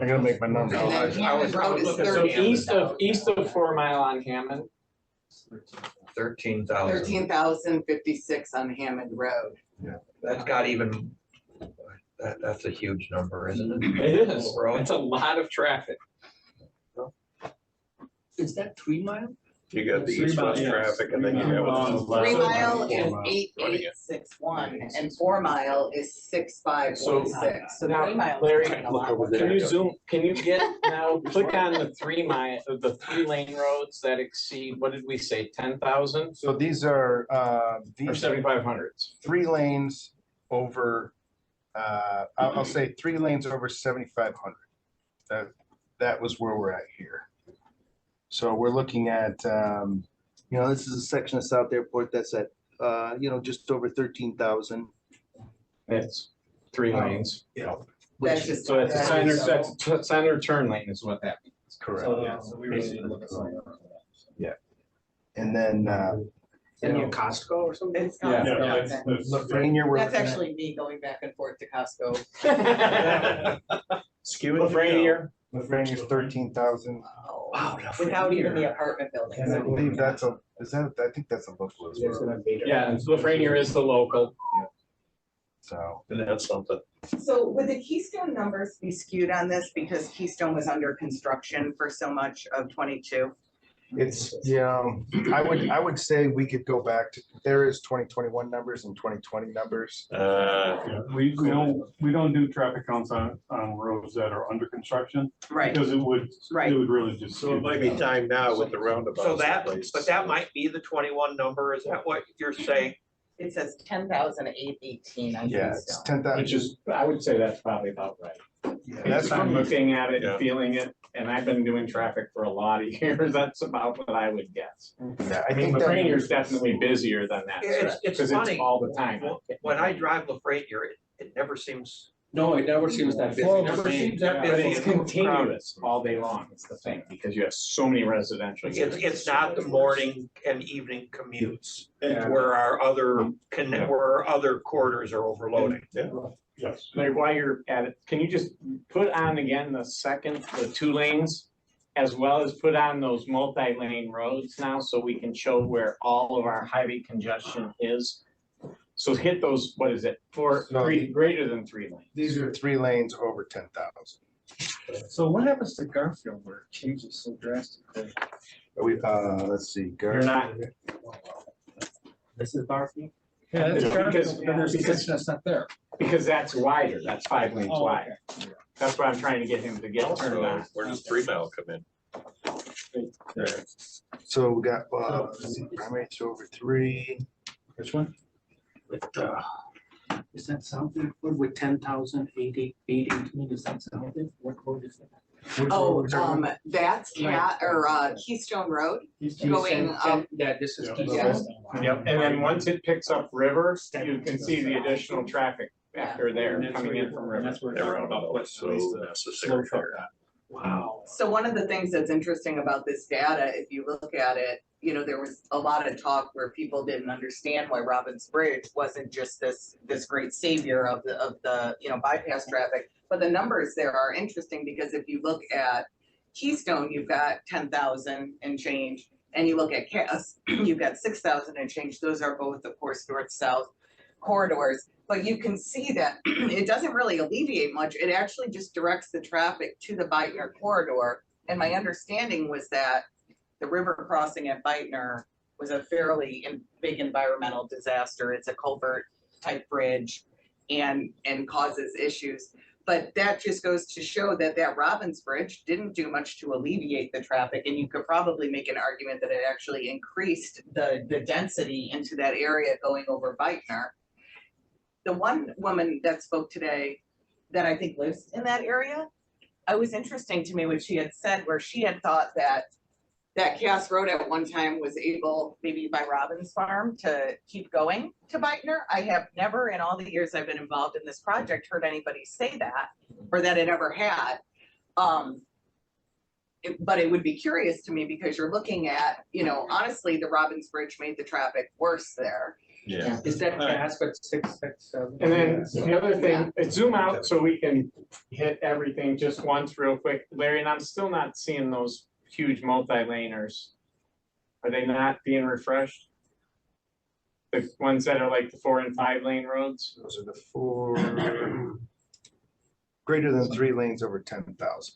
I gotta make my numbers. And then Hammond Road is so 13,000. east of 4 Mile on Hammond, 13,000. 13,056 on Hammond Road. That's got even, that's a huge number, isn't it? it is, Overall. it's a lot of traffic. Is that 3 Mile? You got the 3 east Mile, west yes. traffic and then you have. 3 Mile is 4 Mile. 8861 and 4 Mile is 6516. So Now, 3 Mile. Larry, is a lot. can you zoom, can you get, now, click on the 3 mile, the 3 lane roads that exceed, what did we say, 10,000 So these are, or these 7,500s? 3 lanes over, I'll say 3 lanes over 7,500. That was where we're at here. So we're looking at, you know, this is a section of South Airport that's at, you know, just over 13,000. It's 3 lanes. You know, That's just. So that's a center turn lane is what that means. correct. So we receive Yeah. And then, In your Costco or something? It's not. Yeah. Lafreniere, we're That's looking at- actually me going back and forth to Costco. Lafreniere, Lafreniere's 13,000. Wow. Without even the apartment And I buildings. believe that's a, I think that's a local as well. yeah, and Lafreniere is the local. So. And that's something. So would the Keystone numbers be skewed on this because Keystone was under construction for so much of 22? It's, yeah, I would say we could go back to, there is 2021 numbers and 2020 numbers. We don't do traffic counts on roads that are under construction. Right. Because it would really just. So it might be time now with the roundabout. So that, but that might be the 21 number, is that what you're saying? It says 10,818 on Yeah, it's Keystone. 10,000. Which is, I would say that's probably about right. that's I'm from- looking at it, Yeah. and feeling it, and I've been doing traffic for a lot of years. That's about what I would guess. Yeah, I mean, Lafreniere's definitely busier than that. It's Because funny. all the time. When I drive Lafreniere, it never seems. No, it never seems that busy. Well, it never seems that But busy. it's continuous all day long, it's the thing, because you have so many residential. It's not the morning and evening commutes Yeah. where our other quarters are overloading. Yes. Like, while you're at it, can you just put on again the 2 lanes? As well as put on those multi-lane roads now, so we can show where all of our highway congestion is. So hit those, what is it, greater than 3 lanes? These are 3 lanes over 10,000. So what happens to Garfield where it changes so drastically? Let's see. You're not. This is Garfield? Yeah, that's Because- Garfield, but there's a because- section that's not there. Because that's wider, that's 5 lanes Oh, wider. That's what I'm trying to get him to get turned So on. where does 3 Mile come in? So we got, let's see, primary to over 3. Which one? Is that something with 10,080, does that sound good? What road is that? Oh, that's Keystone Road going up. Yeah, this is. Yeah. Yep, and then once it picks up River, you can see the additional traffic after there coming in from River. They're about so necessary there. Wow. So one of the things that's interesting about this data, if you look at it, you know, there was a lot of talk where people didn't understand why Robbins Bridge wasn't just this great savior of the bypass traffic. But the numbers there are interesting because if you look at Keystone, you've got 10,000 and change, and you look at Cass, you've got 6,000 and change. Those are both, of course, north-south corridors. But you can see that it doesn't really alleviate much. It actually just directs the traffic to the Beitner corridor. And my understanding was that the river crossing at Beitner was a fairly big environmental disaster. It's a culvert type bridge and causes issues. But that just goes to show that Robbins Bridge didn't do much to alleviate the traffic. And you could probably make an argument that it actually increased the density into that area going over Beitner. The one woman that spoke today that I think lives in that area, it was interesting to me what she had said, where she had thought that Cass Road at one time was able, maybe by Robbins Farm, to keep going to Beitner. I have never, in all the years I've been involved in this project, heard anybody say that, or that it ever had. But it would be curious to me because you're looking at, honestly, the Robbins Bridge made the traffic worse there. Yeah. Is that Cass with 667? And then the other thing, zoom out so we can hit everything just once real quick. Larry, and I'm still not seeing those huge multi-laners. Are they not being refreshed? The ones that are like the 4 and 5 lane roads? Those are the 4, greater than 3 lanes over 10,000.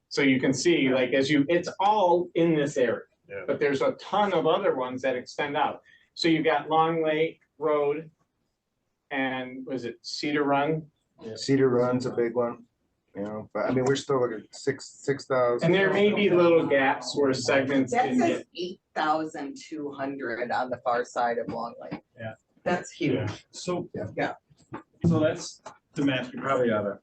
So you can see, like, it's all in this area, Yeah. but there's a ton of other ones that extend out. So you've got Long Lake Road and was it Cedar Run? Cedar Run's a big one, but I mean, we're still looking at 6,000. And there may be little gaps where segments That didn't says get. 8,200 on the far side of Long Lake. Yeah. That's huge. So, Yeah. so that's the map you probably ought to.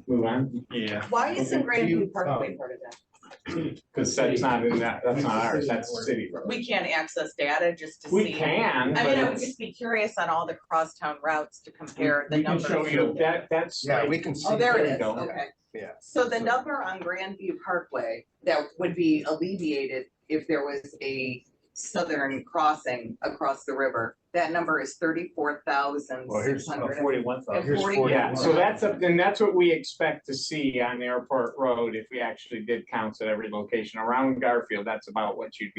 Move on. Yeah. Why isn't Grandview Parkway part of that? Because that's not in that's not ours, that's city road. We can't access data just to see. We can, I but mean, I would it's- just be curious on all the crosstown routes to compare the We can numbers. show you that's. Yeah, like- we can see. Oh, there There it you is, go. okay. Yeah. So the number on Grandview Parkway that would be alleviated if there was a southern crossing across the river, that number is 34,600. 41,000. Here's 40. Yeah, so that's what we expect to see on Airport Road if we actually did counts at every location around Garfield. That's about what you'd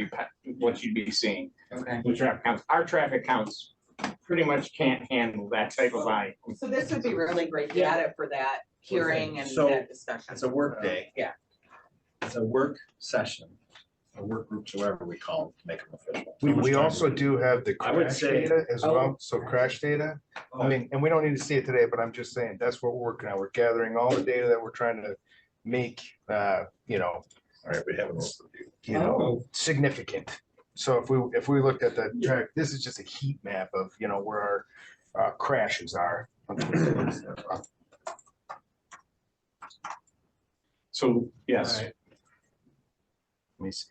be seeing. Okay. The traffic counts, our traffic counts pretty much can't handle that type of volume. So this would be really great data for that hearing and So, that discussion. It's a work day. Yeah. It's a work session, a work groups, whatever we call them, to make them official. We also do have the I would crash say- data as Oh. well, so crash data. I mean, and we don't need to see it today, but I'm just saying, that's what we're working on. We're gathering all the data that we're trying to make, All right, we have an overview. Oh. significant. So if we looked at the track, this is just a heat map of, where our crashes are. So, yes. Alright. Let me see.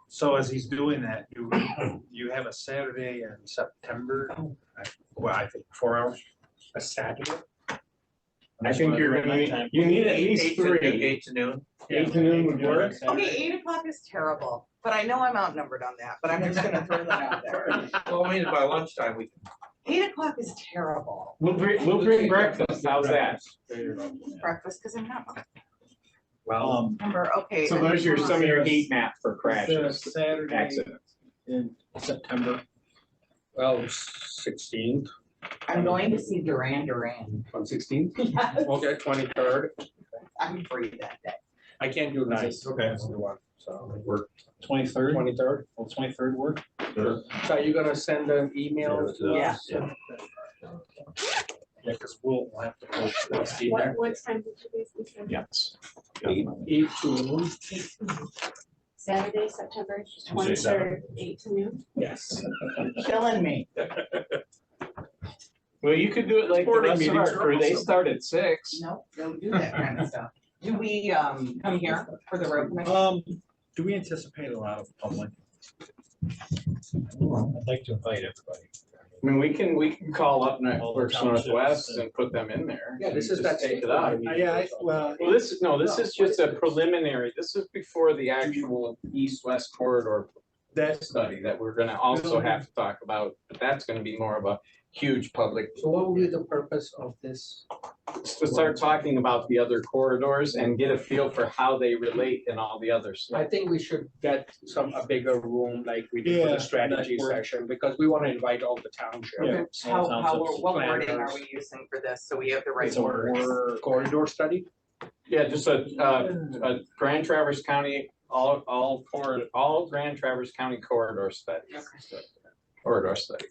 So as he's doing that, you have a Saturday in September, well, I think 4 hours, a Saturday? I think you're gonna need, you need at least three. 8 to noon. 8 to noon would work. Okay, 8 o'clock is terrible, but I know I'm outnumbered on that, but I'm just gonna throw that out there. Well, I mean, by lunchtime, we can. 8 o'clock is terrible. We'll bring breakfast. How's that? Breakfast, because I'm not. Well, Remember, okay. So there's your, some of your heat map for is there a crashes, Saturday accidents. in September? Well, 16th. I'm going to see Duran Duran. On 16th? Yes. Okay, 23rd. I'm free that day. I can't do nights. Okay. So we're 23rd? 23rd. Will 23rd work? Sure. So are you gonna send an email to us? Yeah. Yeah, because we'll have to post this. What time did you basically say? Yes. 8 to noon? Saturday, September 23rd, 8 to noon? Yes. Killing me. Well, you could do it like the Sporting rest of our meetings are crew. They awesome. start at 6. Nope, don't do that kind of stuff. Do we, come here for the road commission? Do we anticipate a lot of public? I'd like to invite everybody. I mean, we can call up Networks townships Northwest and- and put them in there. Yeah, this and is just that take it out. well. Well, this is just a preliminary. This is before the actual east-west corridor study that we're gonna also have to talk about, but that's gonna be more of a huge public. So what will be the purpose of this? To start talking about the other corridors and get a feel for how they relate in all the other stuff. I think we should get a bigger room like we did for Yeah, the strategy network. session, because we want to invite all the townships. What wording are we using for this, so we have the right It's a words? corridor study? Yeah, just a Grand Traverse County, all Grand Traverse County corridor studies. Corridor study.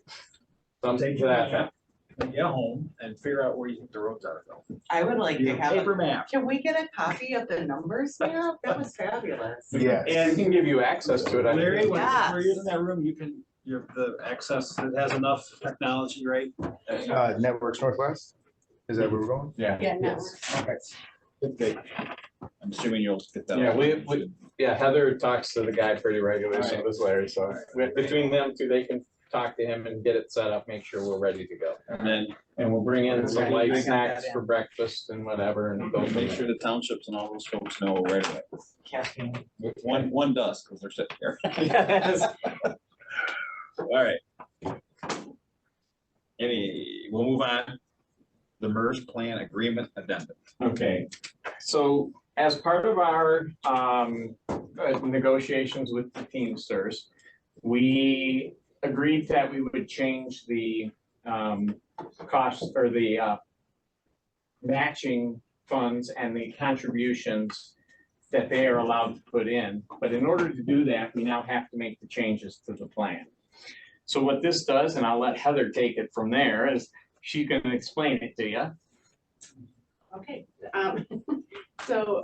Something to that effect. Get home and figure out where you think the roads are though. I would like to have. Paper map. Can we get a copy of the numbers map? That was fabulous. Yes. And we can give you access to it. I Larry, think. when Yes. you're in that room, you can, the access, it has enough technology, right? Networks Northwest? Is that where we're going? Yeah. Yeah, no. Okay. Good. I'm assuming you'll get that. Yeah, Heather talks to the guy pretty regularly, so does Larry, so between them two, they can talk to him and get it set up, make sure we're ready to go. And we'll bring in some light snacks for breakfast and whatever and go. Make sure the townships and all those folks know right away. One does, because they're sitting here. Yes. All right. We'll move on. The MERS plan agreement addendum. Okay, so as part of our negotiations with the Teamsters, we agreed that we would change the cost or the matching funds and the contributions that they are allowed to put in. But in order to do that, we now have to make the changes to the plan. So what this does, and I'll let Heather take it from there, is she can explain it to you. Okay, so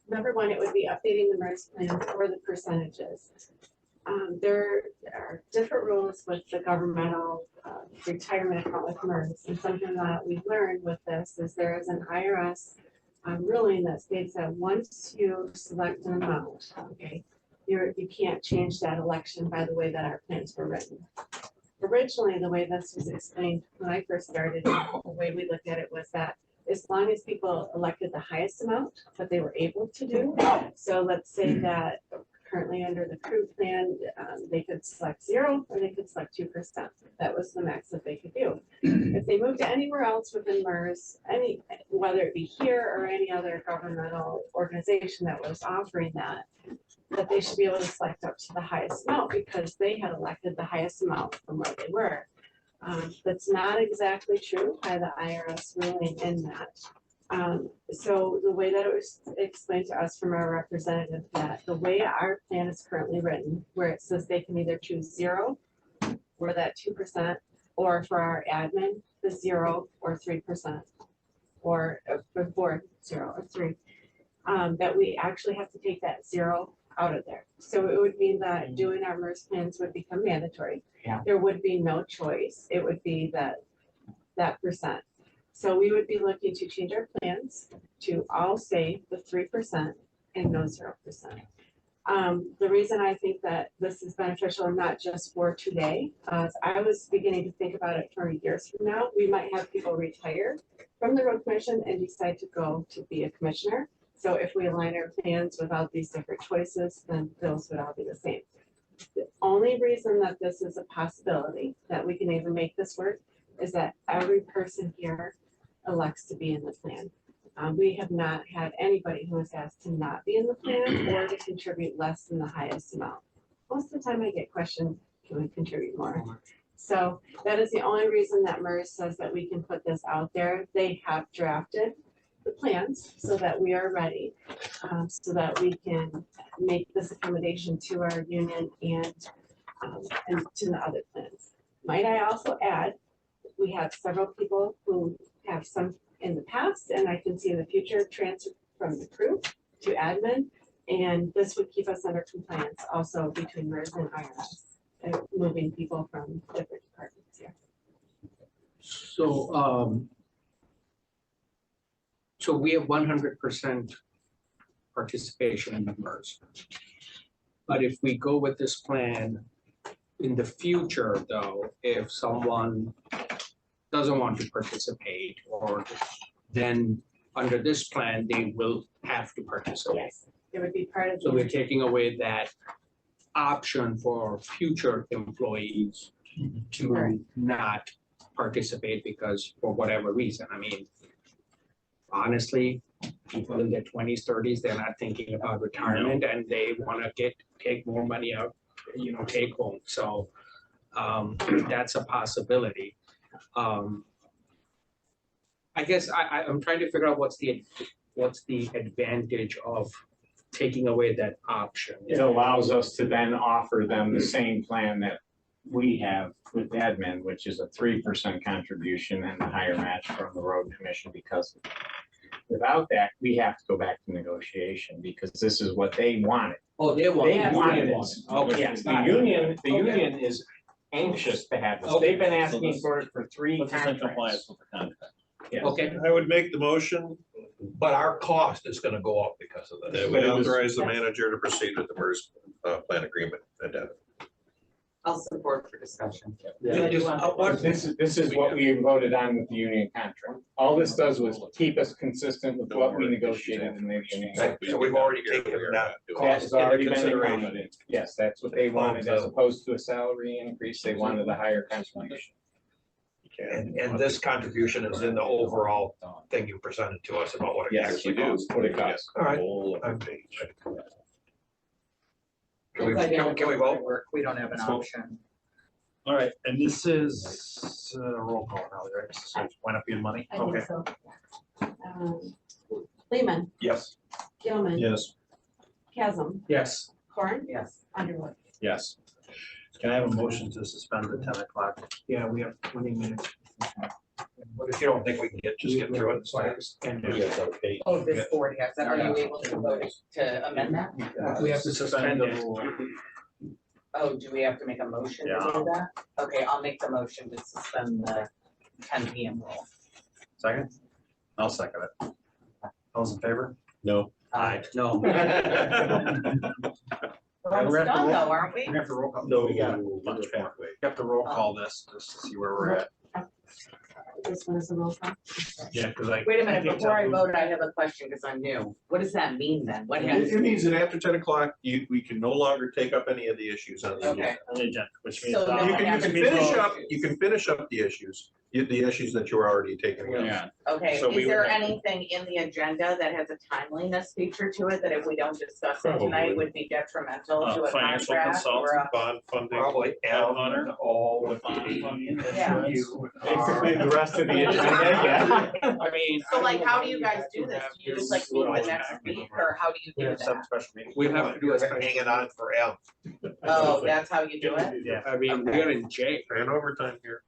number one, it would be updating the MERS plan for the percentages. There are different rules with the governmental retirement account with MERS, and something that we've learned with this is there is an IRS ruling that states that once you select an amount, okay, you can't change that election by the way that our plans were written. Originally, the way this was explained when I first started, the way we looked at it was that as long as people elected the highest amount that they were able to do, so let's say that currently under the crew plan, they could select 0 or they could select 2%. That was the max that they could do. If they moved to anywhere else within MERS, whether it be here or any other governmental organization that was offering that they should be able to select up to the highest amount because they had elected the highest amount from where they were. That's not exactly true by the IRS ruling in that. So the way that it was explained to us from our representative, that the way our plan is currently written, where it says they can either choose 0 or that 2%, or for our admin, the 0 or 3%, or before 0 or 3, that we actually have to take that 0 out of there. So it would mean that doing our MERS plans would become mandatory. Yeah. There would be no choice. It would be that percent. So we would be looking to change our plans to all say the 3%, and no 0%. The reason I think that this is beneficial, not just for today, I was beginning to think about it for years from now. We might have people retire from the road commission and decide to go to be a commissioner. So if we align our plans without these different choices, then those would all be the same. The only reason that this is a possibility, that we can even make this work, is that every person here elects to be in the plan. We have not had anybody who has asked to not be in the plan or to contribute less than the highest amount. Most of the time I get questioned, can we contribute more? So that is the only reason that MERS says that we can put this out there. They have drafted the plans so that we are ready, so that we can make this accommodation to our union and to the other plans. Might I also add, we have several people who have some in the past, and I can see in the future transfer from the crew to admin, and this would keep us under compliance also between MERS and IRS, moving people from different departments here. So, so we have 100% participation in the MERS. But if we go with this plan, in the future though, if someone doesn't want to participate, or then under this plan, they will have to participate. Yes, it would be part of. So we're taking away that option for future employees to not participate because for whatever reason. I mean, honestly, people in their 20s, 30s, they're not thinking about retirement and they want to take more money out, take home. So that's a possibility. I guess I'm trying to figure out what's the advantage of taking away that option. It allows us to then offer them the same plan that we have with admin, which is a 3% contribution and a higher match from the road commission, because without that, we have to go back to negotiation because this is what they wanted. Oh, they wanted. They wanted this. Okay. Yes, the union is anxious to have this. They've been asking for it for 3 contracts. Yes. Okay. I would make the motion. But our cost is gonna go up because of this. That would authorize the manager to proceed with the MERS plan agreement addendum. I'll support for discussion. This is what we voted on with the union contract. All this does was keep us consistent with what we negotiated in the union. So we've already taken that That's cost already into been consideration. accommodated. Yes, that's what they wanted, as opposed to a salary increase. They wanted a higher contribution. And this contribution is in the overall thing you presented to us about what it Yes, actually you do. costs. What it costs. All right. Can we vote? We don't have an option. All right, and this is roll call now, right? So it went up in money? I think Okay. so. Lehman, Yes. Gilman. Yes. Chasm, Yes. Corn. Yes. Underwood. Yes. Can I have a motion to suspend at 10 o'clock? Yeah, we have 20 minutes. But if you don't think we can just get through it, it's fine. Oh, this board has that. Are you able to vote to amend that? We have to suspend the rule. Oh, do we have to make a motion to do that? Okay, I'll make the motion to suspend the 10 PM rule. Second? I'll second it. Those in favor? No. Aye. No. We're almost done though, aren't we? We have to roll call. No. We got much more. We have to roll call this just to see where we're at. This one is a roll call. Yeah, because I. Wait a minute, think before I that- vote, I have a question because I'm new. What does that mean then? What happens? It means that after 10 o'clock, we can no longer take up any of the issues on the Okay. agenda. On the agenda, which means. So no You one can has to finish up the issues that you were already taking. up. Okay, So we is there would have- anything in the agenda that has a timeliness feature to it that if we don't discuss it Probably. tonight would be detrimental to a Financial contract or consultant, a? bond funding. Probably Bond hunter. all the Yeah. Basically, the rest of the agenda, yeah. I mean. So like, how do you guys do this? Do you just like meet the next week or how do you do that? Special meeting. We have to do a special. Hanging on forever. Oh, that's how you do it? Yeah. I mean, we're in jail. And overtime here.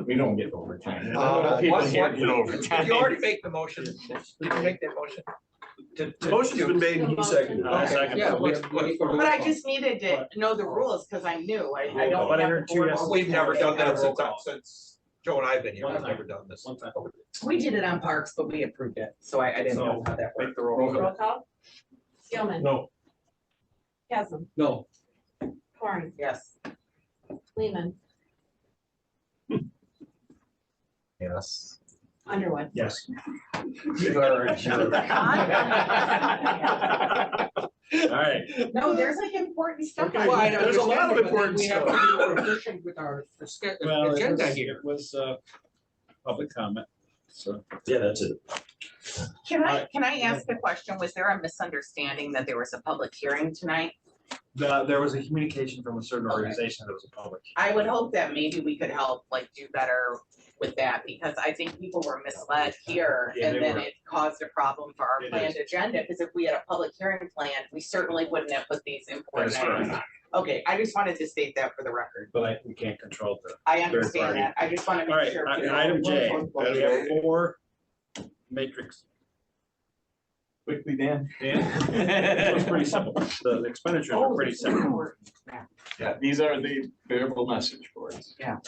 We don't get overtime. What, People what, here did get overtime. you already make the motion? Did you make that motion? The motion's been made and he seconded. I'll second. Yeah, what- But I just needed to know the rules because I'm new. I don't But I have heard the two board. yeses. We've never done that Roll call. since Joe and I have been here. One We've time. never done this. One time. We did it on Parks, but we approved it, so I didn't know how that worked. Make the roll call. Roll call. Gilman. No. Chasm. No. Horn. Yes. Lehman. Yes. Underwood. Yes. You are a jerk. All right. No, there's like important stuff. Okay, well, there's a lot of important We have stuff. to be more efficient with our Well, it agenda was- here. It was, public comment, so. Yeah, that's it. Can I ask a question? Was there a misunderstanding that there was a public hearing tonight? There was a communication from a certain organization that was a public. I would hope that maybe we could help like do better with that, because I think people were misled here Yeah, and they then were. it caused a problem for our It planned is. agenda, because if we had a public hearing planned, we certainly wouldn't have put these important That's items correct. on. Okay, I just wanted to state that for the record. But we can't control the. I third understand party. that. I just want to All make right, sure. people- item J, we have 4 matrix. Quickly, Dan. It was pretty simple. The expenditures are pretty simple. Yeah, these are the variable message boards. Yeah.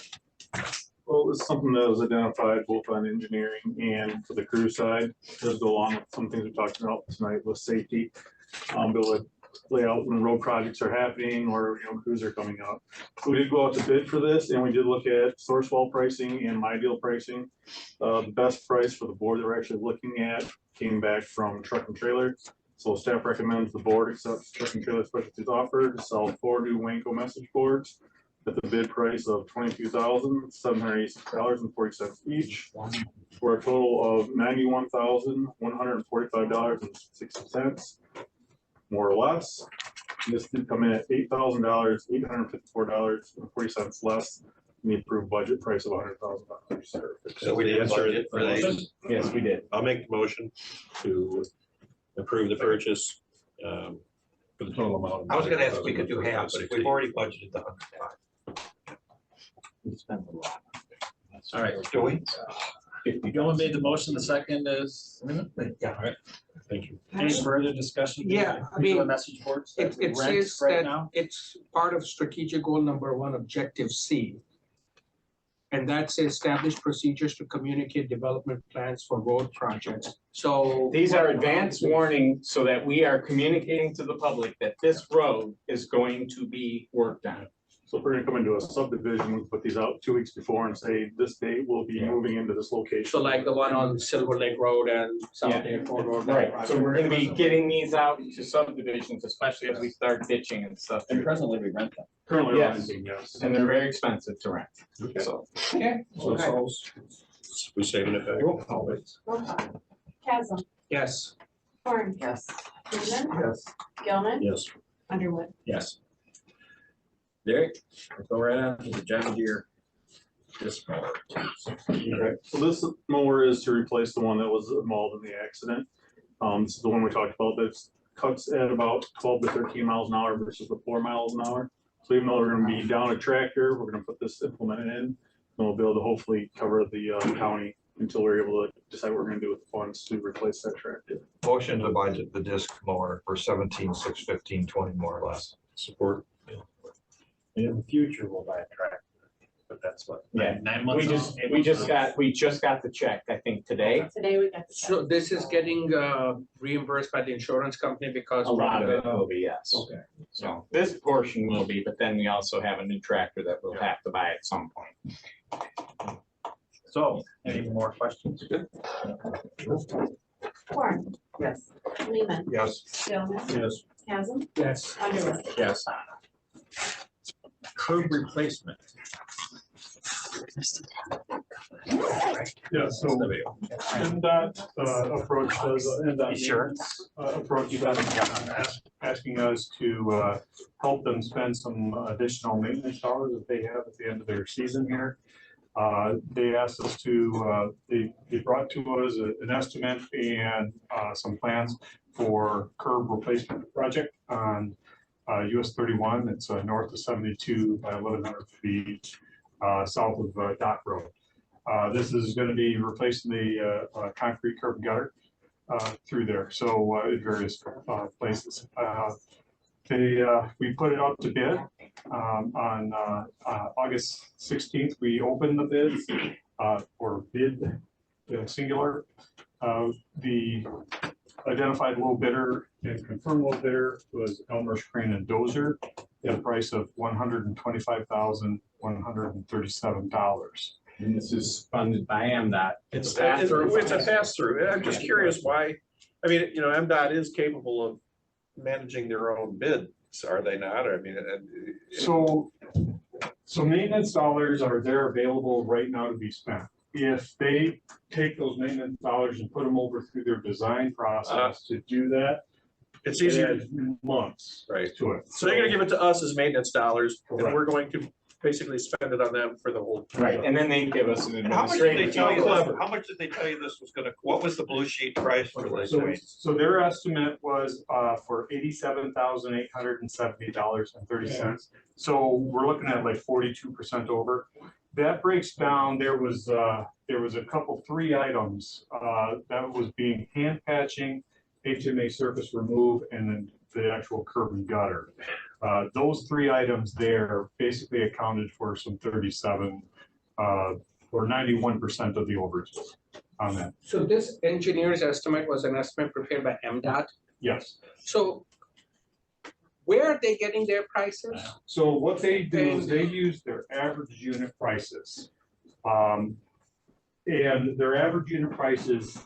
Well, it was something that was identified both on engineering and for the crew side, does go along with some things we talked about tonight with safety. Be able to lay out when road projects are happening or, crews are coming up. We did go out to bid for this and we did look at source wall pricing and my deal pricing. The best price for the board that we're actually looking at came back from Truck and Trailer. So staff recommends the board accept Truck and Trailer Specialties offer to sell 4 new Wanko message boards at the bid price of $22,786.40 each, for a total of $91,145.60, more or less. And this did come in at $8,000, $854.40 less than the approved budget price of $100,000. So we did budget for these? Yes, we did. I'll make the motion to approve the purchase, for the total amount. I was gonna ask if we could do half, but if we've already budgeted the 105. We spent a lot. All right, Do we? Gilman made the motion, the second is, Yeah. all right, thank you. Any further discussion? Yeah, I These are mean, message boards It, that we it rent says right that now? it's part of strategic goal number 1, objective C. And that's establish procedures to communicate development plans for road projects. So. These are advance warning so that we are communicating to the public that this road is going to be worked on. So if we're gonna come into a subdivision, we put these out 2 weeks before and say, this date will be moving into this location. So like the one on Silver Lake Road and South Yeah. Airport Road. Right, so we're gonna be getting these out to subdivisions, especially as we start ditching and stuff. And presently we rent them. Currently Yes. renting, yes. And they're very expensive to rent, Okay. so. Okay. So we saving it back. Roll call. Chasm. Yes. Horn. Yes. Lehman. Yes. Gilman. Yes. Underwood. Yes. Derek, let's go right on to the John Deere disc mower. Okay, so this mower is to replace the one that was involved in the accident. This is the one we talked about that cuts at about 12 to 13 miles an hour versus the 4 miles an hour. So even though we're gonna be down a tractor, we're gonna put this implement in, and we'll be able to hopefully cover the county until we're able to decide what we're gonna do with the funds to replace that tractor. Motion to buy the disc mower for 17,615.20 more or less. Support. In the future, we'll buy a tractor, but that's what, Yeah, 9 months? we just got the check, I think, today. Today we got the check. So this is getting reimbursed by the insurance company because. A lot of it will be, yes. Okay. So this portion will be, but then we also have a new tractor that we'll have to buy at some point. So, any more questions? Horn. Yes. Lehman. Yes. Gilman. Yes. Chasm. Yes. Underwood. Yes. Curb replacement. Yeah, so NDOT approached us, NDOT Sure. approached us, asking us to help them spend some additional maintenance dollars that they have at the end of their season here. They asked us to, they brought to us an estimate and some plans for curb replacement project on US 31. It's north of 72 by 1,100 feet south of Dock Road. This is going to be replacing the concrete curb gutter through there, so at various places. We put it out to bid on August 16th. We opened the bids or bid singular. The identified low bidder and confirmed low bidder was Elmer's Crane and Dozer at a price of $125,137. And this is funded by MDOT. It's a pass-through. It's a pass-through. I'm just curious why, I mean, you know, MDOT is capable of managing their own bids, are they not? I mean, So maintenance dollars are there available right now to be spent. If they take those maintenance dollars and put them over through their design process to do that, it's easier adds months to it. So they're gonna give it to us as maintenance dollars, and Correct. we're going to basically spend it on them for the whole. Right, and then they give us an And how much did they administrative. tell you fee. this, how much did they tell you this was gonna, what was the blue sheet price for this? So their estimate was for $87,870.30. So we're looking at like 42% over. That breaks down, there was a couple, 3 items that was being hand patching, HMA surface remove, and then the actual curb and gutter. Those 3 items there basically accounted for some 37 or 91% of the overages on that. So this engineer's estimate was an estimate prepared by MDOT. Yes. So where are they getting their prices? So what they do is they use their average unit prices. And their average unit prices,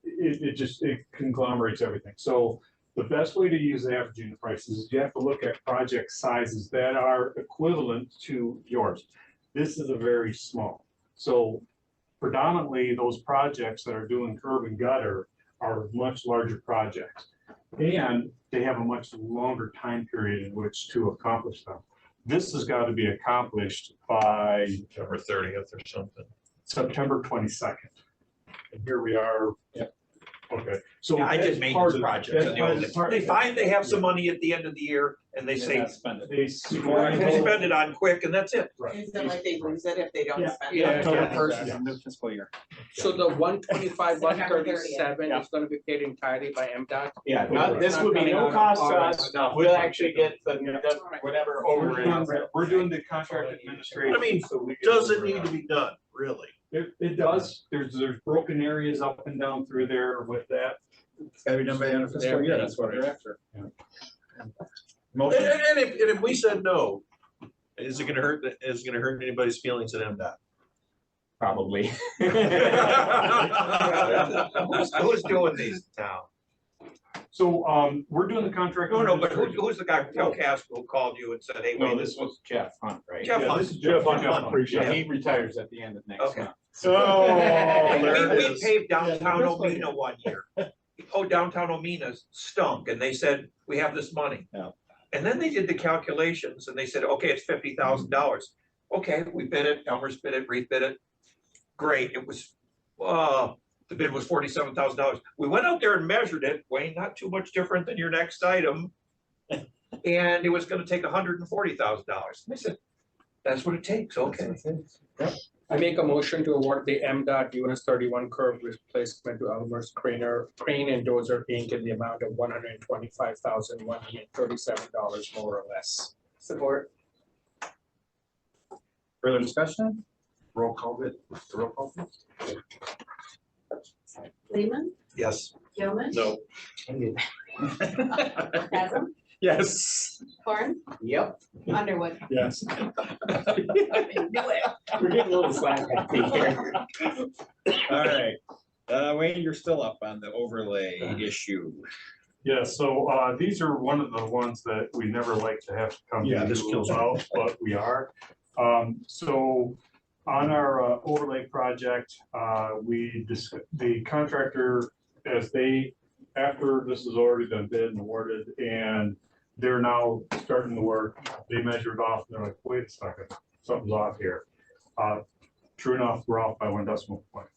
it conglomerates everything. So the best way to use the average unit prices is you have to look at project sizes that are equivalent to yours. This is a very small. So predominantly those projects that are doing curb and gutter are much larger projects. And they have a much longer time period in which to accomplish them. This has got to be accomplished by September 30th or something. September 22nd. And here we are. Yep. Okay, so. Yeah, I did that's maintenance part of- projects. that's and part of- They find they have some money at the end of the year and they say, spend it. They spend it on quick and that's it. Is it like they lose it if they don't spend it? Yeah. October first is the new fiscal year. So the 125, September 30th. 137 is gonna be paid entirely by MDOT? Yeah, this would be no cost to us. We'll actually get the whatever over. We're doing the contract administration. I mean, so we get does it over, need to be done, really? It does. There's broken areas up and down through there with that. It's gotta be done by the end of fiscal year, that's what we're after. And if we said no, is it gonna hurt, anybody's feelings at MDOT? Probably. Who's doing these in town? So, we're doing the contract. No, but who's the guy from Cal Casco who called you and said, hey, No, wait, this was Jeff Hunt, right? Jeff Hunt. This is Jeff Hunt. Yeah, he retires at the end of next Okay. month. We paved downtown Omina one year. Oh, downtown Omina stunk, and they said, we have this money. Yeah. And then they did the calculations, and they said, okay, it's $50,000. Okay, we bid it, Elmer's bid it, rebid it. Great, it was, the bid was $47,000. We went out there and measured it, Wayne, not too much different than your next item. And it was gonna take $140,000. They said, that's what it takes, okay. I make a motion to award the MDOT US 31 curb replacement to Elmer's Crane and Dozer Inc. in the amount of $125,137 more or less. Support. Further discussion? Roll call bit, roll call. Lehman, Yes. Gilman. No. Chasm, Yes. Horn, Yep. Underwood. Yes. We're getting a little slack at the here. All right, Wayne, you're still up on the overlay issue. Yeah, so these are one of the ones that we never like to have to come Yeah, this to kills me. about, but we are. So on our overlay project, the contractor, after this has already been bid and awarded, and they're now starting the work, they measured off, and they're like, wait a second, something's off here. True enough, we're off by 1 decimal point.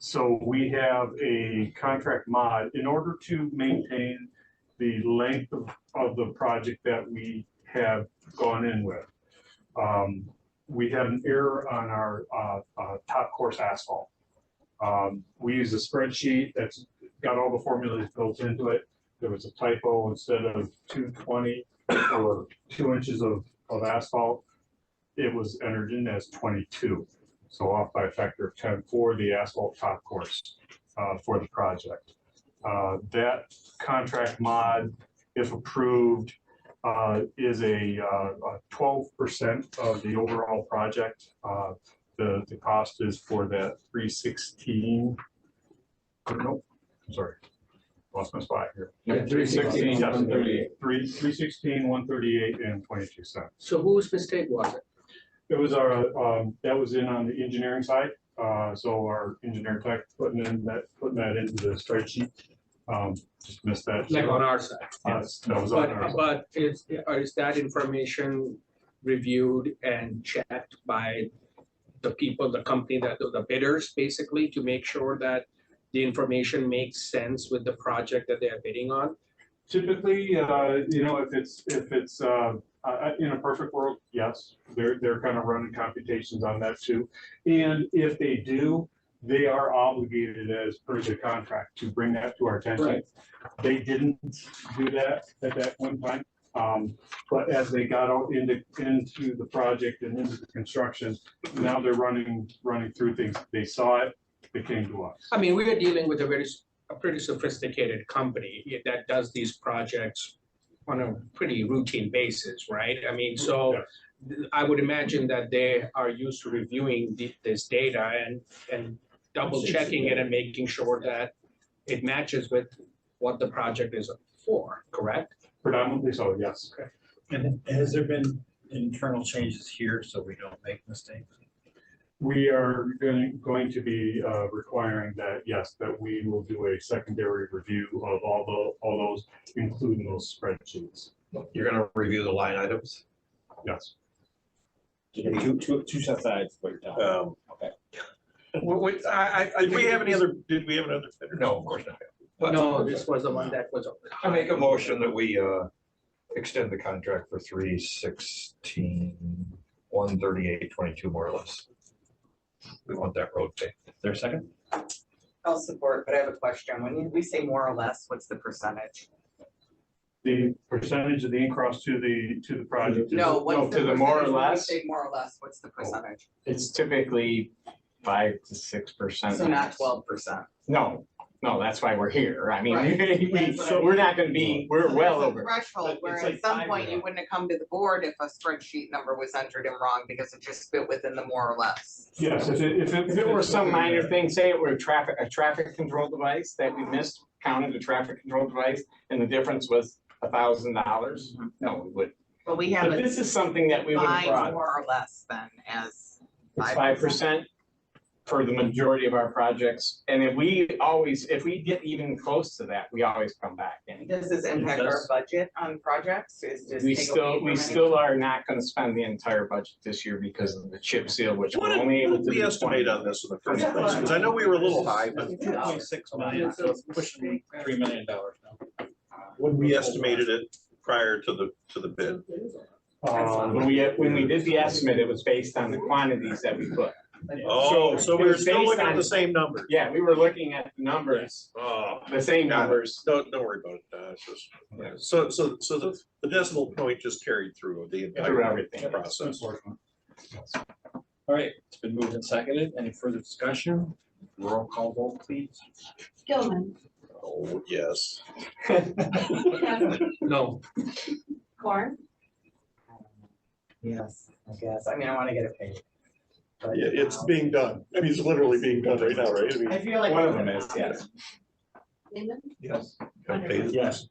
So we have a contract mod in order to maintain the length of the project that we have gone in with. We had an error on our top course asphalt. We use a spreadsheet that's got all the formulas built into it. There was a typo. Instead of 220 or 2 inches of asphalt, it was entered in as 22. So off by a factor of 10 for the asphalt top course for the project. That contract mod, if approved, is a 12% of the overall project. The cost is for that 316. Nope, I'm sorry. Lost my spot here. Yeah, 316, 138. 316, 138 and 22 cents. So whose mistake was it? It was our, that was in on the engineering side. So our engineer tech putting that into the spreadsheet. Just missed that. Like on our side? Yes, that was on our side. But is that information reviewed and checked by the people, the company, the bidders, basically, to make sure that the information makes sense with the project that they're bidding on? Typically, you know, if it's in a perfect world, yes, they're kind of running computations on that too. And if they do, they are obligated as per the contract to bring that to our attention. Right. They didn't do that at that one time. But as they got out into the project and into the construction, now they're running through things. They saw it, they came to us. I mean, we are dealing with a pretty sophisticated company that does these projects on a pretty routine basis, right? I mean, so I would imagine that they are used to reviewing this data and double checking it and making sure that it matches with what the project is for, correct? Predominantly so, yes. Okay. And has there been internal changes here so we don't make mistakes? We are going to be requiring that, yes, that we will do a secondary review of all those, including those spreadsheets. You're gonna review the line items? Yes. Two sides, what you're talking. Okay. Did we have another bidder? No, of course not. No, this was the one that was. I make a motion that we extend the contract for 316, 138, 22 more or less. We want that road paved. Is there a second? I'll support, but I have a question. When we say more or less, what's the percentage? The percentage of the in-cross to the project. No, what's to the more or percentage when we less? say more or less, what's the percentage? It's typically 5 to 6%. So not 12%. No, that's why we're here. I mean, Right. we're not gonna be, we're well over. Threshold, But where it's at like some 5 point now. you wouldn't have come to the board if a spreadsheet number was entered in wrong because it just fit within the more or less. Yes, if If it were some minor thing, say it were a traffic control device that we missed, counted a traffic control device, and the difference was $1,000, no, we would. But we have But a this is something that we would have defined brought. more or less then as It's 5% for the majority of our projects. And if we get even close to that, we always come back in. Does this impact our budget on projects? Is this We take away from still are not gonna spend the entire budget this year because of the chip seal, which we're only able to We do. estimate on this in the first place, because I know we were a little high, but 2.6 million, so it's pushing $3 million now. when we estimated it prior to the bid. When we did the estimate, it was based on the quantities that we put. Oh, so it we were was still based looking at on- the same numbers. Yeah, we were looking at the numbers, Oh, the same got it. numbers. Don't worry about it. It's just, yeah. So the decimal point just carried through the Through entire everything. process. All right, it's been moved and seconded. Any further discussion? Roll call vote, please. Gilman, Oh, yes. No. Corn, Yes, I guess. I mean, I want to get it paid. But, Yeah, it's being done. I mean, it's literally being done right now, right? I mean, I feel like. One of them is, yes. Lehman, yes. Got paid. Yes.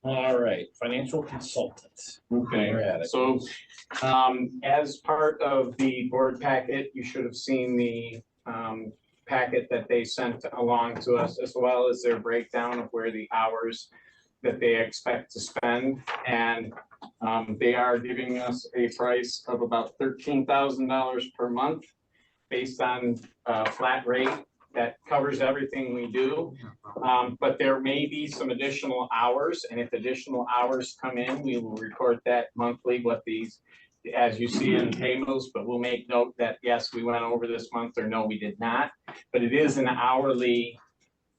All right, financial consultant. Okay, We're at it. so, as part of the board packet, you should have seen the, packet that they sent along to us, as well as their breakdown of where the hours that they expect to spend. And, they are giving us a price of about $13,000 per month based on a flat rate that covers everything we do. But there may be some additional hours, and if additional hours come in, we will report that monthly, what these, as you see in payments, but we'll make note that, yes, we went over this month, or no, we did not. But it is an hourly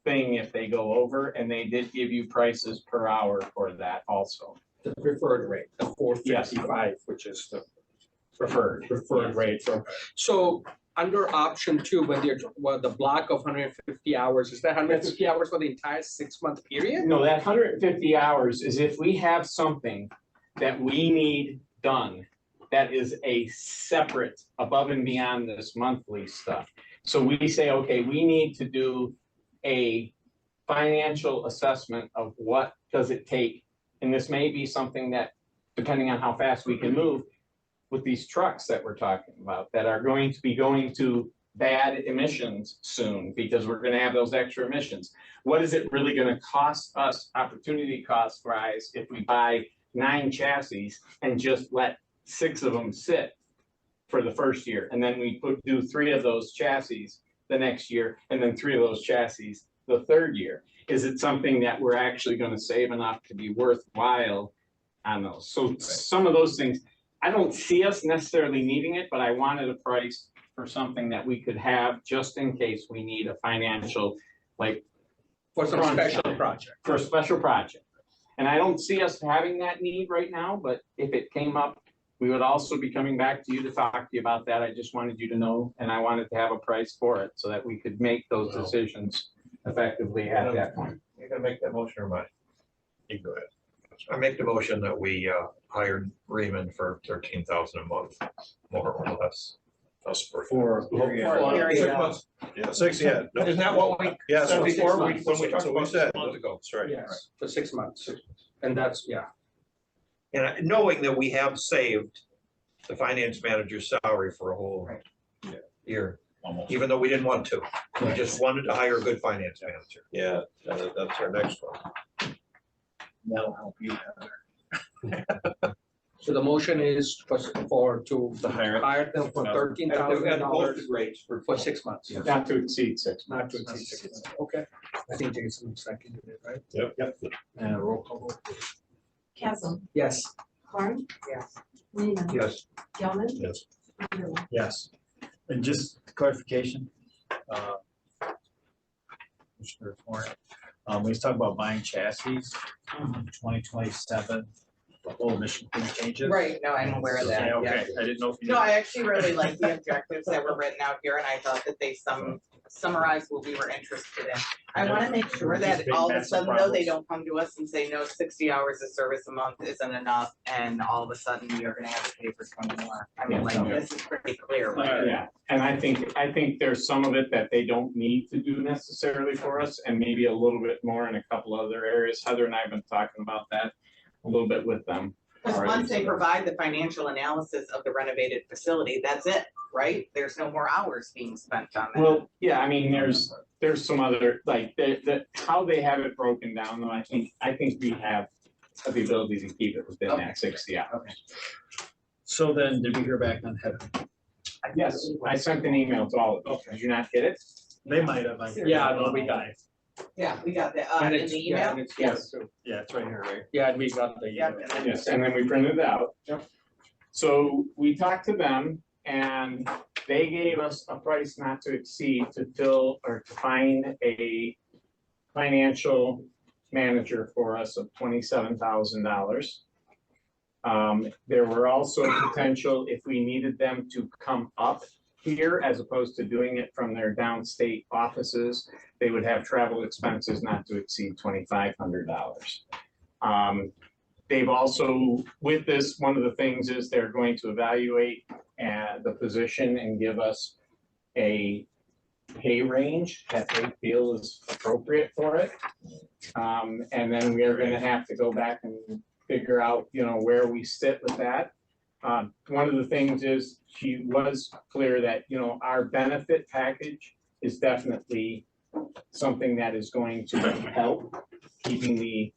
thing if they go over, and they did give you prices per hour for that also. The preferred rate, the 455, which is the Preferred. rate from. So under option two, when you're, well, the block of 150 hours, is that 150 hours for the entire 6-month period? No, that 150 hours is if we have something that we need done that is a separate, above and beyond this monthly stuff. So we say, okay, we need to do a financial assessment of what does it take? And this may be something that, depending on how fast we can move, with these trucks that we're talking about, that are going to be going to bad emissions soon, because we're gonna have those extra emissions. What is it really gonna cost us, opportunity cost wise, if we buy 9 chassis and just let 6 of them sit for the first year? And then we do 3 of those chassis the next year, and then 3 of those chassis the third year. Is it something that we're actually gonna save enough to be worthwhile on those? So some of those things, I don't see us necessarily needing it, but I wanted a price for something that we could have just in case we need a financial, like. For some special project. For a special project. And I don't see us having that need right now, but if it came up, we would also be coming back to you to talk to you about that. I just wanted you to know, and I wanted to have a price for it so that we could make those decisions effectively at that point. You're gonna make that motion or mine? You go ahead. I make the motion that we hired Raymond for 13,000 a month, more or less. For a period. 6 months. Yeah, 6, yeah. No. Isn't that what we Yeah, said so before, when we so talked we about said 6 months ago? That's right. Yes, for 6 months. And that's, yeah. And knowing that we have saved the finance manager's salary for a whole year, even though we didn't want to. We just wanted to hire a good finance manager. Yeah, that's our next one. That'll help you, Heather. So the motion is to hire them for $13,000 rates for 6 months. Not to exceed 6 months. Not to exceed 6 months. Okay. I think Jason seconded it, right? Yep. And roll call vote, please. Chasm, Yes. Horn. Yes. Lehman. Yes. Gilman. Yes. Mueller. Yes. And just clarification. Commissioner Warren, when you talk about buying chassis, 2027, the whole emission thing changes. Right, no, I'm aware of that, Yeah, yeah. okay, I didn't know if you. No, I actually really like the objectives that were written out here, and I thought that they summarized what we were interested in. I wanna make sure that all of a sudden, though, they don't come to us and say, no, 60 hours of service a month isn't enough, and all of a sudden, you're gonna have to pay for 20 more. I mean, like, this is pretty clear, right? Yeah, and I think there's some of it that they don't need to do necessarily for us, and maybe a little bit more in a couple other areas. Heather and I have been talking about that a little bit with them. Because once they provide the financial analysis of the renovated facility, that's it, right? There's no more hours being spent on that. Well, yeah, I mean, there's some other, like, how they have it broken down, though, I think we have the ability to keep it within that 60 hours. So then, did we hear back on Heather? Yes, I sent an email to all of you. Did you not get it? They might have. Yeah, no, we got it. Yeah, we got that, And in it's, the yeah, email? and it's, Yes. Yeah, it's right here, right? Yeah, and we got the. Yep, and then- Yes, and then we printed it out. So we talked to them and they gave us a price not to exceed to fill or to find a financial manager for us of $27,000. There were also potential if we needed them to come up here as opposed to doing it from their downstate offices, they would have travel expenses not to exceed $2,500. They've also, with this, one of the things is they're going to evaluate the position and give us a pay range that they feel is appropriate for it. And then we are gonna have to go back and figure out, where we sit with that. One of the things is she was clear that, our benefit package is definitely something that is going to help keeping the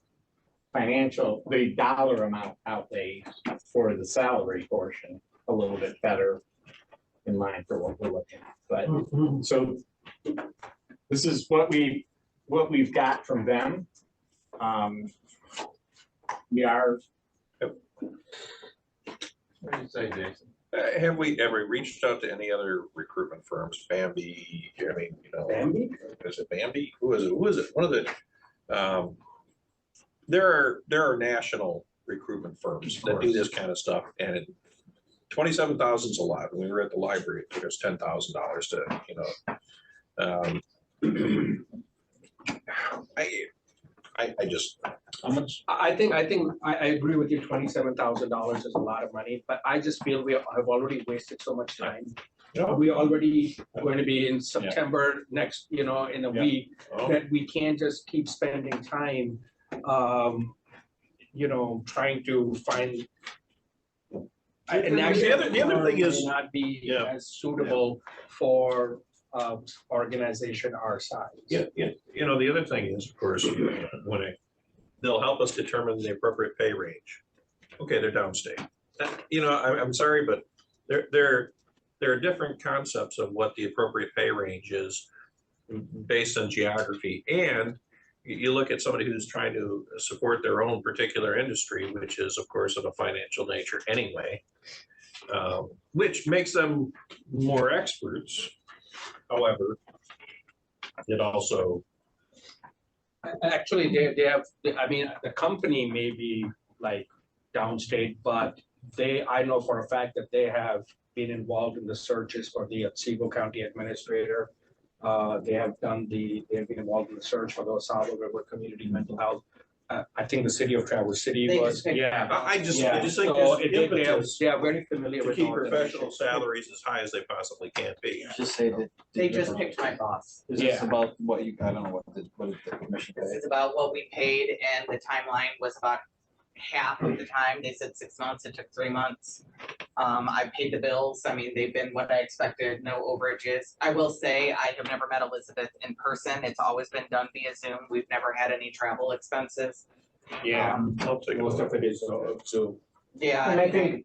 dollar amount outlay for the salary portion a little bit better in line for what we're looking at. But so this is what we've got from them. We are. What do you say, Jason? Have we ever reached out to any other recruitment firms? Bambi, I mean, Bambi? Is it Bambi? Who is it? One of the, there are national recruitment firms that do this kind of stuff, and 27,000 is a lot. When we were at the library, it took us $10,000 to, I just. How much? I agree with you, $27,000 is a lot of money, but I just feel we have already wasted so much time. We already going to be in September next, in a week, that we can't just keep spending time, trying to find. And actually, the other thing is not be as suitable for organization our size. Yeah, the other thing is, of course, they'll help us determine the appropriate pay range. Okay, they're downstate. I'm sorry, but there are different concepts of what the appropriate pay range is based on geography. And you look at somebody who's trying to support their own particular industry, which is, of course, of a financial nature anyway, which makes them more experts. However, it also. Actually, they have, the company may be like downstate, but I know for a fact that they have been involved in the searches for the Otsego County Administrator. They have been involved in the search for the Osage River Community Mental Health. I think the city of Traverse City was, I just think so there's they are very familiar to with. keep professional salaries as high as they possibly can be. Just say that. They just picked my boss. Is this about what you, I don't know what is the commission? This is about what we paid, and the timeline was about half of the time. They said 6 months, it took 3 months. I paid the bills. They've been what I expected, no overages. I will say, I have never met Elizabeth in person. It's always been done via Zoom. We've never had any travel expenses. Most of it is Zoom. And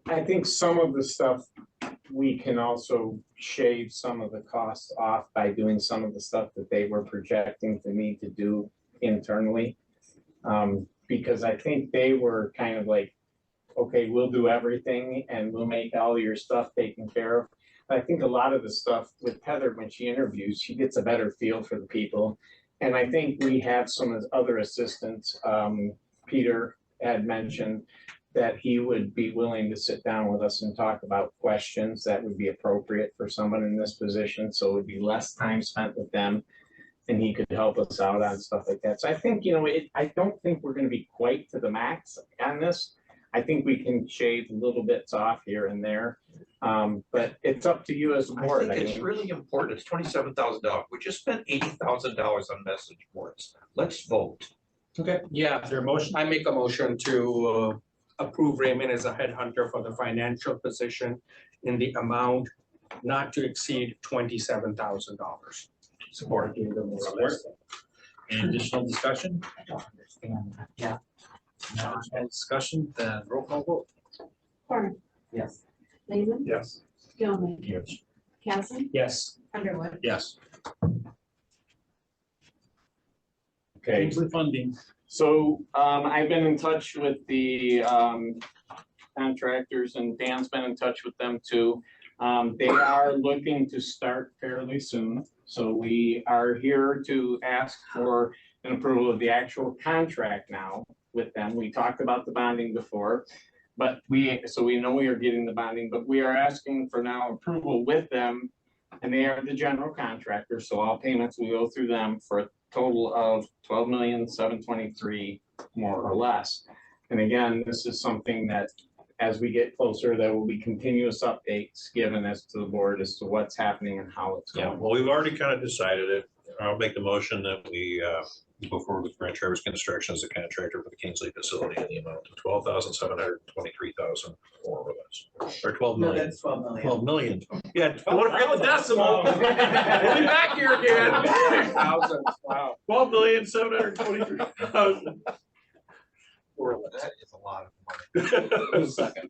I think some of the stuff, we can also shave some of the costs off by doing some of the stuff that they were projecting to need to do internally. Because I think they were kind of like, okay, we'll do everything and we'll make all your stuff taken care of. But I think a lot of the stuff with Heather, when she interviews, she gets a better feel for the people. And I think we have some other assistants. Peter had mentioned that he would be willing to sit down with us and talk about questions that would be appropriate for someone in this position. So it would be less time spent with them. And he could help us out on stuff like that. So I think, I don't think we're gonna be quite to the max on this. I think we can shave little bits off here and there. But it's up to you as a board. I think it's really important. It's $27,000. We just spent $80,000 on message boards. Let's vote. Okay, is there a motion? I make a motion to approve Raymond as a headhunter for the financial position in the amount not to exceed $27,000. Support. Any additional discussion? I don't understand that. Yeah. No discussion, then roll call vote. Horn. Yes. Lehman. Yes. Gilman. Yes. Cassie. Yes. Underwood. Yes. Okay. Funding. So I've been in touch with the contractors, and Dan's been in touch with them too. They are looking to start fairly soon. So we are here to ask for an approval of the actual contract now with them. We talked about the bonding before, but we know we are getting the bonding, but we are asking for now approval with them. And they are the general contractor, so all payments will go through them for a total of $12,723,000 more or less. And again, this is something that as we get closer, there will be continuous updates given as to the board as to what's happening and how it's going. Yeah, well, we've already kind of decided it. I'll make the motion that we go forward with Grand Traverse Construction as a contractor for the Kingsley facility in the amount of $12,723,000 more or less, or 12 million. No, that's 12 million. 12 million. Yeah, I want to forget the decimal. We'll be back here again. Wow. 12,723,000. That is a lot of money. Second.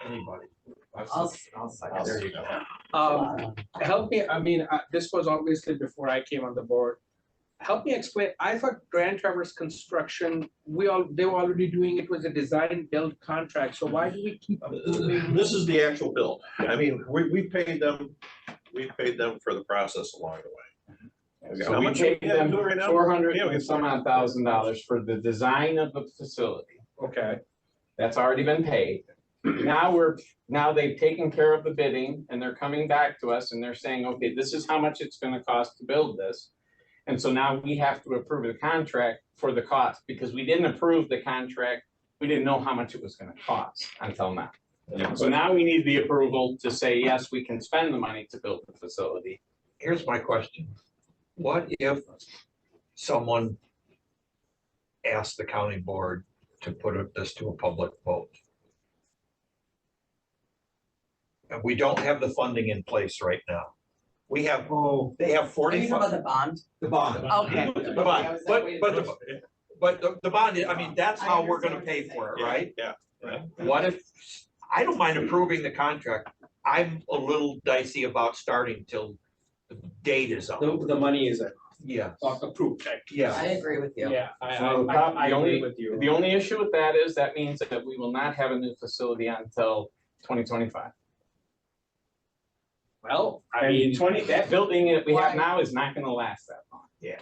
Anybody? I'll second. There you go. Help me, this was obviously before I came on the board. Help me explain, I thought Grand Traverse Construction, they were already doing it with a design build contract, so why do we keep approving? This is the actual build. We paid them for the process along the way. So we paid them $400 and some odd $1,000 for the design of the facility. Okay. That's already been paid. now they've taken care of the bidding and they're coming back to us and they're saying, okay, this is how much it's gonna cost to build this. And so now we have to approve the contract for the cost, because we didn't approve the contract. We didn't know how much it was gonna cost until now. So now we need the approval to say, yes, we can spend the money to build the facility. Here's my question. What if someone asked the county board to put this to a public vote? And we don't have the funding in place right now. We have, they have 40. About the bond? The bond. Okay. The bond, but the bond, I mean, that's how we're gonna pay for it, right? Yeah. What if, I don't mind approving the contract. I'm a little dicey about starting till the date is up. The money is Yeah. approved, right? Yeah. I agree with you. Yeah, So I the agree only, with you. the only issue with that is that means that we will not have a new facility until 2025. Well, I And mean, that building that we have Why? now is not gonna last that long. Yeah.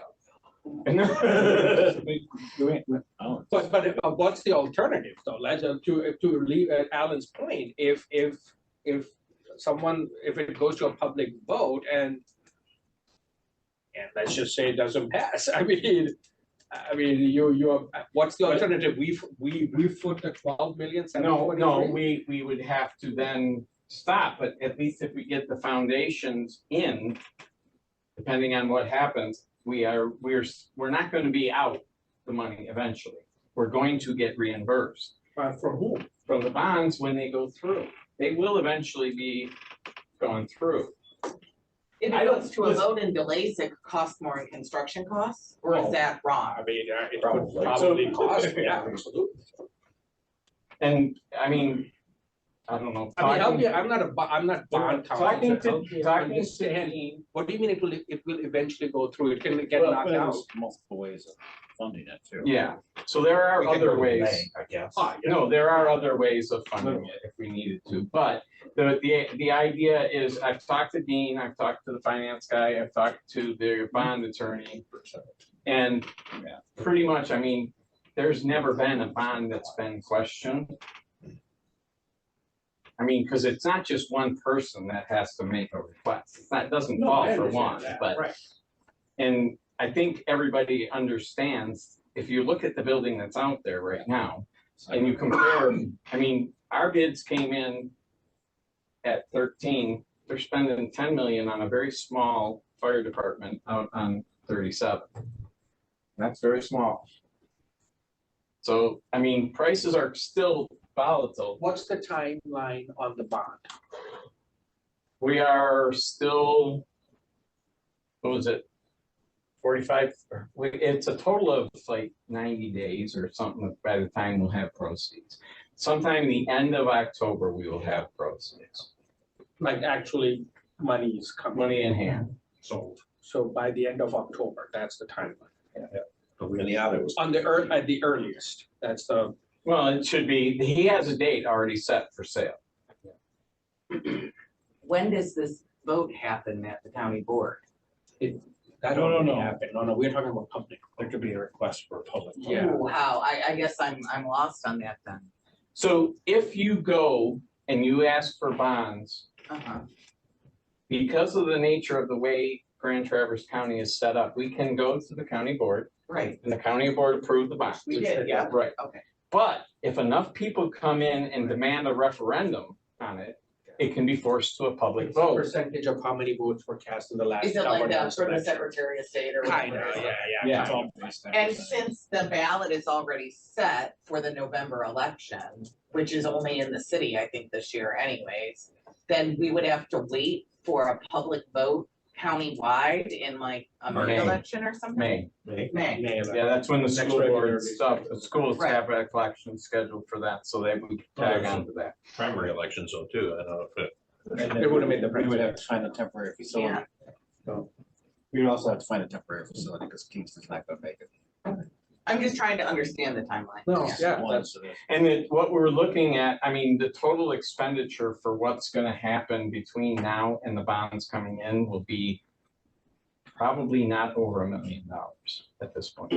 but what's the alternative though? Let's to leave Alan's point, if someone, if it goes to a public vote and let's just say it doesn't pass, I mean, you what's the alternative? We foot the 12 million. No, we would have to then stop, but at least if we get the foundations in, depending on what happens, we're not gonna be out the money eventually. We're going to get reimbursed. From whom? From the bonds when they go through. They will eventually be going through. If it goes to a vote and delays, it costs more in construction costs, or is that wrong? I mean, it could probably cost, yeah, absolutely. And I mean, I don't know. I'm not bond Talking counsel. to- I'm just saying, what do you mean it will eventually go through? It can get knocked out. Multiple ways of funding it too. Yeah, so there are We could go other to ways. May, I guess. No, there are other ways of funding it if we needed to, but the idea is, I've talked to Dean, I've talked to the finance guy, I've talked to the bond attorney. And pretty much, I mean, there's never been a bond that's been questioned. I mean, because it's not just one person that has to make a request. It doesn't No, fall I for understand one, that, but. right. And I think everybody understands, if you look at the building that's out there right now, and you compare, I mean, our bids came in at 13, they're spending 10 million on a very small fire department out on 37. That's very small. So, I mean, prices are still volatile. What's the timeline on the bond? We are still, what was it? 45, it's a total of like 90 days or something by the time we'll have proceeds. Sometime the end of October, we will have proceeds. Like actually money is coming. Money in hand. So by the end of October, that's the timeline. And the audit was. On the at the earliest, that's the. Well, it should be, he has a date already set for sale. When does this vote happen at the county board? That No, already no. happened. No, we're talking about public. There could be a request for a public. vote. Yeah. Ooh, how? I guess I'm lost on that then. So if you go and you ask for bonds, Uh-huh. because of the nature of the way Grand Traverse County is set up, we can go to the county board. Right. And the county board approved the bonds. We did, yeah. Right. Okay. But if enough people come in and demand a referendum on it, it can be forced to a public It's a vote. percentage of how many votes were cast in the last. Is it like governor's that for the election. Secretary of State or Kind whatever? of, yeah. Yeah. It's all based on- And since the ballot is already set for the November election, which is only in the city, I think, this year anyways, then we would have to wait for a public vote countywide in like a May May. election or something? May. May. Yeah, that's when the Next school regular board stuff, the schools Right. have a collection scheduled for that, so they would tag on to that. Primary elections though too, I don't know if it. It would have made the We would difference. have to find a temporary facility. So we'd also have to find a temporary facility because Kingston's not gonna make it. I'm just trying to understand the timeline. No, yeah, Once that's, it is. And then what we're looking at, I mean, the total expenditure for what's gonna happen between now and the bonds coming in will be probably not over $1 million at this point.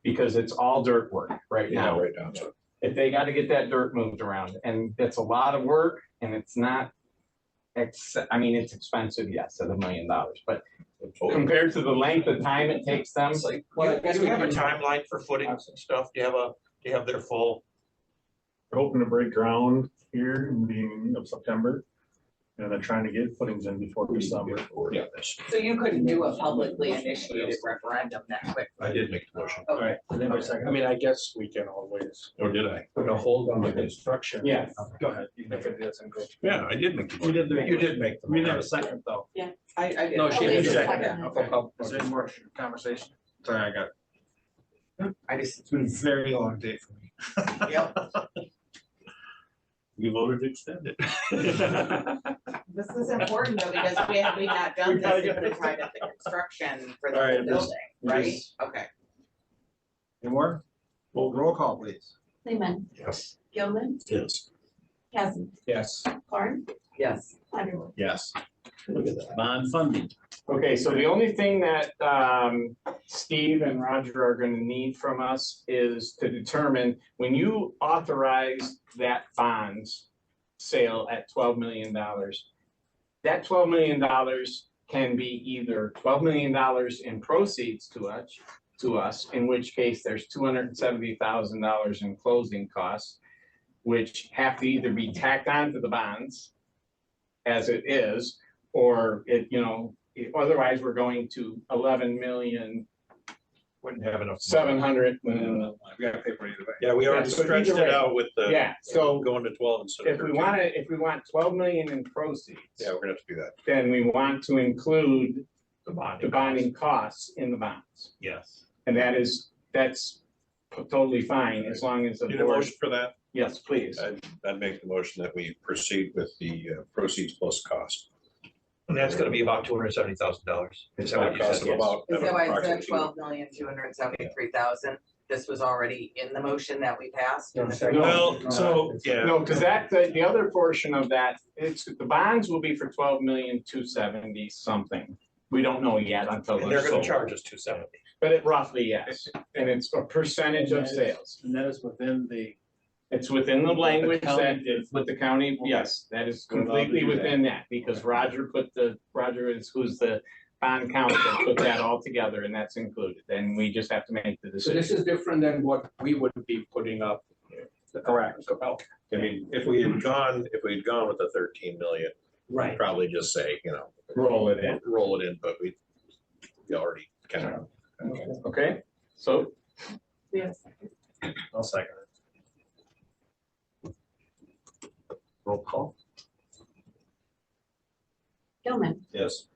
Because it's all dirt work right now. Right now, so. if they gotta get that dirt moved around, and it's a lot of work, and it's not. I mean, it's expensive, yes, at $1 million, but compared to the length of time it takes them. Well, do you have a timeline for footings and stuff? Do you have their full? We're hoping to break ground here in the beginning of September. And then trying to get footings in before December. So you couldn't do a publicly initiated referendum that quick? I did make the motion. All right, and then a second. I mean, I guess we can always Or did I? put a hold on the construction. Yeah. Go ahead. Even if it doesn't go. Yeah, I did make the You motion. did, you did make the. We didn't have a second though. I did. No, she Oh, did. Lisa Second. seconded. Okay. Was there any more conversation? Sorry, I got. It's been a very long day for me. Yep. You voted to extend it. This is important though, because we not done this in the time of the construction for the All right, whole this- building, right? this- Okay. Any more? Well, roll call, please. Lehman, Yes. Gilman, Yes. Chasm, Yes. Horn, Yes. Underwood. Yes. Bond funding. Okay, so the only thing that Steve and Roger are gonna need from us is to determine, when you authorize that bonds sale at $12 million, that $12 million can be either $12 million in proceeds to us, in which case there's $270,000 in closing costs, which have to either be tacked onto the bonds as it is, or it, otherwise we're going to 11,000,000. Wouldn't have enough. 700. We gotta pay for it either way. Yeah, we already Yeah, so stretched either it way. out with the. Yeah, so Going to 12 instead of if we 13. want 12 million in proceeds, Yeah, we're gonna have to do that. then we want to include the bonding costs in the bonds. Yes. And that's totally fine, as long as the Need a board, motion for that? yes, please. I'd make the motion that we proceed with the proceeds plus cost. And that's gonna be about $270,000. Is that what you Cost said? of about. Is that why it said approximately 12,273,000? This was already in the motion that we passed? in the No. Well, so, yeah. No, because the other portion of that, the bonds will be for 12,270 something. We don't know yet until And they're they're gonna sold. charge us 270. But it roughly, yes, and it's a percentage of sales. And that is within the. It's within the language county that, did. with the county, yes, that is We're allowed to completely do that. within that, because Roger who's the bond counsel, put that all together, and that's included, and we just have to make the So this decision. is different than what we would be putting up. Correct. Okay. I mean, if we had gone with the 13 million, Right. probably just say, Roll it in. roll it in, but we already kind of. Okay, so, Yes. I'll second it. Roll call. Gilman, Yes.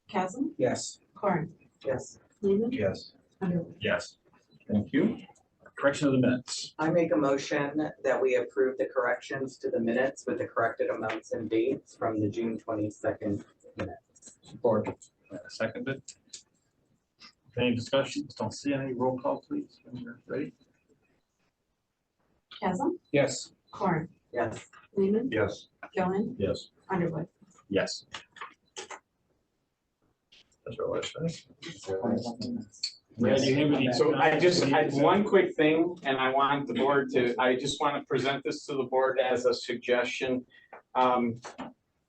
Chasm, Yes. Horn, Yes. Lehman, Yes. Underwood. Yes. thank you. Correction of the minutes. I make a motion that we approve the corrections to the minutes with the corrected amounts and dates from the June 22nd minutes. Support. Seconded. Any discussions? Don't see any. Roll call, please. When you're ready. Chasm, Yes. Horn, Yes. Lehman, Yes. Gilman, Yes. Underwood. Yes. That's our last thing. Brad, you have any? So I one quick thing, and I want the board I just want to present this to the board as a suggestion.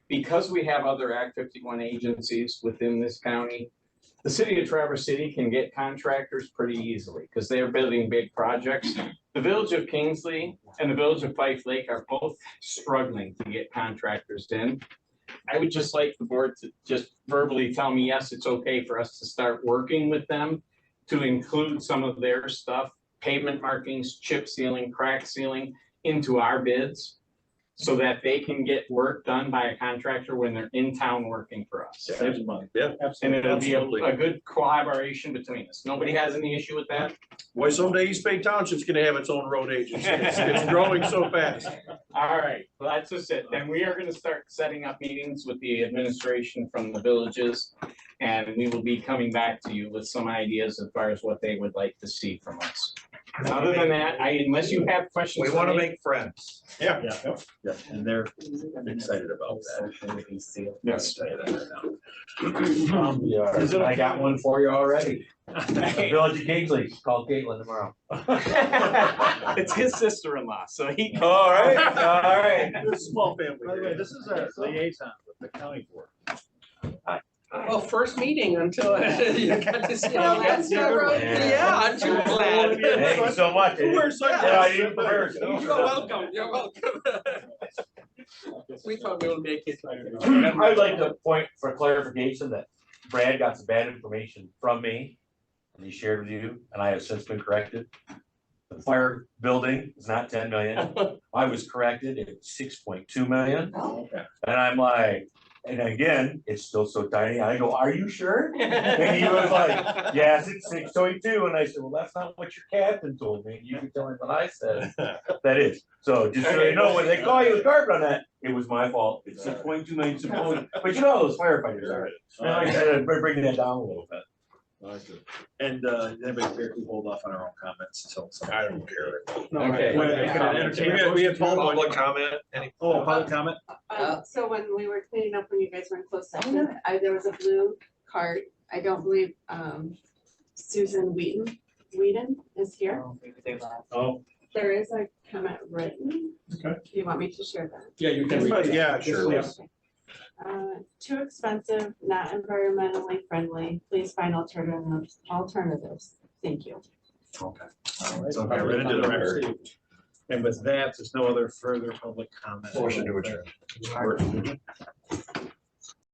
Because we have other Act 51 agencies within this county, the city of Traverse City can get contractors pretty easily, because they're building big projects. The village of Kingsley and the village of Fife Lake are both struggling to get contractors in. I would just like the board to just verbally tell me, yes, it's okay for us to start working with them to include some of their stuff, pavement markings, chip sealing, crack sealing, into our bids, so that they can get work done by a contractor when they're in town working for us. Saves money. Yeah. And it'll be Absolutely. a good collaboration between us. Nobody has any issue with that? Boy, someday East Bay Township's gonna have its own road agency. It's growing so fast. All right, well, that's just it. Then we are gonna start setting up meetings with the administration from the villages. And we will be coming back to you with some ideas as far as what they would like to see from us. Other than that, unless you have questions. We for want to me- make friends. Yeah, yeah, and they're excited about that. Yes. I got one for you already. Village of Kingsley, call Caitlin tomorrow. It's his sister-in-law, so he. All right, all right. Small family. By the way, this is a liaison with the county board. Well, first meeting until you got to see. Well, that's never- Yeah, I'm too glad. Thank you so much. Who wears Yeah, I sunglasses? didn't prepare. You're welcome, you're welcome. We thought we would make it. I'd like to point for clarification that Brad got some bad information from me, and he shared with you, and I have since been corrected. The fire building is not 10 million. I was corrected, it's 6.2 million. And I'm like, and again, it's still so tiny. I go, are you sure? And he was like, yes, it's 6.2. And I said, well, that's not what your captain told me. You can tell him what I said. That is. So just so you know, when they call you a carpet on that, it was my fault. It's 6.2 million. 6.2. But you know how those firefighters are. And I said, bring that down a little bit. And anybody care to hold off on our own comments until? I don't care. Okay. We have Public comment, any? Oh, public comment? So when we were cleaning up, when you guys were in closed session, there was a blue card. I don't believe, Susan Whedon is here. Oh. There is a comment written. Okay. Do you want me to share that? Yeah, you can read it. Yeah, sure. Too expensive, not environmentally friendly. Please find alternatives. Thank you. Okay. All right. So I read into the record. And with that, there's no other further public comment. Motion to adjourn.